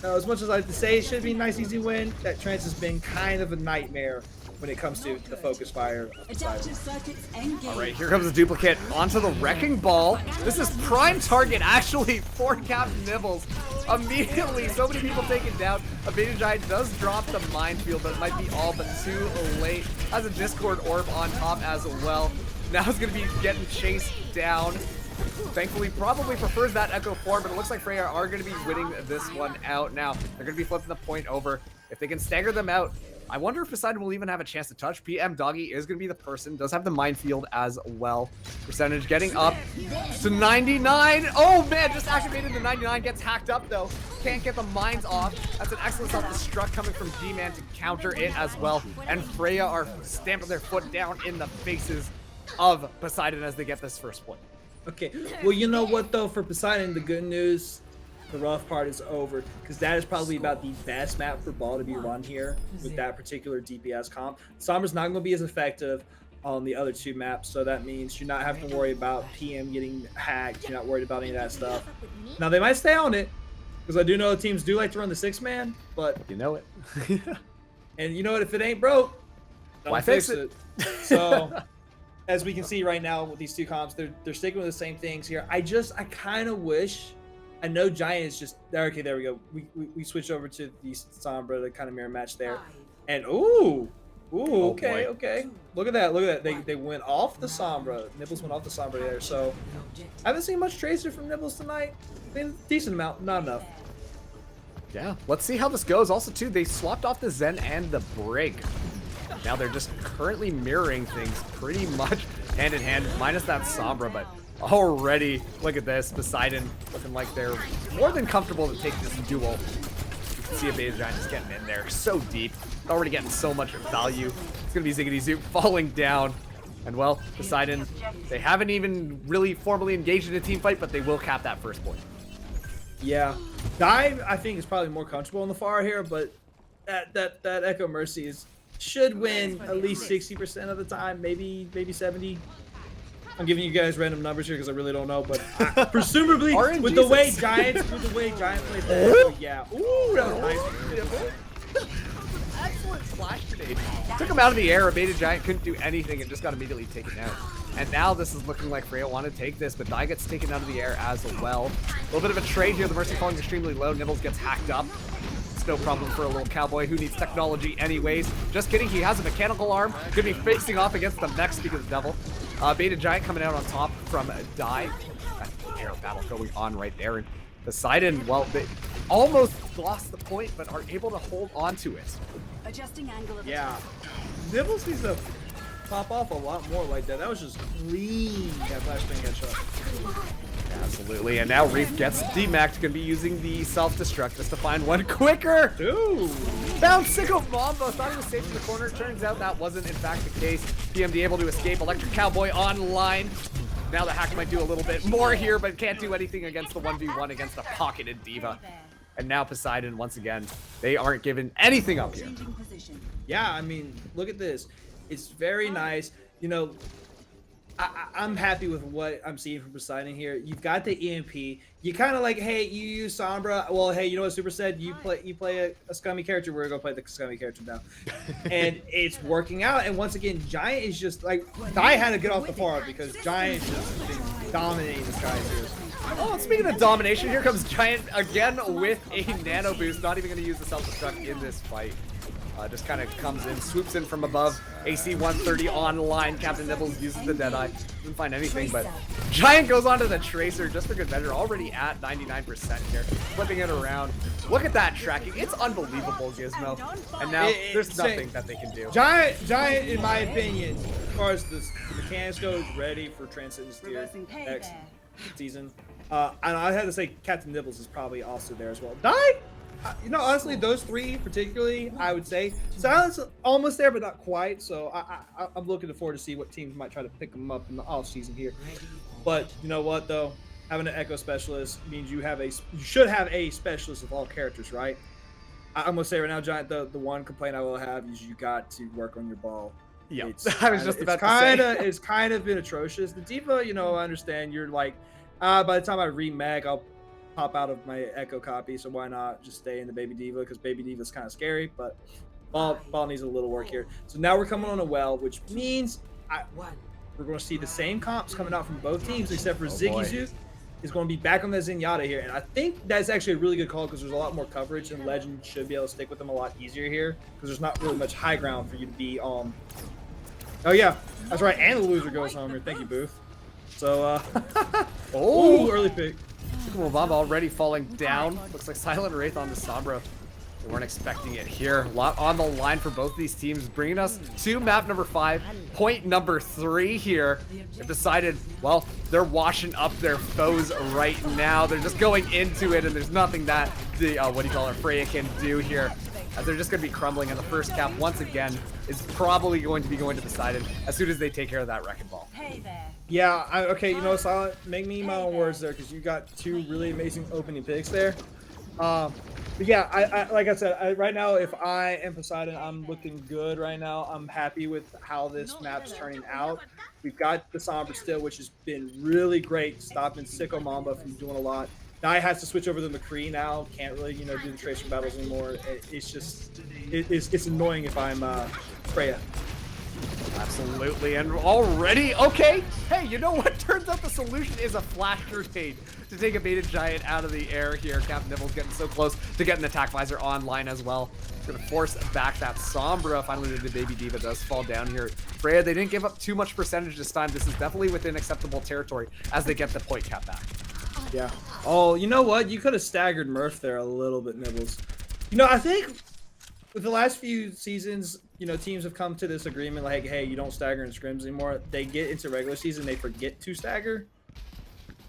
as much as I like to say it should be a nice easy win, that Trance has been kind of a nightmare when it comes to the focus fire. All right, here comes the duplicate onto the Wrecking Ball. This is prime target actually for Captain Nibbles. Immediately, so many people taken down. A Beta Giant does drop the minefield, but it might be all but too late. Has a Discord orb on top as well. Now it's going to be getting chased down. Thankfully, probably prefers that Echo form, but it looks like Freyja are going to be winning this one out. Now, they're going to be flipping the point over. If they can stagger them out, I wonder if Poseidon will even have a chance to touch. PM Doggy is going to be the person. Does have the minefield as well. Percentage getting up to 99. Oh, man, just activated the 99. Gets hacked up, though. Can't get the mines off. That's an excellent self-destruct coming from G-Man to counter it as well. And Freyja are stamping their foot down in the faces of Poseidon as they get this first point. Okay, well, you know what though, for Poseidon, the good news, the rough part is over, because that is probably about the best map for ball to be run here with that particular DPS comp. Sombra's not going to be as effective on the other two maps, so that means you're not having to worry about PM getting hacked. You're not worried about any of that stuff. Now, they might stay on it, because I do know teams do like to run the 6-man, but you know it. and you know what, if it ain't broke, don't why fix it? So as we can see right now with these two comps, they're sticking with the same things here. I kind of wish, I know Giant is just, okay, there we go. We switch over to the Sombra to kind of mirror match there. And okay. Look at that. They went off the Sombra. Nibbles went off the Sombra there. So I haven't seen much Tracer from Nibbles tonight. I mean, decent amount, not enough. Yeah, let's see how this goes. Also, too, they swapped off the Zen and the Break. Now they're just currently mirroring things pretty much hand in hand, minus that Sombra, but already, look at this, Poseidon looking like they're more than comfortable to take this duel. You can see a Beta Giant just getting in there so deep, already getting so much value. It's going to be Ziggity Zoop falling down. And well, Poseidon, they haven't even really formally engaged in a team fight, but they will cap that first point. Yeah, Dive, I think, is probably more comfortable in the far here, but that Echo Mercy should win at least 60% of the time, maybe 70. I'm giving you guys random numbers here because I really don't know, but presumably with the way Giants play ball, yeah. Ooh, that was nice. Excellent flash grenade. Took him out of the air. A Beta Giant couldn't do anything and just got immediately taken out. And now this is looking like Freyja want to take this, but Dai gets taken out of the air as well. A little bit of a trade here. The Mercy falling extremely low. Nibbles gets hacked up. That's no problem for a little cowboy who needs technology anyways. Just kidding, he has a mechanical arm. Could be facing off against the mech, speaking of the devil. Beta Giant coming out on top from Die. That's an air battle going on right there. And Poseidon, well, they almost lost the point, but are able to hold on to it. Adjusting angle of Yeah. Nibbles needs to pop off a lot more like that. That was just clean, that flashbang headshot. Absolutely, and now Reef gets D-Mac, gonna be using the self-destruct just to find one quicker. Ooh. Found Sicko Mambo, thought he was safe in the corner. Turns out that wasn't in fact the case. PMD able to escape. Electric Cowboy online. Now the hack might do a little bit more here, but can't do anything against the 1v1 against a pocketed Diva. And now Poseidon, once again, they aren't giving anything up here. changing position. Yeah, I mean, look at this. It's very nice. You know, I'm happy with what I'm seeing from Poseidon here. You've got the EMP. You kind of like, hey, you use Sombra. Well, hey, you know what Super said? You play a scummy character. We're gonna play the scummy character now, and it's working out. And once again, Giant is just like Die had to get off the farm because Giant just been dominating this guy here. Oh, and speaking of domination, here comes Giant again with a nano boost. Not even going to use the self-destruct in this fight. Just kind of comes in, swoops in from above. AC 130 online. Captain Nibbles uses the Deadeye. Doesn't find anything, but Giant goes onto the Tracer just for good measure. Already at 99% here. Flipping it around. Look at that tracking. It's unbelievable, Gizmo. And now there's nothing that they can do. Giant, in my opinion, as far as the mechanics go, is ready for Transcendence Tier next season. And I had to say Captain Nibbles is probably also there as well. You know, honestly, those three particularly, I would say Silence almost there, but not quite. So I'm looking forward to see what teams might try to pick them up in the off season here. But you know what, though, having an Echo Specialist means you should have a specialist of all characters, right? I'm gonna say right now, Giant, the one complaint I will have is you got to work on your ball. Yeah, I was just about to say. It's kind of been atrocious. The Diva, you know, I understand you're like, by the time I remag, I'll pop out of my Echo copy, so why not just stay in the Baby Diva, because Baby Diva is kind of scary, but ball needs a little work here. So now we're coming on a well, which means we're going to see the same comps coming out from both teams, except for Ziggy Zoot is going to be back on the Zenyatta here, and I think that's actually a really good call because there's a lot more coverage, and Legend should be able to stick with them a lot easier here because there's not really much high ground for you to be on. Oh yeah, that's right, and the loser goes home here. Thank you, Booth. So, oh, early pick. Bomb already falling down. Looks like Silent Wraith on the Sombra. We weren't expecting it here. A lot on the line for both these teams, bringing us to map number 5, point number 3 here. They've decided, well, they're washing up their foes right now. They're just going into it, and there's nothing that the Freyja can do here. As they're just going to be crumbling, and the first cap once again is probably going to be going to Poseidon as soon as they take care of that wrecking ball. Hey there. Yeah, okay, you know, Silent, make me my own words there because you got two really amazing opening picks there. But yeah, I like I said, right now, if I am Poseidon, I'm looking good right now. I'm happy with how this map's turning out. We've got the Sombra still, which has been really great, stopping Sicko Mamba from doing a lot. Nye has to switch over to McCree now. Can't really, you know, do the Tracer battles anymore. It's just, it's annoying if I'm Freyja. Absolutely, and already, okay. Hey, you know what? Turns out the solution is a flash grenade to take a Beta Giant out of the air here. Captain Nibble's getting so close to getting the attack visor online as well. Gonna force back that Sombra. Finally, the Baby Diva does fall down here. Freyja, they didn't give up too much percentage this time. This is definitely within acceptable territory as they get the point cap back. Yeah. Oh, you know what? You could have staggered Murph there a little bit, Nibbles. You know, I think with the last few seasons, you know, teams have come to this agreement like, hey, you don't stagger in scrims anymore. They get into regular season, they forget to stagger.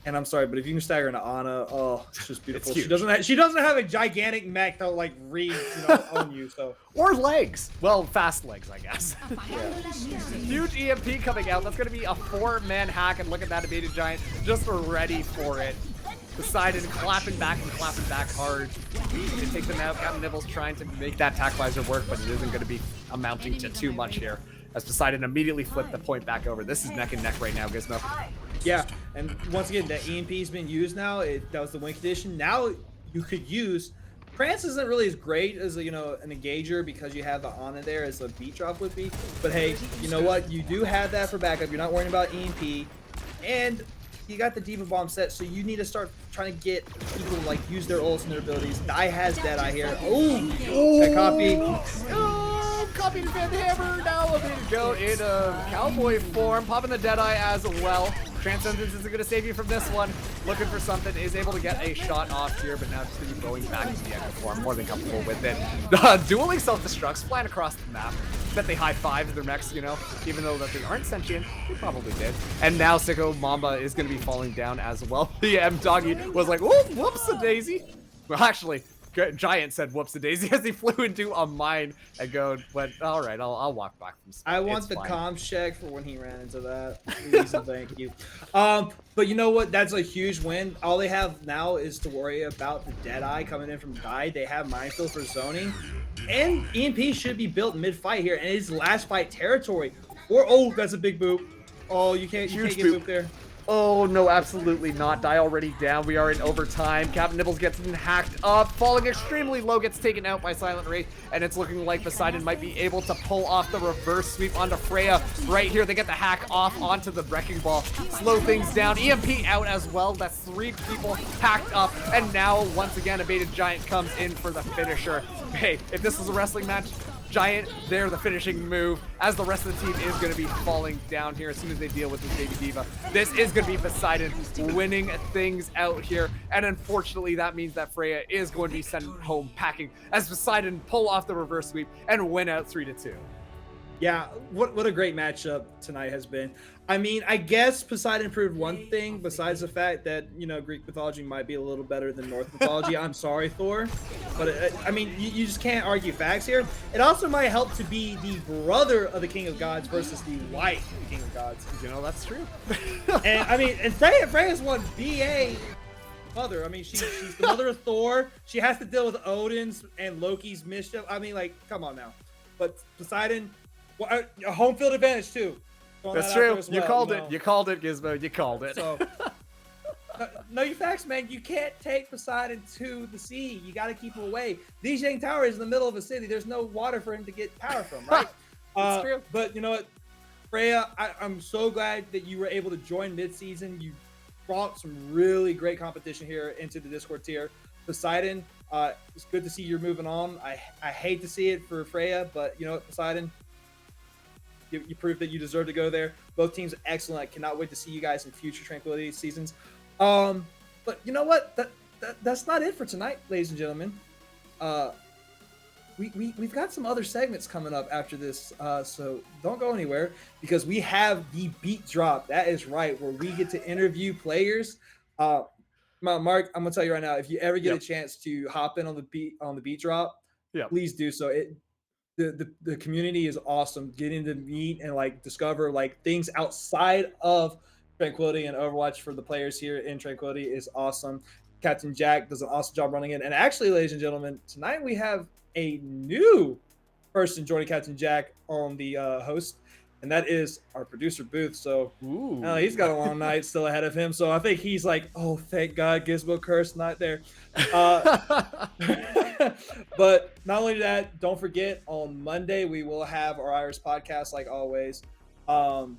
And I'm sorry, but if you can stagger into Ana, oh, it's just beautiful. She doesn't have a gigantic mech that like read, you know, on you. So or legs. Well, fast legs, I guess. Huge EMP coming out. That's gonna be a 4-man hack, and look at that, a Beta Giant just ready for it. Poseidon clapping back hard to take them out. Captain Nibbles trying to make that attack visor work, but it isn't going to be amounting to too much here. As Poseidon immediately flipped the point back over. This is neck and neck right now, Gizmo. Yeah, and once again, that EMP's been used now. That was the win condition. Now you could use. Prance isn't really as great as an engager because you have the Ana there as a beat drop would be. But hey, you know what? You do have that for backup. You're not worrying about EMP, and you got the Diva Bomb set, so you need to start trying to get people to like use their ults and their abilities. Dai has Deadeye here. Oh, that copy. Oh, copy to Van Hammer. Now a bit go in cowboy form, popping the Deadeye as well. Transcendence isn't going to save you from this one. Looking for something, is able to get a shot off here, but now just going to be going back to the Echo form. More than comfortable with it. Dueling self-destructs, flying across the map. Bet they high-fived their mechs, you know, even though that they aren't sentient. They probably did. And now Sicko Mamba is going to be falling down as well. The M Doggy was like, whoops-a-daisy. Well, actually, Giant said whoops-a-daisy as he flew into a mine and went, all right, I'll walk back from space. I want the comms check for when he ran into that. Please and thank you. But you know what? That's a huge win. All they have now is to worry about the Deadeye coming in from Dai. They have Minefield for zoning. And EMP should be built mid-fight here, and it's last fight territory. Oh, that's a big boop. Oh, you can't get boop there. Oh, no, absolutely not. Die already down. We are in overtime. Captain Nibbles gets hacked up, falling extremely low, gets taken out by Silent Wraith, and it's looking like Poseidon might be able to pull off the reverse sweep onto Freyja. Right here, they get the hack off onto the Wrecking Ball, slow things down. EMP out as well. That's 3 people hacked up, and now, once again, a baited Giant comes in for the finisher. Hey, if this was a wrestling match, Giant, there, the finishing move, as the rest of the team is going to be falling down here as soon as they deal with this baby diva. This is going to be Poseidon winning things out here, and unfortunately that means that Freyja is going to be sent home packing as Poseidon pull off the reverse sweep and win out 3-2. Yeah, what a great matchup tonight has been. I mean, I guess Poseidon proved one thing besides the fact that, you know, Greek mythology might be a little better than Norse mythology. I'm sorry, Thor. But, I mean, you just can't argue facts here. It also might help to be the brother of the King of Gods versus the wife of the King of Gods. You know, that's true. And, I mean, and Freyja's one BA mother. I mean, she's the mother of Thor. She has to deal with Odin's and Loki's mischief. I mean, like, come on now. But Poseidon... Well, a home field advantage too. That's true. You called it. You called it, Gizmo. You called it. So, no, you facts, man. You can't take Poseidon to the sea. You got to keep him away. Dijang Tower is in the middle of a city. There's no water for him to get power from, right? That's true. But you know what, Freyja, I'm so glad that you were able to join mid-season. You brought some really great competition here into the Discord tier. Poseidon, it's good to see you're moving on. I hate to see it for Freyja, but you know what, Poseidon, you proved that you deserve to go there. Both teams are excellent. I cannot wait to see you guys in future Tranquility seasons. But you know what? That's not it for tonight, ladies and gentlemen. We've got some other segments coming up after this, so don't go anywhere because we have the beat drop. That is right, where we get to interview players. Mark, I'm gonna tell you right now, if you ever get a chance to hop in on the beat drop, please do so. The community is awesome. Getting to meet and like discover like things outside of Tranquility and Overwatch for the players here in Tranquility is awesome. Captain Jack does an awesome job running it. And actually, ladies and gentlemen, tonight we have a new person joining Captain Jack on the host, and that is our producer Booth. So he's got a long night still ahead of him. So I think he's like, oh, thank God, Gizmo Curse not there. But not only that, don't forget on Monday we will have our Iris podcast like always, and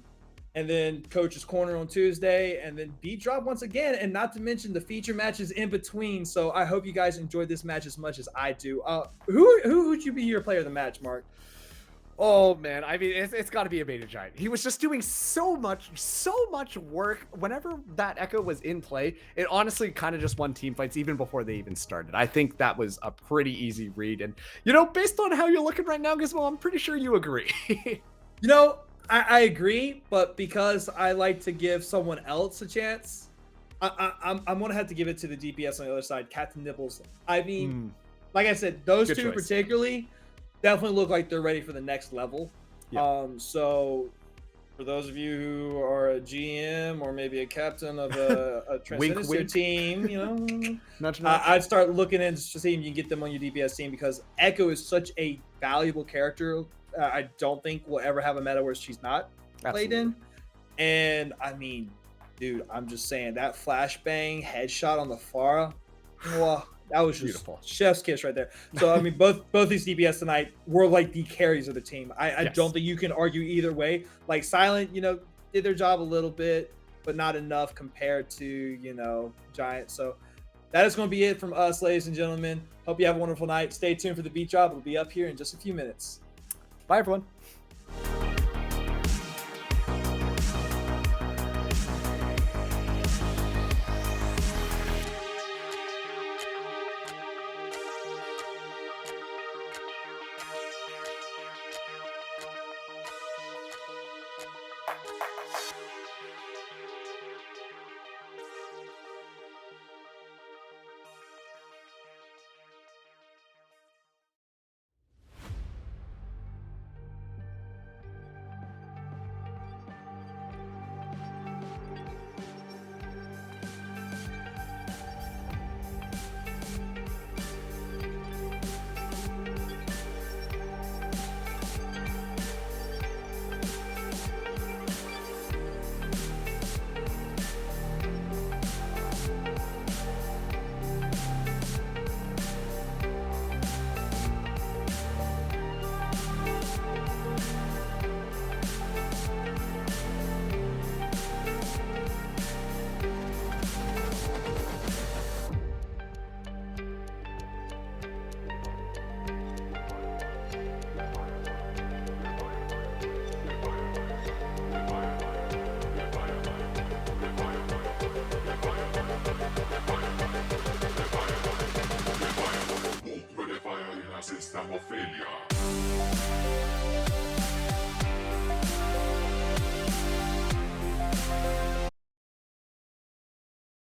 then Coach's Corner on Tuesday, and then Beat Drop once again, and not to mention the feature matches in between. So I hope you guys enjoyed this match as much as I do. Who would you be your player of the match, Mark? Oh man, I mean, it's got to be a beta Giant. He was just doing so much work. Whenever that Echo was in play, it honestly kind of just won team fights even before they even started. I think that was a pretty easy read, and you know, based on how you're looking right now, Gizmo, I'm pretty sure you agree. You know, I agree, but because I like to give someone else a chance, I'm gonna have to give it to the DPS on the other side, Captain Nibbles. I mean, like I said, those Good two choice. Particularly definitely look like they're ready for the next level. So for those of you who are a GM or maybe a captain of a Transcendence team, you know, I'd start looking into seeing if you can get them on your DPS team, because Echo is such a valuable character. I don't think we'll ever have a meta where she's not played in. And I mean, dude, I'm just saying that flashbang headshot on the Pharah, wow, that was just beautiful. Chef's kiss right there. So I mean, both these DPS tonight were like the carries of the team. I don't think you can argue either way. Like Silent, you know, did their job a little bit, but not enough compared to, you know, giants. So that is going to be it from us, ladies and gentlemen. Hope you have a wonderful night. Stay tuned for the beat job. It'll be up here in just a few minutes. Bye, everyone. System of failure.